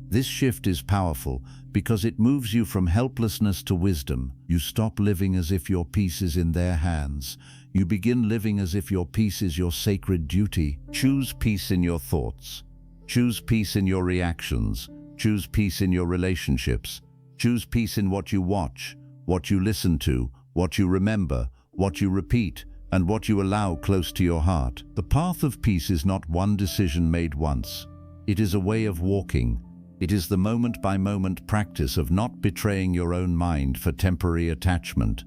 This shift is powerful because it moves you from helplessness to wisdom. You stop living as if your peace is in their hands. You begin living as if your peace is your sacred duty. Choose peace in your thoughts. Choose peace in your reactions. Choose peace in your relationships. Choose peace in what you watch, what you listen to, what you remember, what you repeat, and what you allow close to your heart. The path of peace is not one decision made once. It is a way of walking. It is the moment-by-moment practice of not betraying your own mind for temporary attachment.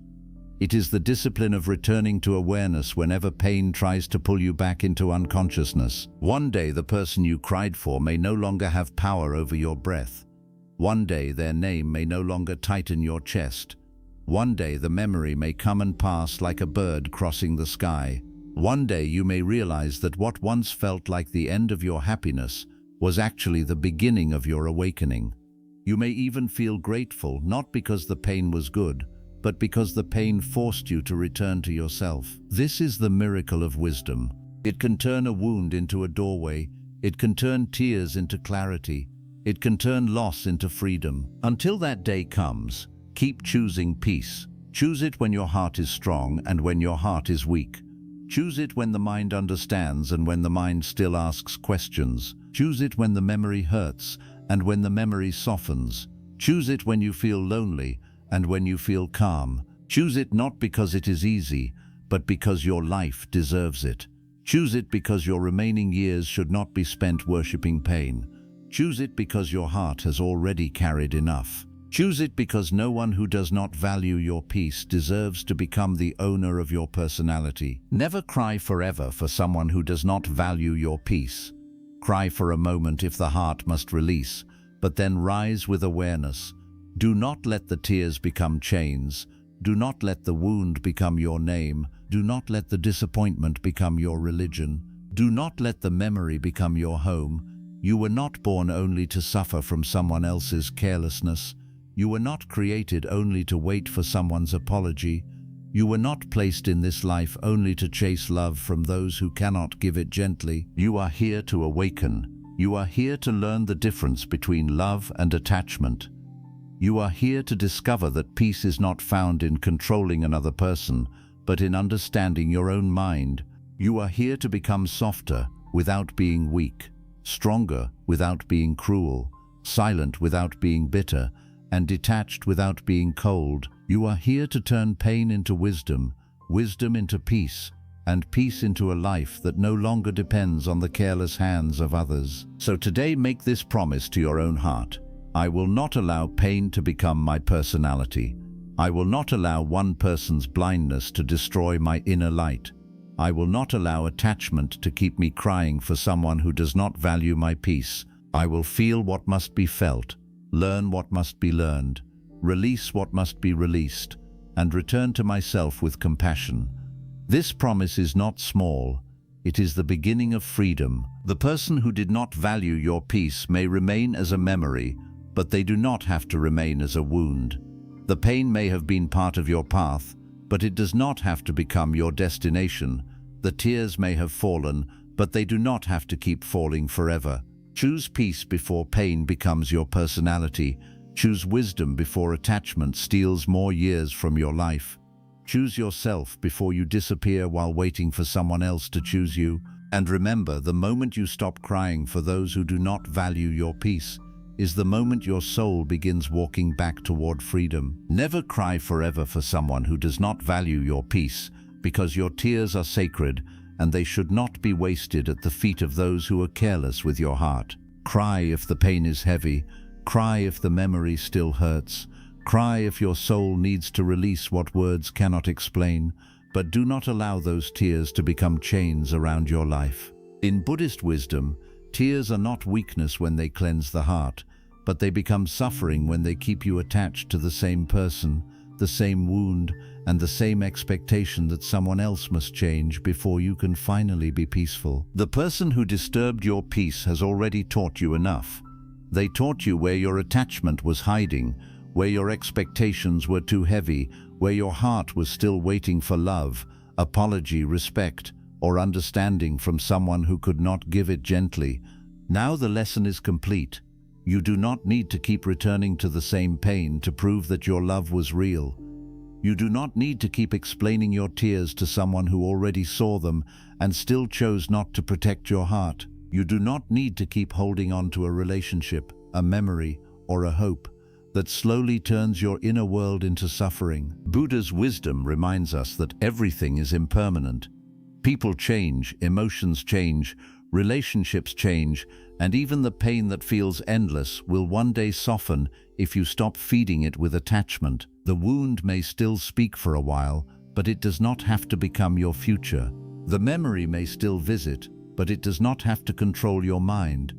It is the discipline of returning to awareness whenever pain tries to pull you back into unconsciousness. One day, the person you cried for may no longer have power over your breath. One day, their name may no longer tighten your chest. One day, the memory may come and pass like a bird crossing the sky. One day, you may realize that what once felt like the end of your happiness was actually the beginning of your awakening. You may even feel grateful, not because the pain was good, but because the pain forced you to return to yourself. This is the miracle of wisdom. It can turn a wound into a doorway. It can turn tears into clarity. It can turn loss into freedom. Until that day comes, keep choosing peace. Choose it when your heart is strong and when your heart is weak. Choose it when the mind understands and when the mind still asks questions. Choose it when the memory hurts and when the memory softens. Choose it when you feel lonely and when you feel calm. Choose it not because it is easy, but because your life deserves it. Choose it because your remaining years should not be spent worshipping pain. Choose it because your heart has already carried enough. Choose it because no one who does not value your peace deserves to become the owner of your personality. Never cry forever for someone who does not value your peace. Cry for a moment if the heart must release, but then rise with awareness. Do not let the tears become chains. Do not let the wound become your name. Do not let the disappointment become your religion. Do not let the memory become your home. You were not born only to suffer from someone else's carelessness. You were not created only to wait for someone's apology. You were not placed in this life only to chase love from those who cannot give it gently. You are here to awaken. You are here to learn the difference between love and attachment. You are here to discover that peace is not found in controlling another person, but in understanding your own mind. You are here to become softer without being weak, stronger without being cruel, silent without being bitter, and detached without being cold. You are here to turn pain into wisdom, wisdom into peace, and peace into a life that no longer depends on the careless hands of others. So today, make this promise to your own heart. I will not allow pain to become my personality. I will not allow one person's blindness to destroy my inner light. I will not allow attachment to keep me crying for someone who does not value my peace. I will feel what must be felt, learn what must be learned, release what must be released, and return to myself with compassion. This promise is not small. It is the beginning of freedom. The person who did not value your peace may remain as a memory, but they do not have to remain as a wound. The pain may have been part of your path, but it does not have to become your destination. The tears may have fallen, but they do not have to keep falling forever. Choose peace before pain becomes your personality. Choose wisdom before attachment steals more years from your life. Choose yourself before you disappear while waiting for someone else to choose you. And remember, the moment you stop crying for those who do not value your peace is the moment your soul begins walking back toward freedom. Never cry forever for someone who does not value your peace, because your tears are sacred and they should not be wasted at the feet of those who are careless with your heart. Cry if the pain is heavy. Cry if the memory still hurts. Cry if your soul needs to release what words cannot explain, but do not allow those tears to become chains around your life. In Buddhist wisdom, tears are not weakness when they cleanse the heart, but they become suffering when they keep you attached to the same person, the same wound, and the same expectation that someone else must change before you can finally be peaceful. The person who disturbed your peace has already taught you enough. They taught you where your attachment was hiding, where your expectations were too heavy, where your heart was still waiting for love, apology, respect, or understanding from someone who could not give it gently. Now the lesson is complete. You do not need to keep returning to the same pain to prove that your love was real. You do not need to keep explaining your tears to someone who already saw them and still chose not to protect your heart. You do not need to keep holding on to a relationship, a memory, or a hope, that slowly turns your inner world into suffering. Buddha's wisdom reminds us that everything is impermanent. People change, emotions change, relationships change, and even the pain that feels endless will one day soften if you stop feeding it with attachment. The wound may still speak for a while, but it does not have to become your future. The memory may still visit, but it does not have to control your mind.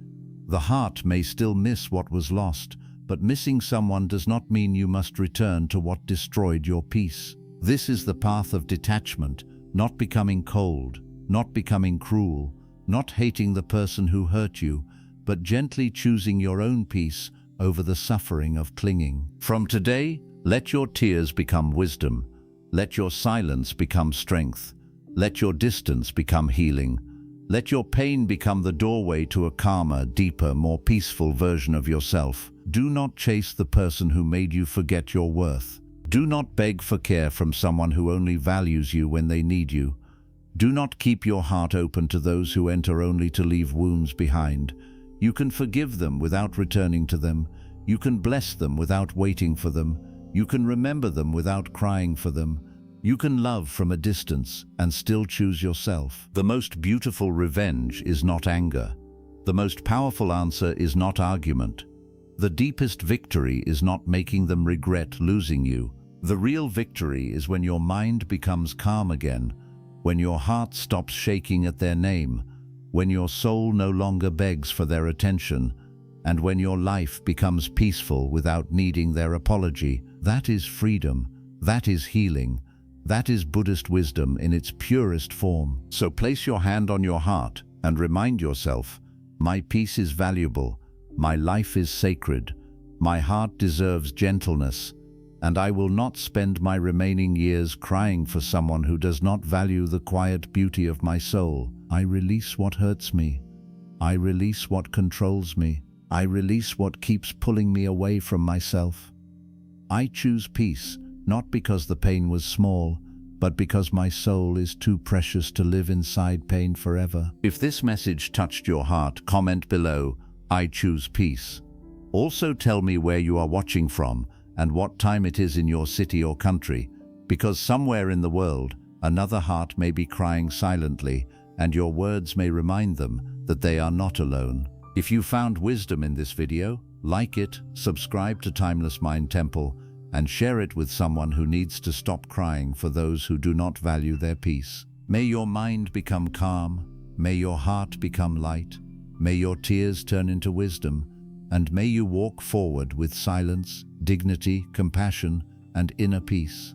The heart may still miss what was lost, but missing someone does not mean you must return to what destroyed your peace. This is the path of detachment, not becoming cold, not becoming cruel, not hating the person who hurt you, but gently choosing your own peace over the suffering of clinging. From today, let your tears become wisdom. Let your silence become strength. Let your distance become healing. Let your pain become the doorway to a calmer, deeper, more peaceful version of yourself. Do not chase the person who made you forget your worth. Do not beg for care from someone who only values you when they need you. Do not keep your heart open to those who enter only to leave wounds behind. You can forgive them without returning to them. You can bless them without waiting for them. You can remember them without crying for them. You can love from a distance and still choose yourself. The most beautiful revenge is not anger. The most powerful answer is not argument. The deepest victory is not making them regret losing you. The real victory is when your mind becomes calm again, when your heart stops shaking at their name, when your soul no longer begs for their attention, and when your life becomes peaceful without needing their apology. That is freedom. That is healing. That is Buddhist wisdom in its purest form. So place your hand on your heart and remind yourself, my peace is valuable, my life is sacred, my heart deserves gentleness, and I will not spend my remaining years crying for someone who does not value the quiet beauty of my soul. I release what hurts me. I release what controls me. I release what keeps pulling me away from myself. I choose peace, not because the pain was small, but because my soul is too precious to live inside pain forever. If this message touched your heart, comment below, I choose peace. Also tell me where you are watching from and what time it is in your city or country, because somewhere in the world, another heart may be crying silently, and your words may remind them that they are not alone. If you found wisdom in this video, like it, subscribe to Timeless Mind Temple, and share it with someone who needs to stop crying for those who do not value their peace. May your mind become calm, may your heart become light, may your tears turn into wisdom, and may you walk forward with silence, dignity, compassion, and inner peace.